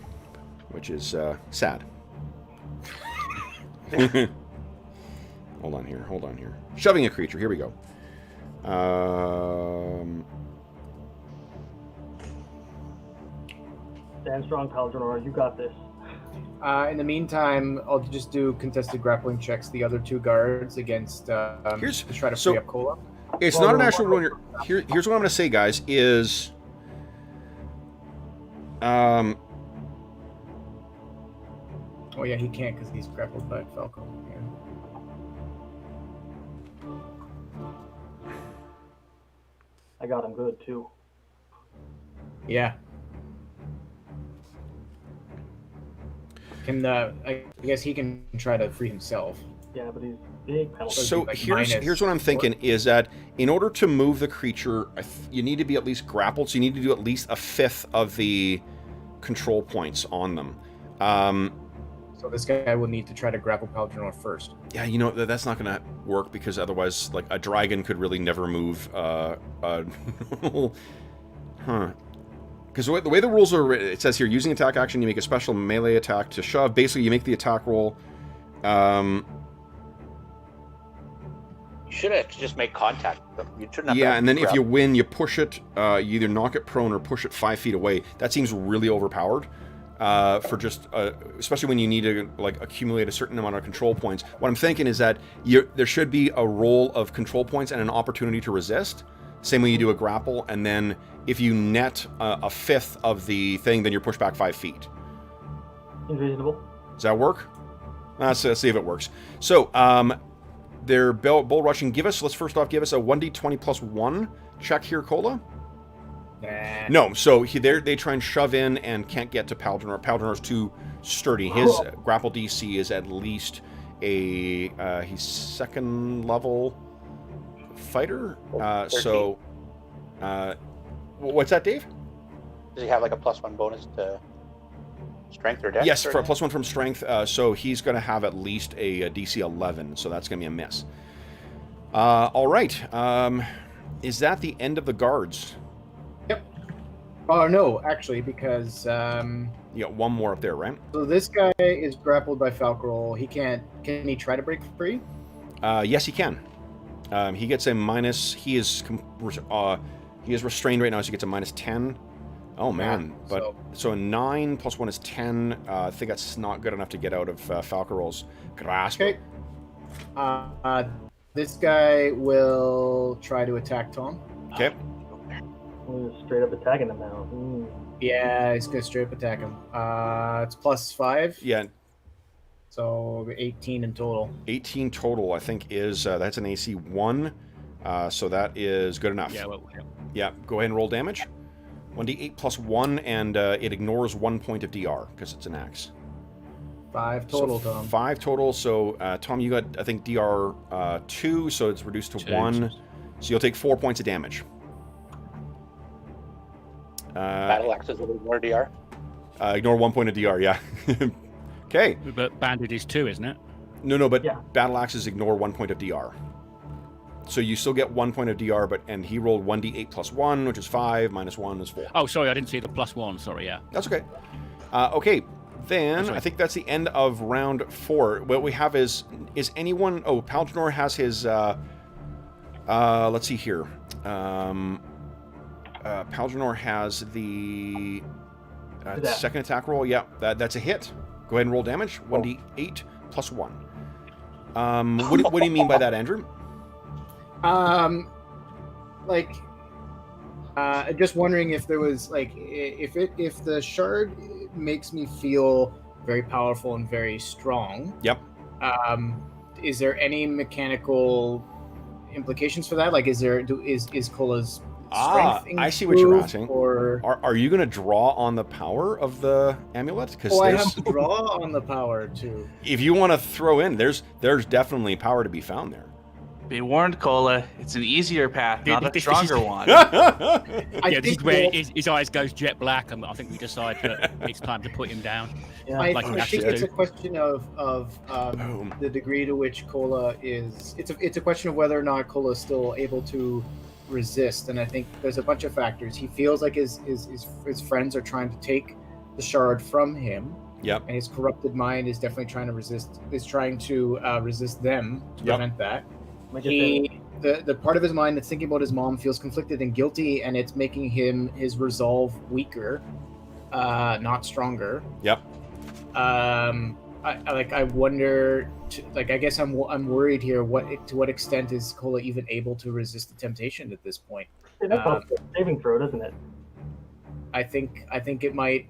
which is sad. Hold on here. Shoving a creature. Here we go. Stand strong, Paldronor. You got this. In the meantime, I'll just do contested grappling checks. The other 2 guards against to try to free up Cola. It's not an actual rule. Here's what I'm going to say, guys. Is oh yeah, he can't because he's grappled by Falco. Yeah. I got him good too. Yeah. I guess he can try to free himself. Yeah, but he's big penalty. So here's what I'm thinking is that in order to move the creature, you need to be at least grappled. So you need to do at least a 5th of the control points on them. So this guy will need to try to grapple Paldronor first. Yeah, you know, that's not going to work because otherwise, like, a dragon could really never move. Because the way the rules are, it says here, using attack action, you make a special melee attack to shove. Basically, you make the attack roll. You should have just made contact with them. You shouldn't have. Yeah, and then if you win, you push it. You either knock it prone or push it 5 feet away. That seems really overpowered. For just, especially when you need to like accumulate a certain amount of control points. What I'm thinking is that there should be a roll of control points and an opportunity to resist. Same way you do a grapple, and then if you net a 5th of the thing, then you're pushed back 5 feet. Reasonable. Does that work? Let's see if it works. So, they're bull rushing. Let's first off give us a 1d20 plus 1 check here, Cola. Nah. No, so they try and shove in and can't get to Paldronor. Paldronor's too sturdy. His grapple DC is at least he's 2nd level fighter. So, what's that, Dave? Does he have like a +1 bonus to strength or dex? Yes, for a +1 from strength. So he's going to have at least a DC 11. So that's going to be a miss. All right. Is that the end of the guards? Yep. Oh no, actually, because you got one more up there, right? So this guy is grappled by Falcroll. He can't. Can he try to break free? Yes, he can. He gets a minus. He is restrained right now, so he gets a -10. Oh man! But so a 9 plus 1 is 10. I think that's not good enough to get out of Falcaroll's grasp. Okay. This guy will try to attack Tom. Okay. Straight up attacking him now. Yeah, he's gonna straight up attack him. It's +5. Yeah. So 18 in total. 18 total, I think, is that's an AC 1. So that is good enough. Yeah. Yeah. Go ahead and roll damage. 1d8 plus 1, and it ignores 1 point of DR because it's an axe. 5 total, so Tom. 5 total. So Tom, you got, I think, DR 2, so it's reduced to 1. So you'll take 4 points of damage. Battle axes will ignore DR. Ignore 1 point of DR. Yeah. Okay. But banded is 2, isn't it? No, but Yeah. battle axes ignore 1 point of DR. So you still get 1 point of DR, and he rolled 1d8 plus 1, which is 5, minus 1 is 4. Oh, sorry, I didn't see the +1. Sorry, yeah. That's okay. Okay, then Sorry. I think that's the end of round 4. What we have is anyone... Oh, Paljanor has his... let's see here. Paljanor has the second attack roll. Yeah, that's a hit. Go ahead and roll damage. 1d8 plus 1. What do you mean by that, Andrew? Just wondering if there was if the shard makes me feel very powerful and very strong. Yep. Is there any mechanical implications for that? Like, is Cola's strength I see what you're improved, asking. or Are you going to draw on the power of the amulet? Because I have to draw on the power too. If you want to throw in, there's definitely power to be found there. Be warned, Cola. It's an easier path, not a This is- stronger one. Yeah, this is where his eyes goes jet black, and I think we decide that it's time to put him down. Yeah. I Like think Ashes it's do. a question of Boom. the degree to which Cola is. It's a question of whether or not Cola is still able to resist, and I think there's a bunch of factors. He feels like his friends are trying to take the shard from him. Yep. And his corrupted mind is definitely trying to resist. Is trying to resist them to Yep. prevent that. Like I said, The part of his mind that's thinking about his mom feels conflicted and guilty, and it's making his resolve weaker, not stronger. Yep. I wonder. I guess I'm worried here. To what extent is Cola even able to resist the temptation at this point? that's a saving throw, doesn't it? I think it might.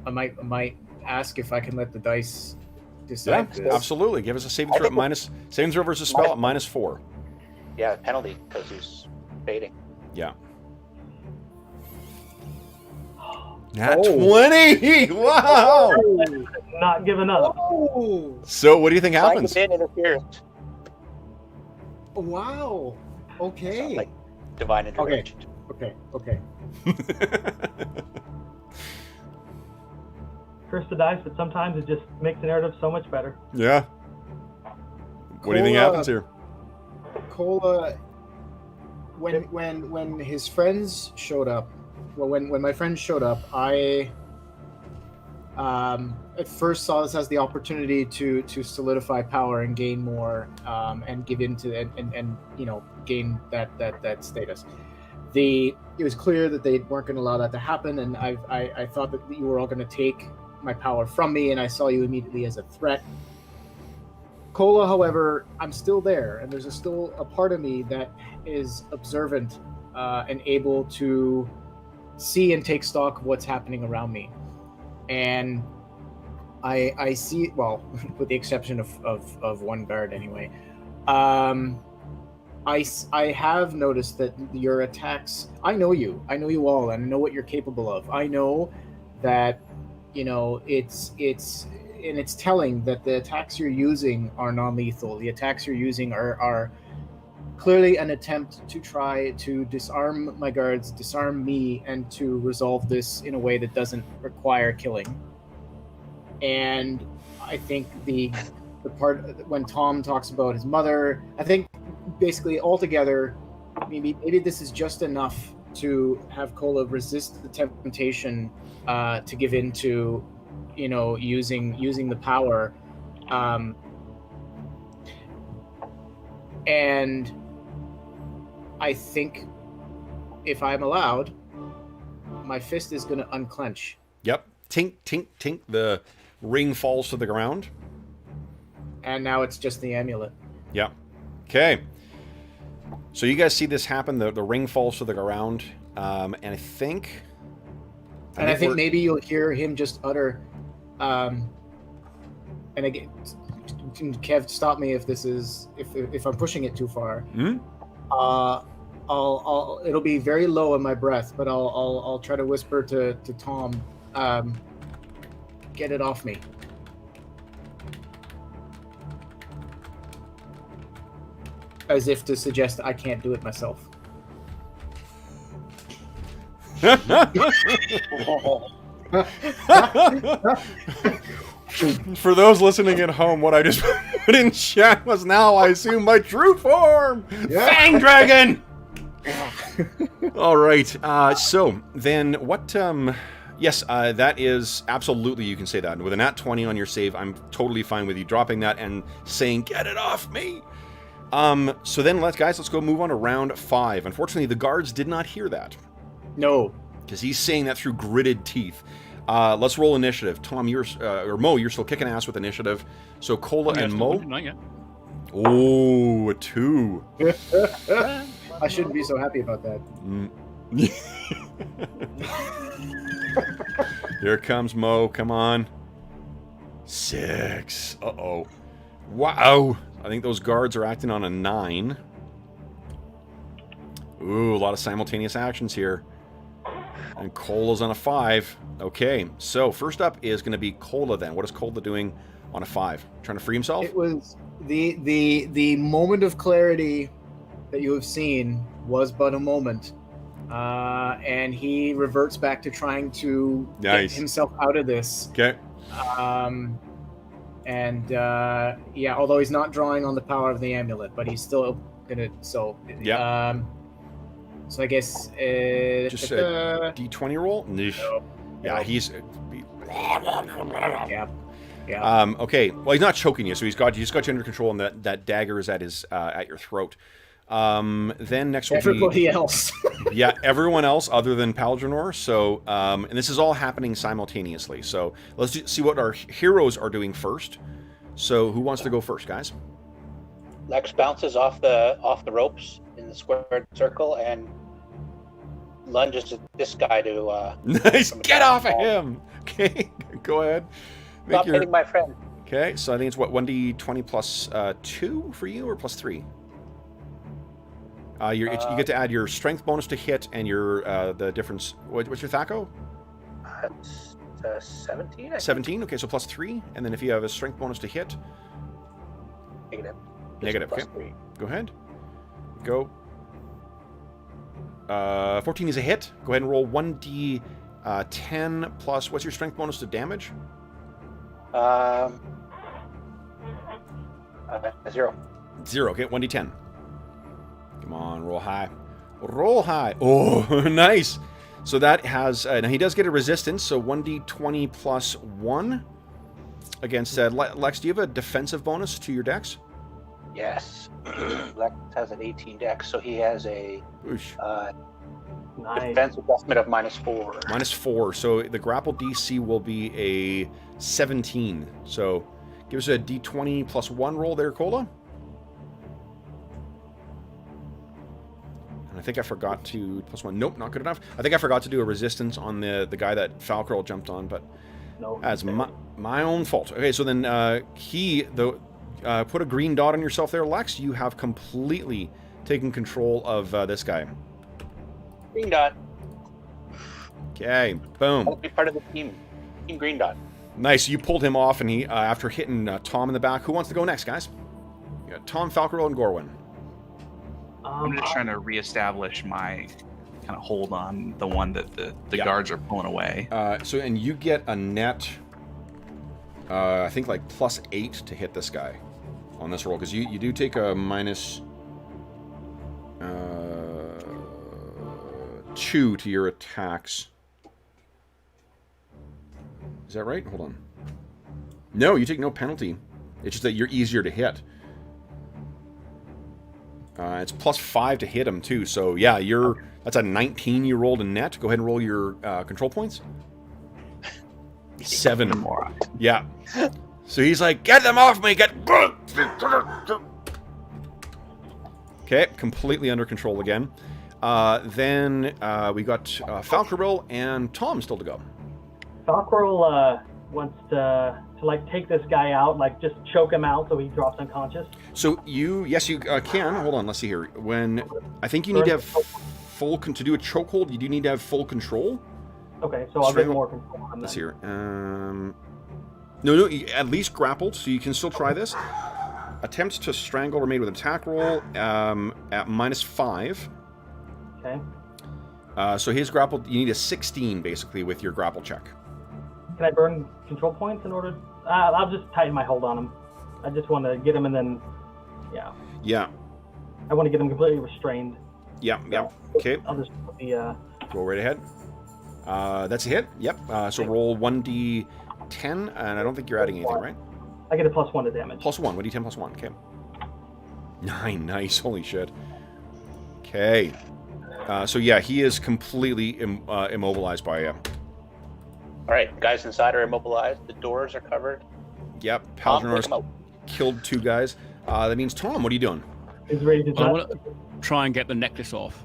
I might ask if I can let the dice Yeah, decide this. absolutely. Give us a saving throw at minus... Saving throw versus spell at -4. Yeah, penalty because he's baiting. Yeah. Nat Oh. 20! Wow! Not giving up. Oh! So what do you think happens? Like interference. Wow. Okay. Sounds like divine intervention. Okay. Curse the dice, but sometimes it just makes the narrative so much better. Yeah. What do you think Cola- happens here? Cola, when his friends showed up, when my friends showed up, I at first saw this as the opportunity to solidify power and gain more, and give into and gain that status. It was clear that they weren't going to allow that to happen, and I thought that you were all going to take my power from me, and I saw you immediately as a threat. Cola, however, I'm still there, and there's still a part of me that is observant and able to see and take stock of what's happening around me. And I see, well, with the exception of one guard anyway, I have noticed that your attacks, I know you all, and I know what you're capable of. I know that, it's telling that the attacks you're using are non-lethal. The attacks you're using are clearly an attempt to try to disarm my guards, disarm me, and to resolve this in a way that doesn't require killing. And I think the part when Tom talks about his mother, I think basically altogether, maybe this is just enough to have Cola resist the temptation to give in to, using the power, and I think if I'm allowed, my fist is going to unclench. Yep. Tink, tink, tink. The ring falls to the ground. And now it's just the amulet. Yep. Okay. So you guys see this happen. The ring falls to the ground. And I think maybe you'll hear him just utter, and again, Kev, stop me if this is, if I'm pushing it too far. It'll be very low in my breath, but I'll try to whisper to Tom, get it off me. As if to suggest I can't do it myself. For those listening at home, what I just put in chat was now I assume my true form! Yeah. Fang Dragon! All right, so then what, yes, that is absolutely, you can say that. And with a nat 20 on your save, I'm totally fine with you dropping that and saying, get it off me! So then let's go move on to round 5. Unfortunately, the guards did not hear that. No. Because he's saying that through gritted teeth. Let's roll initiative. Tom, or Mo, you're still kicking ass with initiative. So Cola and Mo. Not yet. Oh, a 2. I shouldn't be so happy about that. Here comes Mo. Come on. 6. Uh-oh. Wow. I think those guards are acting on a 9. Ooh, a lot of simultaneous actions here. And Cola's on a 5. Okay, so first up is going to be Cola then. What is Cola doing on a 5? Trying to free himself? It was the moment of clarity that you have seen was but a moment. And he reverts back to trying to get himself out of this. Okay. Yeah, although he's not drawing on the power of the amulet, but he's still gonna. So yeah. So I guess just a D20 roll. No. Yeah, he's. Yeah. Yeah. Okay. Well, he's not choking you, so he's got you under control, and that dagger is at his at your throat. Then next will everybody else. Yeah, everyone else other than Paldronor. So, and this is all happening simultaneously. So let's see what our heroes are doing first. So who wants to go first, guys? Lex bounces off the ropes in the squared circle and lunges at this guy to. Nice, get off of him. Okay, go ahead. Stop hitting my friend. Okay, so I think it's what 1d20 plus 2 for you, or plus 3. You get to add your strength bonus to hit and your the difference. What's your THAC0? 17. 17. Okay, so plus 3, and then if you have a strength bonus to hit. Negative. Okay. 3. Go ahead. Go. 14 is a hit. Go ahead and roll 1d10 plus. What's your strength bonus to damage? 0. 0. Okay, 1d10. Come on, roll high. Roll high. Oh, nice. So that has... now, he does get a resistance, so 1d20 plus 1 against... Lex, do you have a defensive bonus to your dex? Yes. Lex has an 18 dex, so he has a defense adjustment of -4. -4. So the grapple DC will be a 17. So give us a d20 plus 1 roll there, Cola. I think I forgot to plus 1. Nope, not good enough. I think I forgot to do a resistance on the guy that Falcrell jumped on, but that's my own fault. Okay, so then put a green dot on yourself there, Lex. You have completely taken control of this guy. Green dot. Okay, boom. I'll be part of the team. Team Green Dot. Nice. You pulled him off, and he after hitting Tom in the back. Who wants to go next, guys? You got Tom, Falcrell, and Gorwin. I'm just trying to reestablish my kind of hold on the one that the guards are pulling away. And you get a net, I think like +8 to hit this guy on this roll, because you do take a -2 to your attacks. Is that right? Hold on. No, you take no penalty. It's just that you're easier to hit. It's +5 to hit him too, so yeah, that's a 19 you rolled in net. Go ahead and roll your control points. 7 more. Yeah. So he's like, get them off me, Okay, completely under control again. Then we got Falcrell and Tom still to go. Falcrell wants to like take this guy out, like just choke him out so he drops unconscious. So you can. Hold on, let's see here. When I think you need to have to do a chokehold, you do need to have full control. Okay, so I'll get more control on that. Let's see here. No, at least grappled, so you can still try this. Attempts to strangle are made with an attack roll at -5. Okay. So his grapple, you need a 16 basically with your grapple check. Can I burn control points in order I'll just tighten my hold on him. I just want to get him, and then, yeah. Yeah. I want to get him completely restrained. Yeah. Yeah. Okay. I'll just put the. Go right ahead. That's a hit. Yep. So roll 1d10, and I don't think you're adding anything, right? I get a +1 to damage. +1. 1d10 +1. Okay. 9. Nice. Holy shit. Okay. So yeah, he is completely immobilized by you. All right, guys inside are immobilized. The doors are covered. Yep. Tom, Paldranor's pick 'em up. killed 2 guys. That means Tom, what are you doing? Is ready to I jump. want to try and get the necklace off.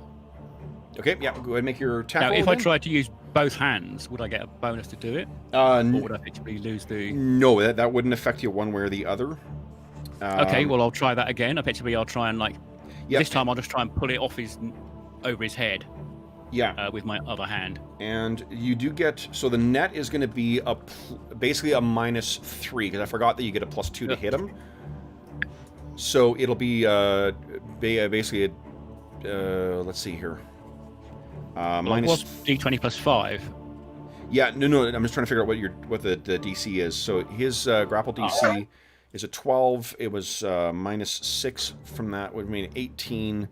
Okay. Yeah. Go ahead and make your attack. Now, roll if I then. tried to use both hands, would I get a bonus to do it? Or would I effectively lose the... No, that wouldn't affect you one way or the other. Okay, well, I'll try that again. Effectively, I'll try and, like... Yep. This time, I'll just try and pull it off over his head. Yeah. With my other hand. And you do get... So the net is going to be basically a -3, because I forgot that you get a +2 to hit him. So it'll be basically let's see here. Minus... Well, D20 +5. Yeah, no, I'm just trying to figure out what the DC is. So his grapple DC is a 12. It was -6 from that, would mean 18.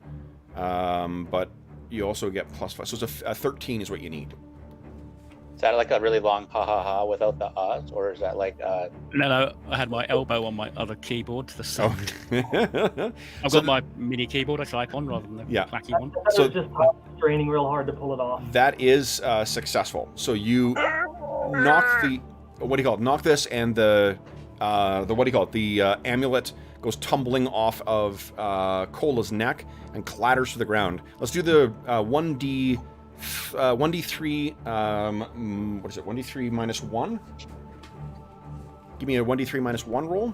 But you also get +5. So it's a 13 is what you need. Is that like a really long ha ha ha without the ahs, or is that like? No, I had my elbow on my other keyboard to the side. I've So got my mini keyboard I type on rather than the clacky one. So- just straining real hard to pull it off. That is successful. So you knock the knock this, and the amulet goes tumbling off of Cola's neck and clatters to the ground. Let's do the 1d3. What is it? 1d3 -1. Give me a 1d3 -1 roll.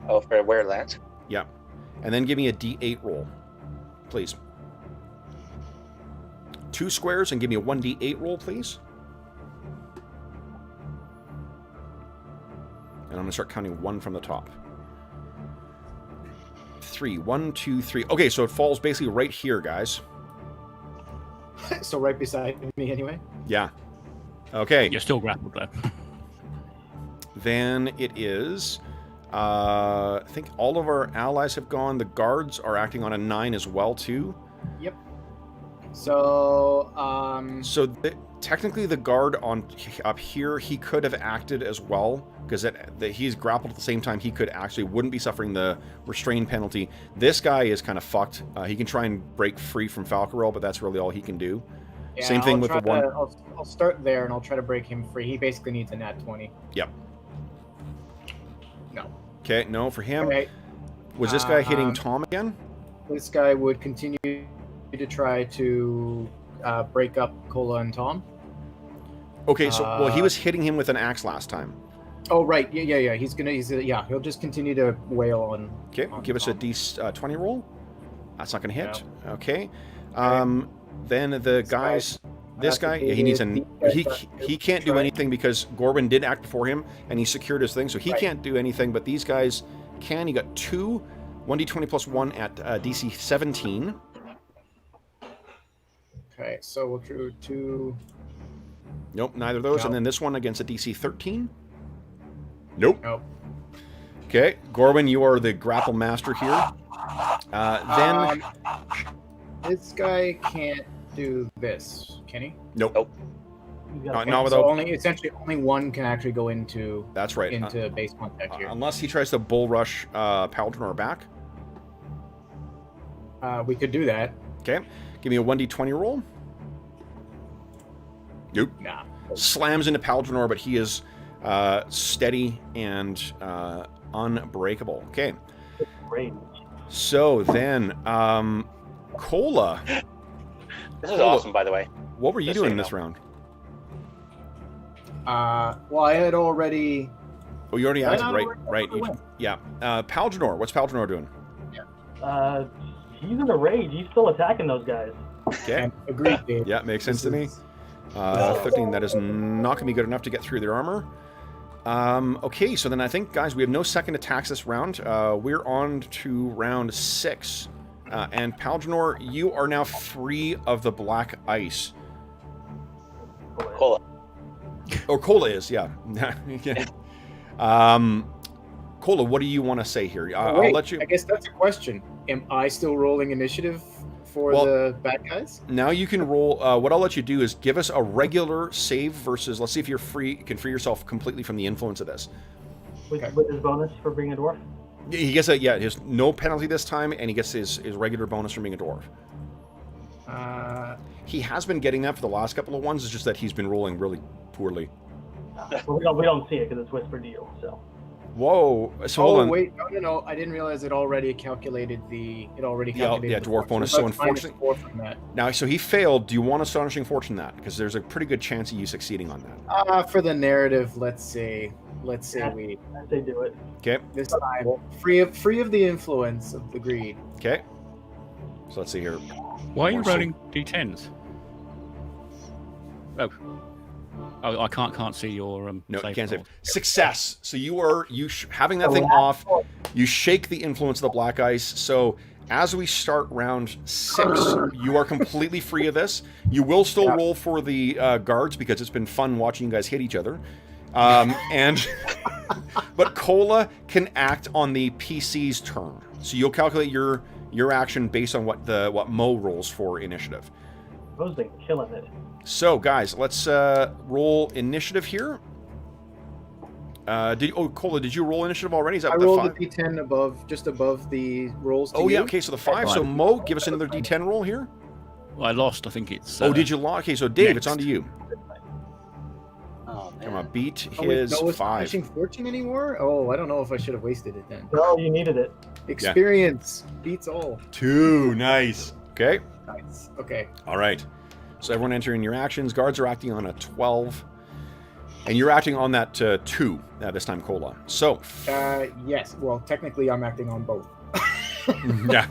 Oh, for where it lands. Yeah, and then give me a d8 roll, please. 2 squares, and give me a 1d8 roll, please. And I'm going to start counting 1 from the top. 3. 1, 2, 3. Okay, so it falls basically right here, guys. So right beside me anyway. Yeah. Okay. You're still grappled though. Then it is... I think all of our allies have gone. The guards are acting on a 9 as well, too. Yep. So, So technically the guard up here, he could have acted as well, because he's grappled at the same time. He wouldn't be suffering the restrain penalty. This guy is kind of fucked. He can try and break free from Falcarel, but that's really all he can do. yeah, Same thing with the one... I'll start there, and I'll try to break him free. He basically needs a nat 20. Yep. No. Okay, no, for him. Okay. Was this guy hitting Tom again? This guy would continue to try to break up Cola and Tom. Okay, so well, he was hitting him with an axe last time. Oh right, yeah. He'll just continue to wail on. Okay, on give us a Tom. D20 roll. That's not going to hit. Okay. Then the guys. This guy, he needs he can't do anything because Gorbin did act before him and he secured his thing, so he can't do anything. But these guys can. He got 2, 1d20 +1 at DC 17. Okay, so we'll do 2. Nope, neither of those. No. And then this one against a DC 13. Nope. Nope. Okay, Gorbin, you are the grapple master here. Then this guy can't do this, can he? nope. You gotta Not So without. essentially only one can actually go into That's right. base contact here. Unless he tries to bull rush Paldranorr back. We could do that. Okay, give me a 1d20 roll. Nope. Nah. Slams into Paldranorr, but he is steady and unbreakable. Okay, Great. so then Cola, This is awesome, by the way. what were you Just so doing you this know. round? Well, I had already. Oh, you already Right acted, on, right? right Right. on the way. Yeah. Paldranorr, what's Paldranorr doing? He's in a rage. He's still attacking those guys. Okay. Agreed, Dave. Yeah, makes sense to me. 13, that is not going to be good enough to get through their armor. Okay, so then I think, guys, we have no second attacks this round. We're on to round 6. And Paldranorr, you are now free of the black ice. Cola. Or Cola is, yeah. Cola, what do you want to say here? Wait, I'll let you. I guess that's a question. Am I still rolling initiative for the bad guys? Now you can roll. What I'll let you do is give us a regular save versus. Let's see if you're free. You can free yourself completely from the influence of this. With his bonus for being a dwarf? He gets his no penalty this time, and he gets his regular bonus from being a dwarf. He has been getting that for the last couple of ones. It's just that he's been rolling really poorly. Well, we don't see it because it's whispered to you. So. Whoa! So hold on. Wait, no! I didn't realize it already calculated the. Dwarf bonus. So unfortunately, now so he failed. Do you want Astonishing Fortune that? Because there's a pretty good chance of you succeeding on that. For the narrative, let's say we. I'd say do it. Okay. This time, free of the influence of the greed. Okay. So let's see here. Why are you rolling d10s? Oh, I can't see your no, you can't save. Save. Success. So you are having that thing off. You shake the influence of the black ice. So as we start round 6, you are completely free of this. You will still roll for the guards because it's been fun watching you guys hit each other. But Cola can act on the PC's turn. So you'll calculate your action based on what Mo rolls for initiative. Mo's been killing it. So, guys, let's roll initiative here. Cola, did you roll initiative already? Is that I the rolled 5? the D10 just above the rolls. Yeah. Okay, so the 5. So, Mo, give us another D10 roll here. Well, I lost. I think it's. Did you lose? Okay, so Dave, next. It's on to you. Oh, man. Come on, beat his 5. Astonishing Fortune anymore? Oh, I don't know if I should have wasted it then. No, you needed it. Experience beats all. 2, nice. Okay. Nice. Okay. All right. So everyone entering your actions. Guards are acting on a 12. And you're acting on that 2 this time, Cola. So. Yes. Well, technically, I'm acting on both. Yeah.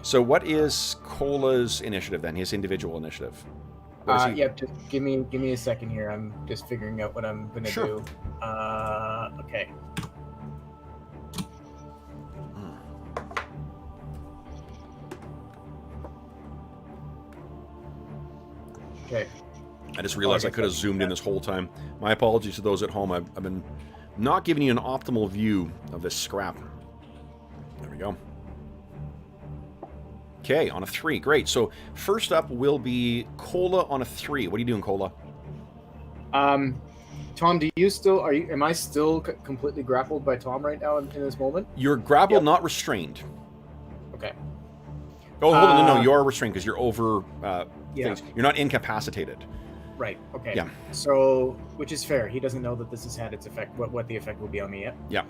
So what is Cola's initiative then? His individual initiative? Yeah. Just give me a second here. I'm just figuring out what I'm gonna do. Okay. Okay. I just realized I could have zoomed in this whole time. My apologies to those at home. I've been not giving you an optimal view of this scrap. There we go. Okay, on a 3. Great. So first up will be Cola on a 3. What are you doing, Cola? Tom, am I still completely grappled by Tom right now in this moment? You're grappled, not restrained. Okay. Oh, hold on. No, you are restrained because you're over things. Yeah. You're not incapacitated. Right. Okay. Yeah. So, which is fair. He doesn't know that this has had its effect. What the effect will be on me yet? Yeah.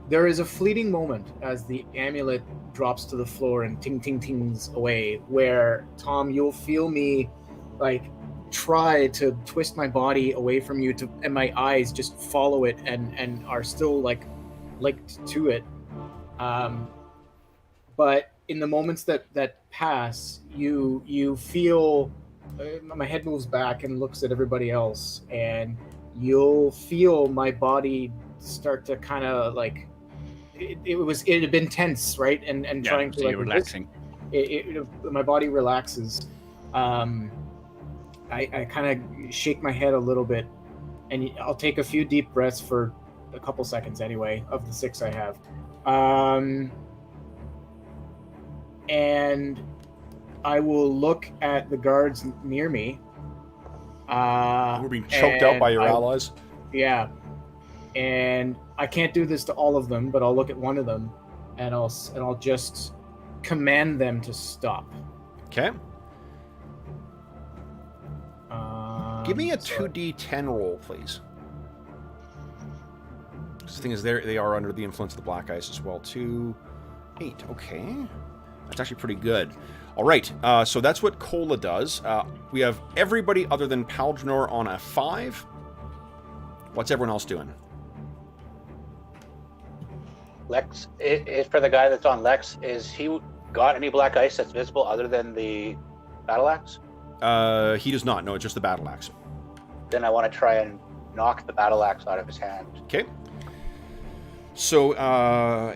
There is a fleeting moment as the amulet drops to the floor and ting ting tings away, where Tom, you'll feel me, like, try to twist my body away from you and my eyes just follow it and are still like linked to it. But in the moments that pass, you feel. My head moves back and looks at everybody else, and you'll feel my body start to kind of like it had been tense, right? And trying to like relaxing. My body relaxes. I kind of shake my head a little bit, and I'll take a few deep breaths for a couple seconds anyway of the 6 I have, and I will look at the guards near me. We're being choked out by your allies. Yeah. And I can't do this to all of them, but I'll look at one of them and I'll just command them to stop. Okay. Give me a 2d10 roll, please. The thing is, they are under the influence of the black ice as well. 2, 8. Okay. That's actually pretty good. All right, so that's what Cola does. We have everybody other than Paldranor on a 5. What's everyone else doing? Lex, for the guy that's on Lex, is he got any black ice that's visible other than the battle axe? He does not. No, it's just the battle axe. Then I want to try and knock the battle axe out of his hand. Okay. So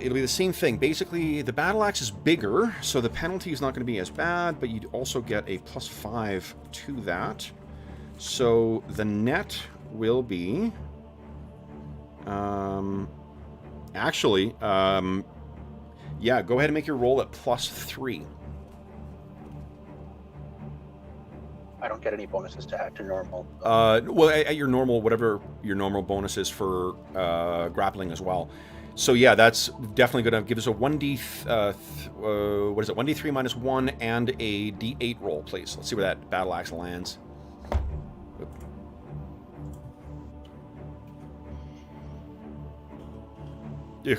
it'll be the same thing. Basically, the battle axe is bigger, so the penalty is not going to be as bad, but you'd also get a +5 to that. So the net will be... actually, yeah, go ahead and make your roll at +3. I don't get any bonuses to add to normal. Well, at your normal, whatever your normal bonus is for grappling as well. So yeah, that's definitely going to give us a 1d, what is it, 1d3 minus 1 and a d8 roll, please. Let's see where that battle axe lands.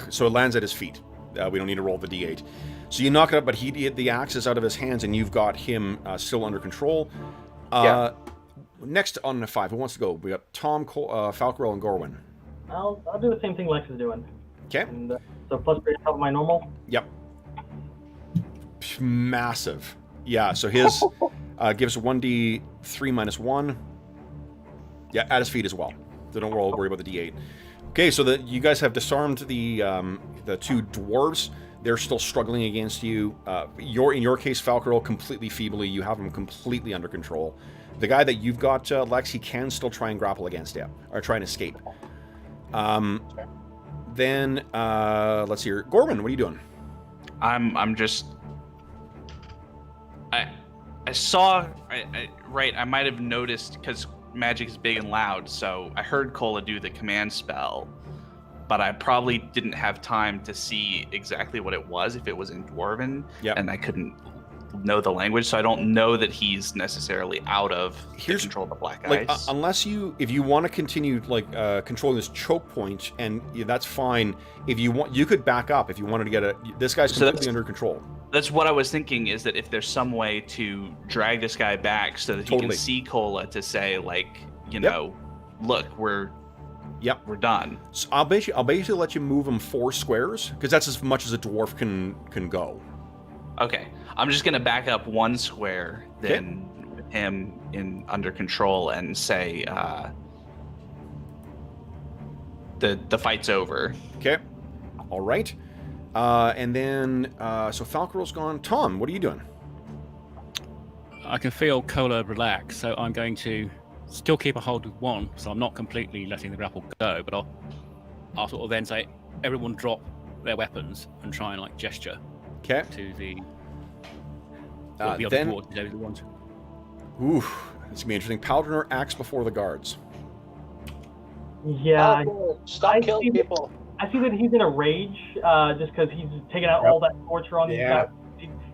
So it lands at his feet. We don't need to roll the d8. So you knock it up, but the axe is out of his hands, and you've got him still under control. Yeah. Next on the 5, who wants to go? We got Tom, Falcarel, and Gorwin. I'll do the same thing Lex is doing. Okay. And, so +3 on top of my normal. Yep. Massive. Yeah, so his gives 1d3 minus 1. Yeah, at his feet as well. So don't worry about the d8. Okay, so you guys have disarmed the 2 dwarves. They're still struggling against you. In your case, Falcarel, completely feebly. You have him completely under control. The guy that you've got, Lex, he can still try and grapple against you, or try and escape. Then, let's see here. Gorman, what are you doing? I'm just... I saw... I might have noticed, because magic is big and loud, so I heard Cola do the command spell, but I probably didn't have time to see exactly what it was, if it was in Dwarven, and I couldn't know the language, so I don't know that he's necessarily out of the control of the black eyes. Unless if you want to continue controlling this choke point, and that's fine. If you want, you could back up if you wanted to get this guy's completely under control. That's what I was thinking, is that if there's some way to drag this guy back so that he can see Cola to say, like, you know, look, we're done. So I'll basically let you move him 4 squares, because that's as much as a dwarf can go. Okay, I'm just gonna back up 1 square then with him under control and say the fight's over. Okay, all right. And then so Falcarel's gone. Tom, what are you doing? I can feel Cola relax, so I'm going to still keep a hold of 1, so I'm not completely letting the grapple go, but I'll sort of then say, everyone drop their weapons and try and gesture to the other dwarves, those are the ones. Ooh, it's gonna be interesting. Paladin or axe before the guards? Yeah. Stop killing people. I see that he's in a rage, just because he's taken out all that torture on these guys.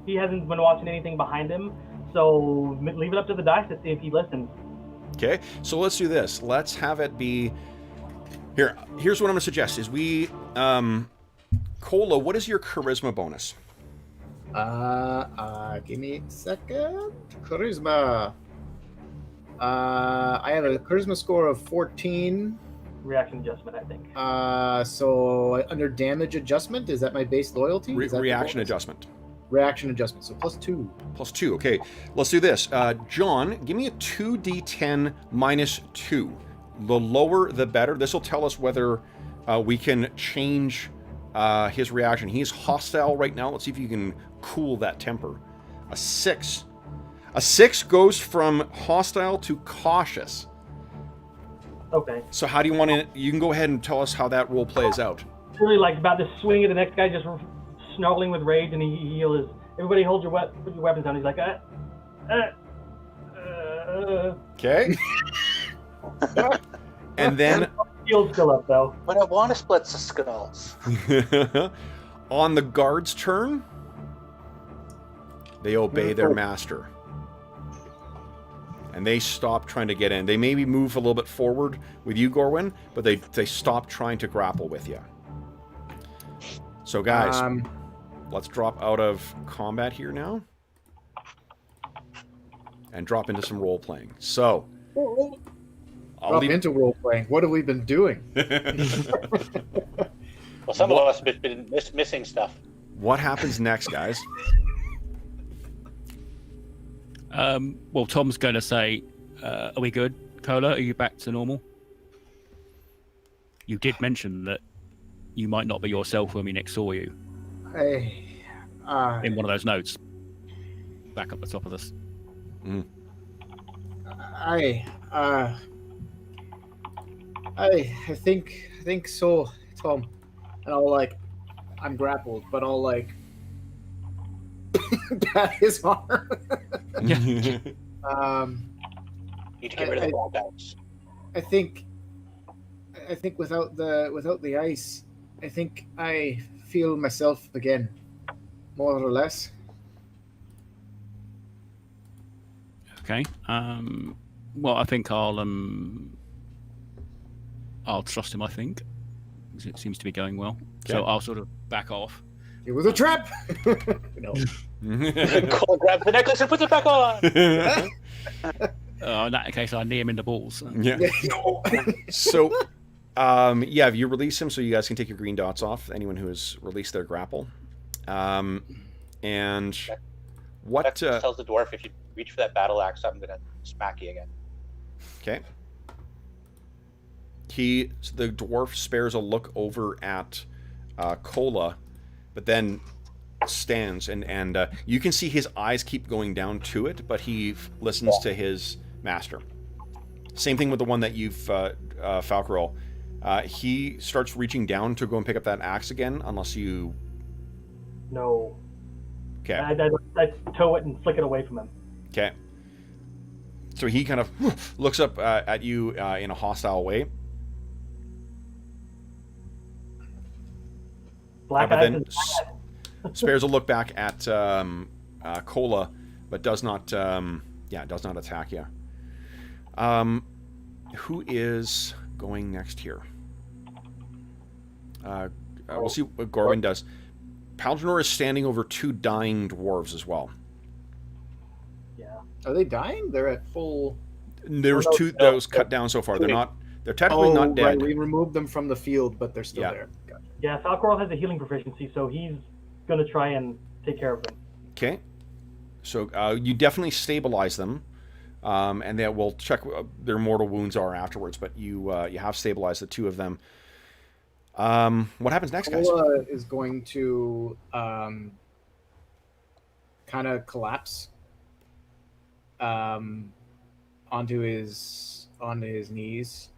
He hasn't been watching anything behind him, so leave it up to the dice to see if he listens. Okay, so let's do this. Let's have it be... Here's what I'm going to suggest, is we... Cola, what is your charisma bonus? Give me a second. Charisma. I have a charisma score of 14. Reaction adjustment, I think. So under damage adjustment, is that my base loyalty? Reaction adjustment. Reaction adjustment, so +2. +2, okay. Let's do this. John, give me a 2d10 minus 2. The lower, the better. This will tell us whether we can change his reaction. He's hostile right now. Let's see if you can cool that temper. A 6. A 6 goes from hostile to cautious. Okay. So how do you want to... You can go ahead and tell us how that role plays out. Really about to swing at the next guy, just snarling with rage, and he is... Everybody hold put your weapons down. He's like, Okay. And then... Shield's still up, though. But I want to split the skulls. On the guard's turn, they obey their master. And they stop trying to get in. They maybe move a little bit forward with you, Gorwin, but they stop trying to grapple with you. So, guys, let's drop out of combat here now. And drop into some role-playing. So... Drop into role-playing. What have we been doing? Well, some of us have been missing stuff. What happens next, guys? Well, Tom's going to say, are we good? Cola, are you back to normal? You did mention that you might not be yourself when we next saw you. In one of those notes. Back up the top of this. I think so, Tom. And I'm grappled, but I'll pat his arm. Yeah. Need to get rid of the blackouts. I think without the ice, I think I feel myself again, more or less. Okay. Well, I think I'll trust him. I think 'cause it seems to be going well. Okay. So I'll sort of back off. It was a trap. No. Cole grabs the necklace and puts it back on. In that case, I knee him in the balls. Yeah. No. So, if you release him, so you guys can take your green dots off. Anyone who has released their grapple, and what That tells the dwarf, if you reach for that battle axe, I'm gonna smack you again. Okay. The dwarf spares a look over at Cola, but then stands and you can see his eyes keep going down to it, but he listens to his master. Same thing with the one that you've Falcarol. He starts reaching down to go and pick up that axe again, unless you. No. Okay. I tow it and flick it away from him. Okay. So he kind of looks up at you in a hostile way. Black but eyes then spares a look back at Cola, but does not attack you. Who is going next here? We'll see what Gorwin does. Paldrinor is standing over two dying dwarves as well. Yeah. Are they dying? They're at full. There's two that was cut down so far. They're technically not dead. Right. We removed them from the field, but they're still there. Gotcha. Yeah, Falcarol has a healing proficiency, so he's going to try and take care of them. Okay. So you definitely stabilize them, and then we'll check their mortal wounds are afterwards. But you have stabilized the two of them. What happens next, guys? Cola is going to kind of collapse onto his knees.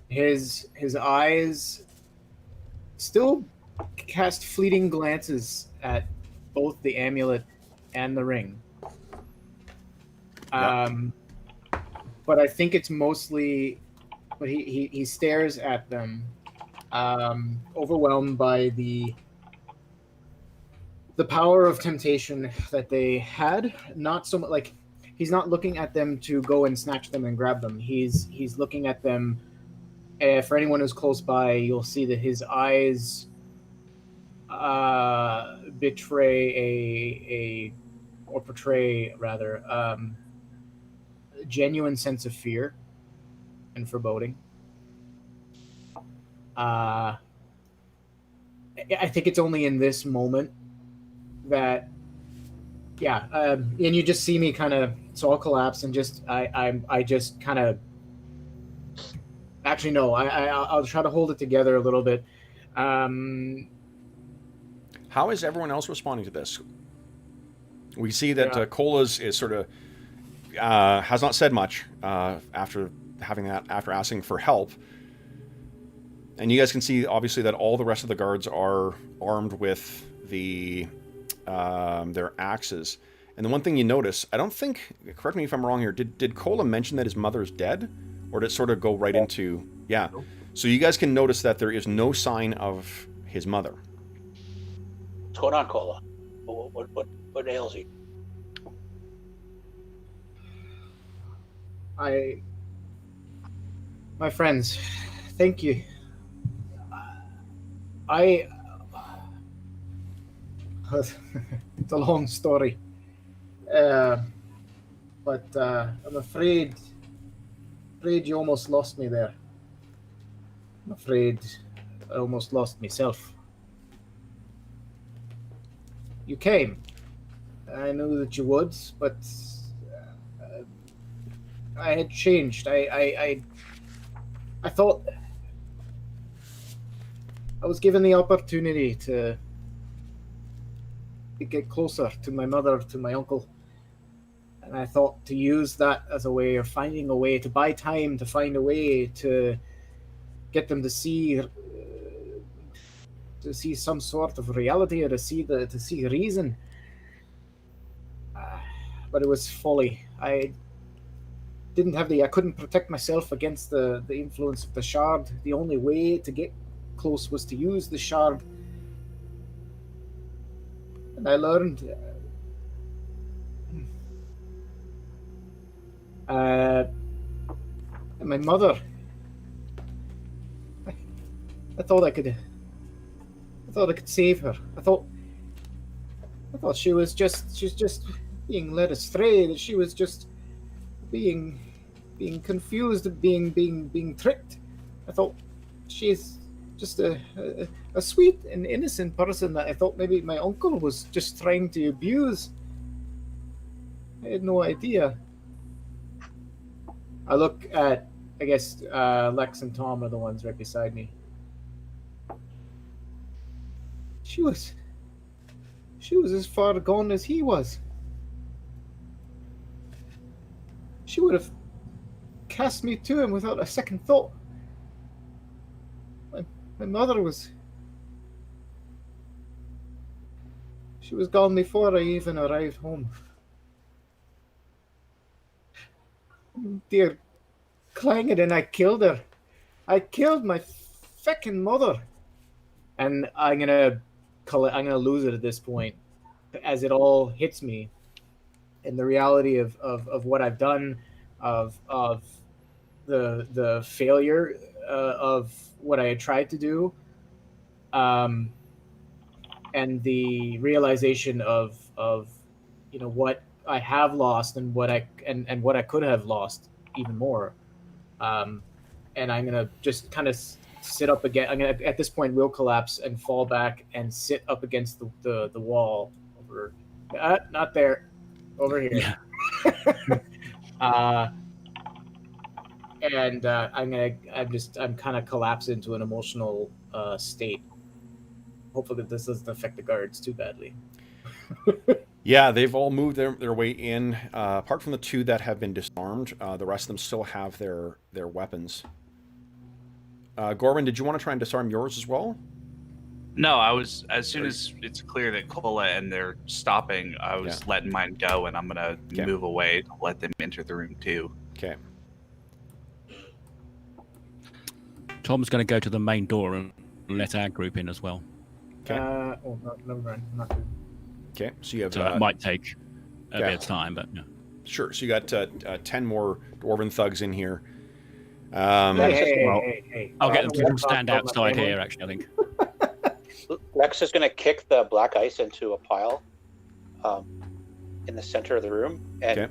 His eyes still cast fleeting glances at both the amulet and the ring. But I think it's mostly. But he stares at them, overwhelmed by the power of temptation that they had. Not so much like he's not looking at them to go and snatch them and grab them. He's looking at them. For anyone who's close by, you'll see that his eyes portray a genuine sense of fear and foreboding. I think it's only in this moment that, and you just see me kind of, so I'll collapse and I just kind of, actually no, I'll try to hold it together a little bit. How is everyone else responding to this? We see that Cola's is sort of has not said much after asking for help, and you guys can see obviously that all the rest of the guards are armed with their axes. And the one thing you notice, I don't think, correct me if I'm wrong here, did Cola mention that his mother is dead, or did it sort of go right into So you guys can notice that there is no sign of his mother. What's going on, Cola? What ails you? My friends, thank you. It's a long story, but I'm afraid you almost lost me there. I'm afraid I almost lost myself. You came. I knew that you would, but I had changed. I thought I was given the opportunity to get closer to my mother, to my uncle. And I thought to use that as a way of finding a way to buy time, to find a way to get them to see some sort of reality, or to see reason. But it was folly. I couldn't protect myself against the influence of the shard. The only way to get close was to use the shard. And I learned my mother. I thought I could save her. I thought she was just being led astray, that she was just being confused, being tricked. I thought she's just a sweet and innocent person that I thought maybe my uncle was just trying to abuse. I had no idea. I look at, I guess, Lex and Tom are the ones right beside me. She was as far gone as he was. She would have cast me to him without a second thought. My mother was... She was gone before I even arrived home. Dear Clangadin, I killed her. I killed my feckin' mother. And I'm gonna lose it at this point, as it all hits me, and the reality of what I've done, of the failure of what I had tried to do, and the realization of what I have lost, and what I could have lost even more. And I'm gonna just kind of sit up again. I'm gonna, at this point, will collapse and fall back and sit up against the wall over. Not there, over here. Yeah. And I'm kind of collapsed into an emotional state. Hopefully, this doesn't affect the guards too badly. Yeah, they've all moved their way in. Apart from the two that have been disarmed, the rest of them still have their weapons. Gorman, did you want to try and disarm yours as well? No, I was, as soon as it's clear that Cola and they're stopping, I was letting mine go, and I'm going to move away to let them enter the room too. Okay. Tom's going to go to the main door and let our group in as well. Okay. Never mind. I'm not good. Okay, so you have... So it might take a bit of time, but no. Sure, so you got 10 more Dwarven thugs in here. Hey. I'll get them to stand outside here, actually, I think. Lex is going to kick the black ice into a pile in the center of the room and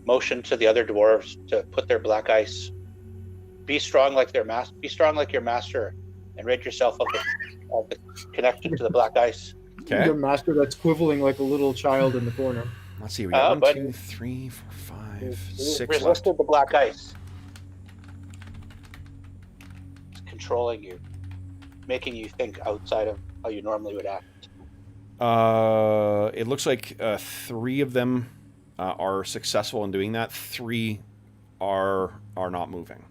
motion to the other dwarves to put their black ice. Be strong like your master, and rid yourself of the connection to the black ice. Okay. Your master that's quibbling like a little child in the corner. Let's see, we got 1, 2, 3, 4, 5, 6 left. Resisted the black ice. It's controlling you, making you think outside of how you normally would act. It looks like 3 of them are successful in doing that. 3 are not moving.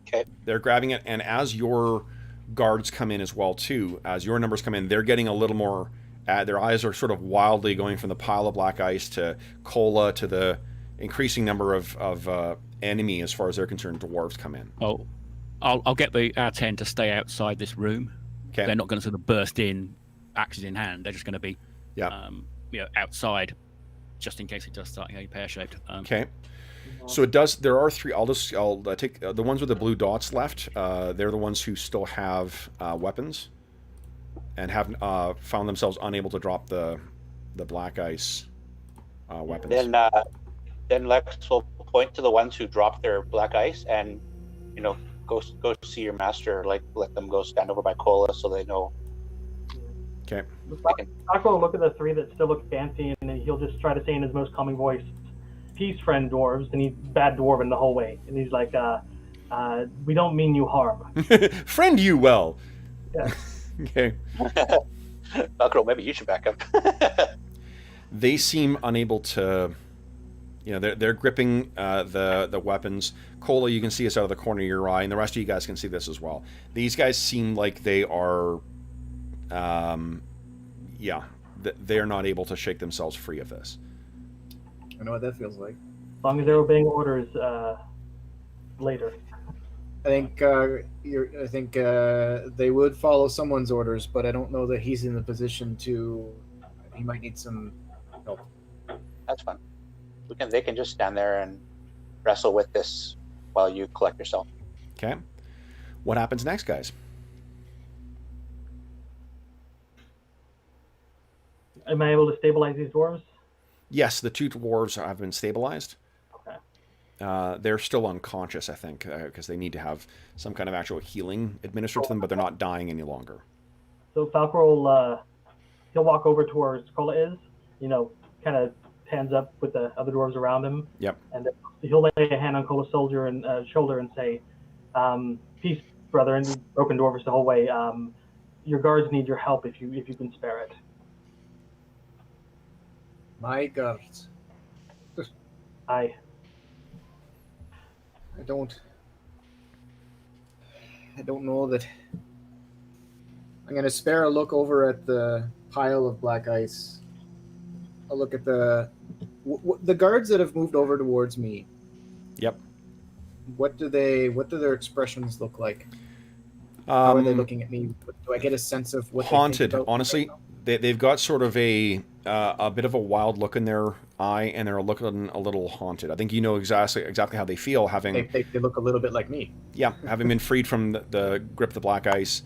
Okay. They're grabbing it, and as your guards come in as well too, as your numbers come in, they're getting a little more. Their eyes are sort of wildly going from the pile of black ice to Cola to the increasing number of enemy, as far as they're concerned. Dwarves come in. Oh, I'll get our 10 to stay outside this room. Okay. They're not going to sort of burst in, axes in hand. They're just going to be, outside, just in case it does start getting pear-shaped. Okay. So it does. There are 3. I'll take the ones with the blue dots left. They're the ones who still have weapons and have found themselves unable to drop the black ice weapons. Then Lex will point to the ones who dropped their black ice and go see your master. Like, let them go stand over by Cola so they know. Okay. Paco will look at the 3 that still look fancy, and then he'll just try to say in his most calming voice, "Peace, friend dwarves," and he's bad dwarven the whole way. And he's like, "We don't mean you harm." Friend you well. Yeah. Okay. Paco, maybe you should back up. they seem unable to. They're gripping the weapons. Cola, you can see this out of the corner of your eye, and the rest of you guys can see this as well. These guys seem like they are, they're not able to shake themselves free of this. I know what that feels like. As long as they're obeying orders later. I think they would follow someone's orders, but I don't know that he's in the position to. He might need some help. That's fine. They can just stand there and wrestle with this while you collect yourself. Okay. What happens next, guys? Am I able to stabilize these dwarves? Yes, the 2 dwarves have been stabilized. Okay. They're still unconscious, I think, because they need to have some kind of actual healing administered to them, but they're not dying any longer. So Falcor will he'll walk over to where Cola is, kind of hands up with the other dwarves around him. Yep. And he'll lay a hand on Cola's shoulder and say, "Peace, brother," and broken dwarvish the whole way. Your guards need your help if you can spare it. My guards. I don't know that. I'm going to spare a look over at the pile of black ice. I'll look at the guards that have moved over towards me. Yep. What do their expressions look like? How are they looking at me? Do I get a sense of what haunted? They think about honestly, they've got sort of a bit of a wild look in their eye, and they're looking a little haunted. I think you know exactly how they feel, having they look a little bit like me. Yeah, having been freed from the grip of the black ice,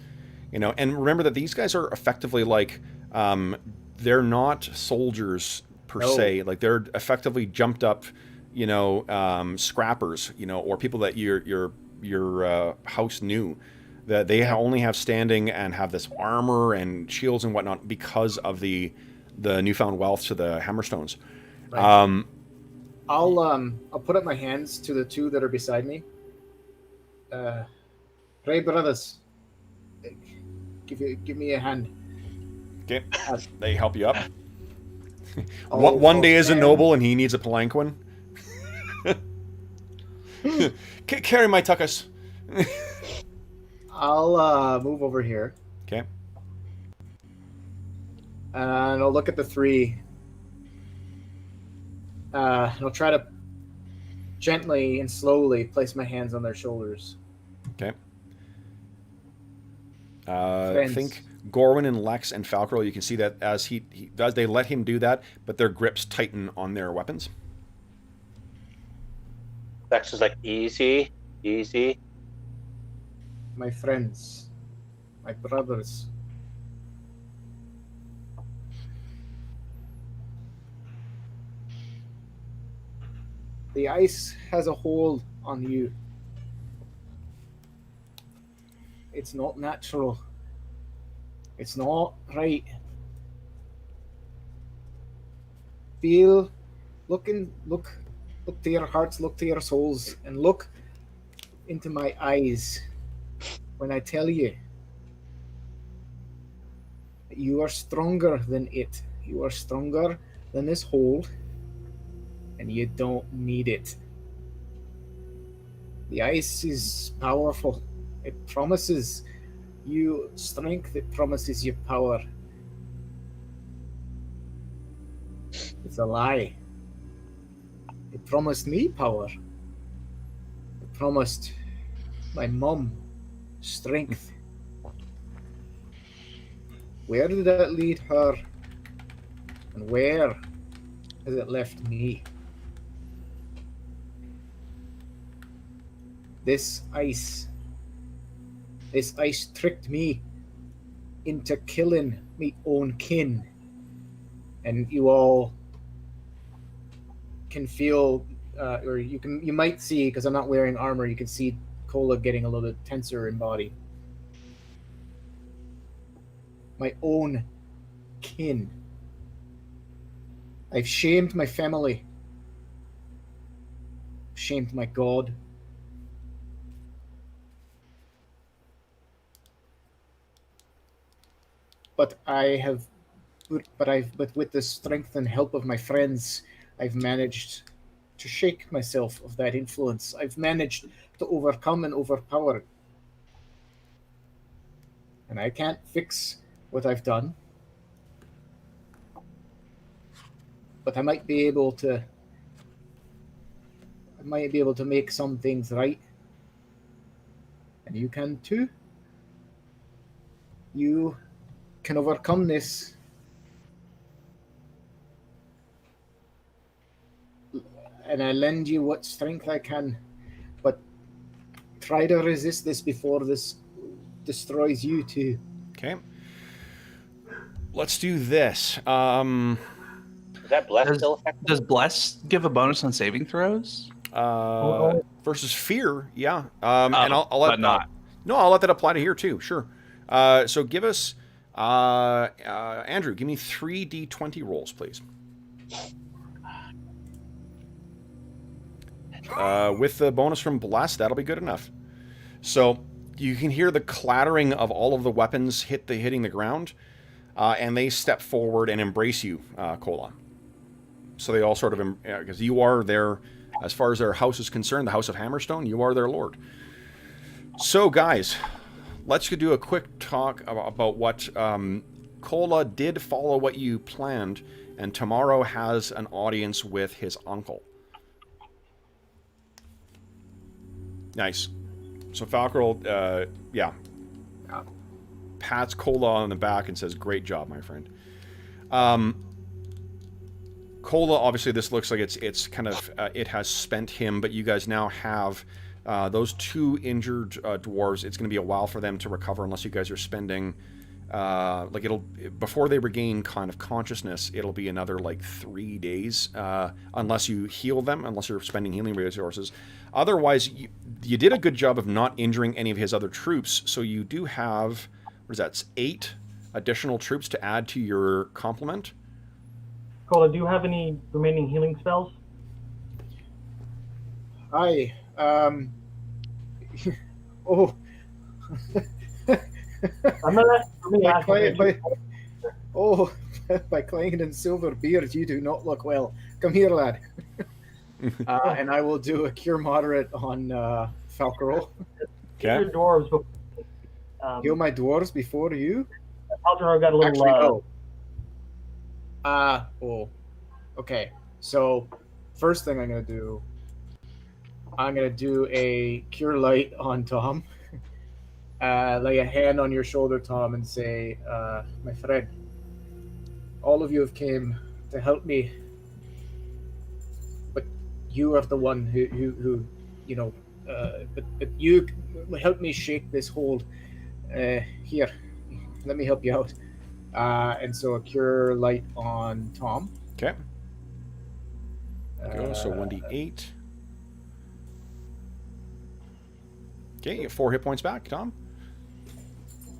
And remember that these guys are effectively like they're not soldiers per se. Like they're effectively jumped up, scrappers, or people that your house knew. That they only have standing and have this armor and shields and whatnot because of the newfound wealth to the Hammerstones. Right. I'll put up my hands to the 2 that are beside me. Hey brothers, give me a hand. Okay, they help you up. One day is a noble and he needs a palanquin. Carry my tuckus. I'll move over here. Okay. And I'll look at the 3. And I'll try to gently and slowly place my hands on their shoulders. Okay. I think Gorwin and Lex and Falcor, you can see that as he does, they let him do that, but their grips tighten on their weapons. Lex is like, easy. My friends, my brothers. The ice has a hold on you. It's not natural. It's not right. Look to your hearts, look to your souls, and look into my eyes when I tell you that you are stronger than it. You are stronger than this hold, and you don't need it. The ice is powerful. It promises you strength. It promises you power. It's a lie. It promised me power. It promised my mom strength. Where did that lead her? And where has it left me? This ice tricked me into killing me own kin. And you all can feel, or you might see, because I'm not wearing armor, you can see Cola getting a little bit tenser in body. My own kin. I've shamed my family. Shamed my God. But I have but with the strength and help of my friends, I've managed to shake myself of that influence. I've managed to overcome and overpower it. And I can't fix what I've done, but I might be able to make some things right. And you can too. You can overcome this. And I lend you what strength I can, but try to resist this before this destroys you too. Okay. Let's do this. Is that bless still effective? Does bless give a bonus on saving throws? Versus fear, yeah. And I'll let but not. No, I'll let that apply to here too. Sure. So give us, Andrew. Give me 3d20 rolls, please. With the bonus from bless, that'll be good enough. So you can hear the clattering of all of the weapons hitting the ground, and they step forward and embrace you, Kola. So they all sort of, because you are their, as far as their house is concerned, the House of Hammerstone, you are their lord. So guys, let's do a quick talk about what Kola did follow what you planned, and tomorrow has an audience with his uncle. Nice. So Falcarol, pats Kola on the back and says, "Great job, my friend." Kola, obviously, this looks like it's kind of it has spent him, but you guys now have those two injured dwarves. It's going to be a while for them to recover unless you guys are spending before they regain kind of consciousness. It'll be another like 3 days unless you heal them, unless you're spending healing resources. Otherwise, you did a good job of not injuring any of his other troops, so you do have, what is that, it's 8 additional troops to add to your complement. Kola, do you have any remaining healing spells? Oh. I'm not asking for me. By Clayton and Silverbeard, you do not look well. Come here, lad. And I will do a cure moderate on Falcarol. Okay. Your dwarves. Heal my dwarves before you? Algernon got a little. Okay. So, first thing I'm going to do a cure light on Tom. Lay a hand on your shoulder, Tom, and say, my friend, all of you have came to help me, but you are the one who but you help me shake this hold. Here, let me help you out. And so a cure light on Tom. Okay. Go, so 1d8. Okay, you get 4 hit points back, Tom.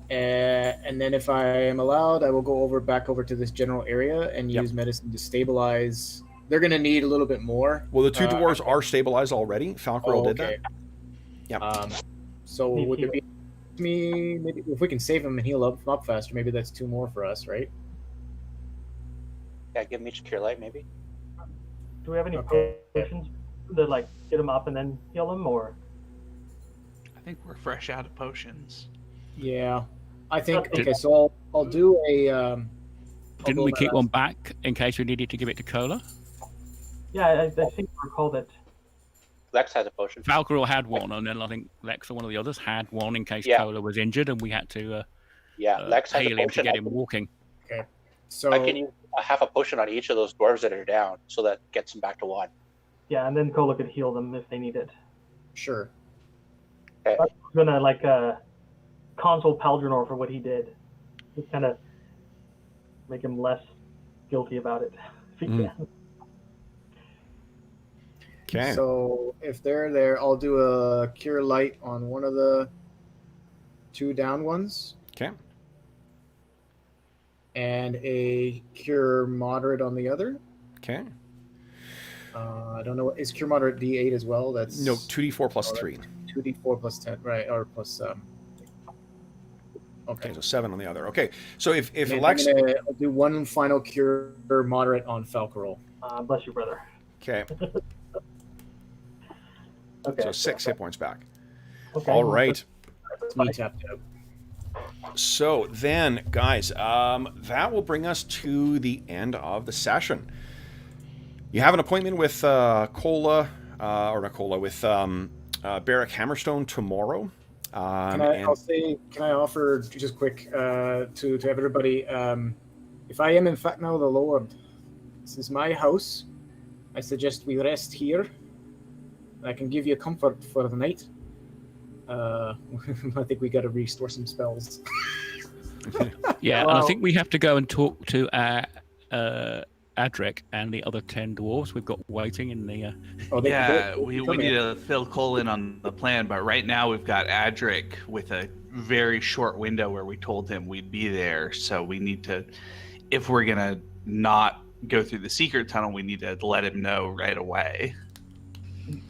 And then if I am allowed, I will go back over to this general area and use medicine to stabilize. They're going to need a little bit more. Well, the 2 dwarves are stabilized already. Falcarol did that. Yeah. So would it be me? Maybe if we can save him and heal up faster, maybe that's 2 more for us, right? Yeah, give me each cure light, maybe. Do we have any potions that get him up and then heal him, or? I think we're fresh out of potions. Yeah, I think. Okay, so I'll do a. Didn't we keep one back in case we needed to give it to Kola? Yeah, I think I recall that. Lex has a potion. Falcarol had one, and then I think Lex or one of the others had one in case Kola was injured, and we had to Lex has heal a him potion. to get him walking. Okay, so I can use half a potion on each of those dwarves that are down, so that gets them back to 1. Yeah, and then Kola could heal them if they need it. Sure. Okay. I'm gonna console Paldrinor for what he did. Just kind of make him less guilty about it. If he can. Okay. So if they're there, I'll do a cure light on one of the 2 down ones. Okay. And a cure moderate on the other. Okay. I don't know. Is cure moderate D8 as well? That's no 2d4 plus 3. 2d4 plus 10, right? Or plus Okay, so 7 on the other. Okay, so if And Alex... I'll do one final cure moderate on Falcarol. Bless you, brother. Okay. Okay. So 6 hit points back. Okay. All right. That's me tapped out. So then, guys, that will bring us to the end of the session. You have an appointment with Cola, or not Cola, with Barrack Hammerstone tomorrow. Can I offer just quick to everybody? If I am in fact now the Lord, this is my house. I suggest we rest here. I can give you comfort for the night. I think we got to restore some spells. Yeah, and I think we have to go and talk to Adric and the other 10 dwarves we've got waiting in the... we need to fill Cole in on the plan, but right now we've got Adric with a very short window where we told him we'd be there, so we need to, if we're going to not go through the secret tunnel, we need to let him know right away.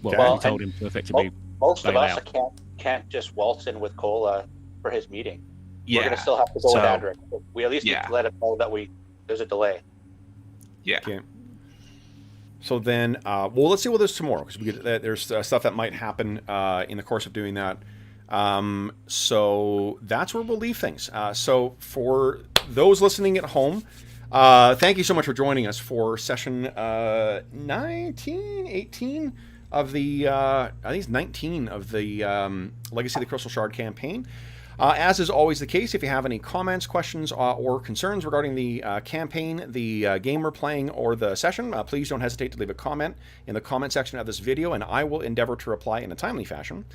Well, I told him perfectly. Most of us can't just waltz in with Cola for his meeting. We're going to still have to go with Adric. We at least need to let him know that there's a delay. Yeah. Okay. So then, let's see what there's tomorrow, because there's stuff that might happen in the course of doing that. So that's where we'll leave things. So for those listening at home, thank you so much for joining us for session 18 of the, I think it's 19 of the Legacy of the Crystal Shard campaign. As is always the case, if you have any comments, questions, or concerns regarding the campaign, the game we're playing, or the session, please don't hesitate to leave a comment in the comment section of this video, and I will endeavor to reply in a timely fashion.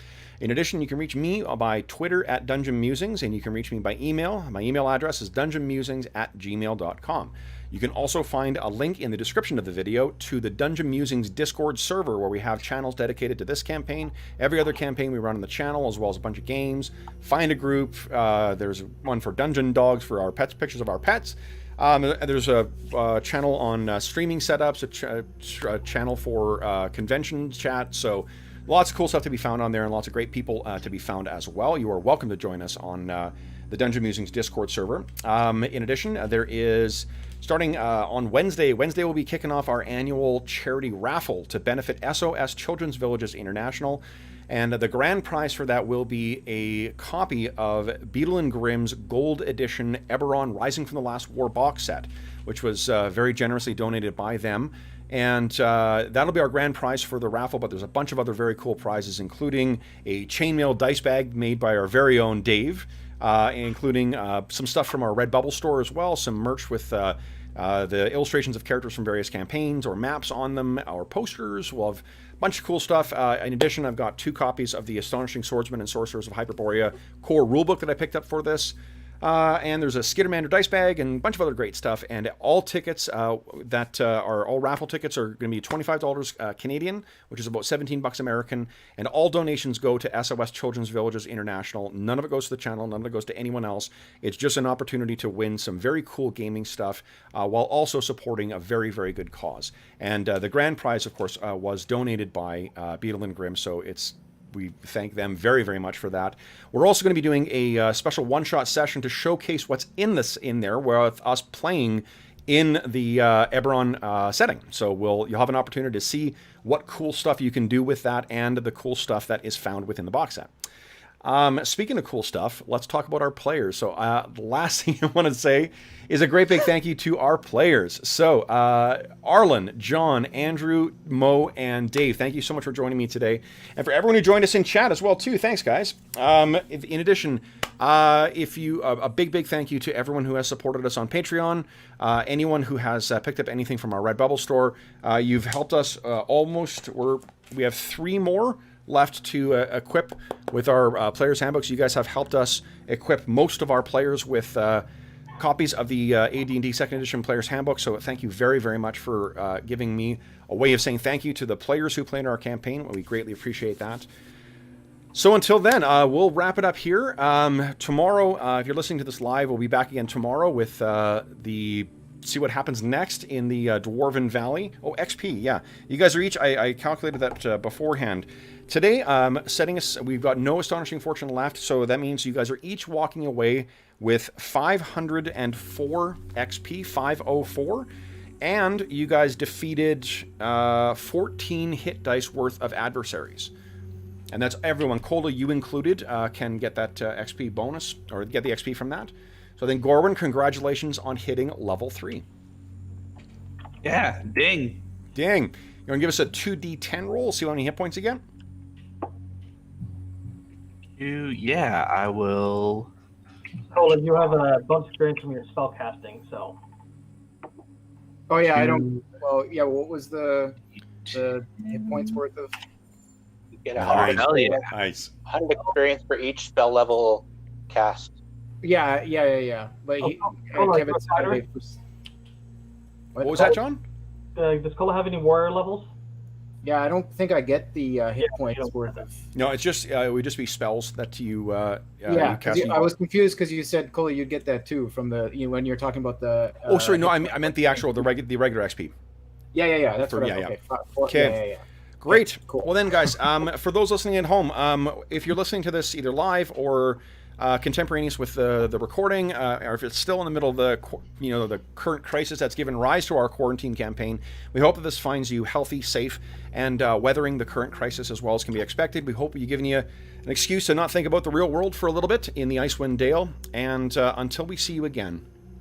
In addition, you can reach me by Twitter at Dungeon Musings, and you can reach me by email. My email address is dungeonmusings@gmail.com. You can also find a link in the description of the video to the Dungeon Musings Discord server, where we have channels dedicated to this campaign, every other campaign we run on the channel, as well as a bunch of games. Find a group. There's one for Dungeon Dogs for our pets, pictures of our pets. There's a channel on streaming setups, a channel for convention chat. So lots of cool stuff to be found on there, and lots of great people to be found as well. You are welcome to join us on the Dungeon Musings Discord server. In addition, there is... Starting on Wednesday we'll be kicking off our annual charity raffle to benefit SOS Children's Villages International. And the grand prize for that will be a copy of Beadle and Grimm's Gold Edition Eberron Rising from the Last War box set, which was very generously donated by them. And that'll be our grand prize for the raffle, but there's a bunch of other very cool prizes, including a chainmail dice bag made by our very own Dave, including some stuff from our Redbubble store as well, some merch with the illustrations of characters from various campaigns or maps on them, our posters. We'll have a bunch of cool stuff. In addition, I've got 2 copies of the Astonishing Swordsmen and Sorcerers of Hyperborea core rulebook that I picked up for this. And there's a Skittermander dice bag and a bunch of other great stuff. And all tickets that are all raffle tickets are going to be $25 Canadian, which is about $17 American. And all donations go to SOS Children's Villages International. None of it goes to the channel. None of it goes to anyone else. It's just an opportunity to win some very cool gaming stuff while also supporting a very, very good cause. And the grand prize, of course, was donated by Beadle and Grimm. So we thank them very, very much for that. We're also going to be doing a special one-shot session to showcase what's in there, with us playing in the Eberron setting. So you'll have an opportunity to see what cool stuff you can do with that and the cool stuff that is found within the box set. Speaking of cool stuff, let's talk about our players. So the last thing I want to say is a great big thank you to our players. So Arlen, John, Andrew, Mo, and Dave, thank you so much for joining me today. And for everyone who joined us in chat as well, too, thanks, guys. In addition, a big thank you to everyone who has supported us on Patreon, anyone who has picked up anything from our Redbubble store. You've helped us we have 3 more left to equip with our players' handbooks. You guys have helped us equip most of our players with copies of the AD&D 2nd Edition Players Handbook, so thank you very, very much for giving me a way of saying thank you to the players who play in our campaign. We greatly appreciate that. So until then, we'll wrap it up here. Tomorrow, if you're listening to this live, we'll be back again tomorrow with the see what happens next in the Dwarven Valley. Oh, XP, yeah. You guys are each, I calculated that beforehand. Today, we've got no Astonishing Fortune left, so that means you guys are each walking away with 504 XP, 504, and you guys defeated 14 hit dice worth of adversaries. And that's everyone. Cola, you included, can get that XP bonus, or get the XP from that. So then, Gorwin, congratulations on hitting level 3. Yeah, ding. Ding. You want to give us a 2d10 roll, see how many hit points you get? Yeah, I will. Colin, you have a bonus experience from your spell casting, so. Oh yeah, I don't. Well, yeah. What was the hit points worth of? You get Nice. 100, Nice. 100 experience for each spell level cast. Yeah. But Kevin said What was that, John? Does Cola have any warrior levels? Yeah, I don't think I get the hit points worth of. No, it's just it would just be spells that you. You Yeah, cast. I was confused because you said, Cola, you'd get that too from the when you're talking about the. Oh, sorry, no, I meant the actual the regular XP. Yeah. That's what. Okay. Yeah. Great. Yeah, cool. Well then, guys, for those listening at home, if you're listening to this either live or contemporaneous with the recording, or if it's still in the middle of the current crisis that's given rise to our quarantine campaign, we hope that this finds you healthy, safe, and weathering the current crisis as well as can be expected. We hope we've given you an excuse to not think about the real world for a little bit in the Icewind Dale. And until we see you again,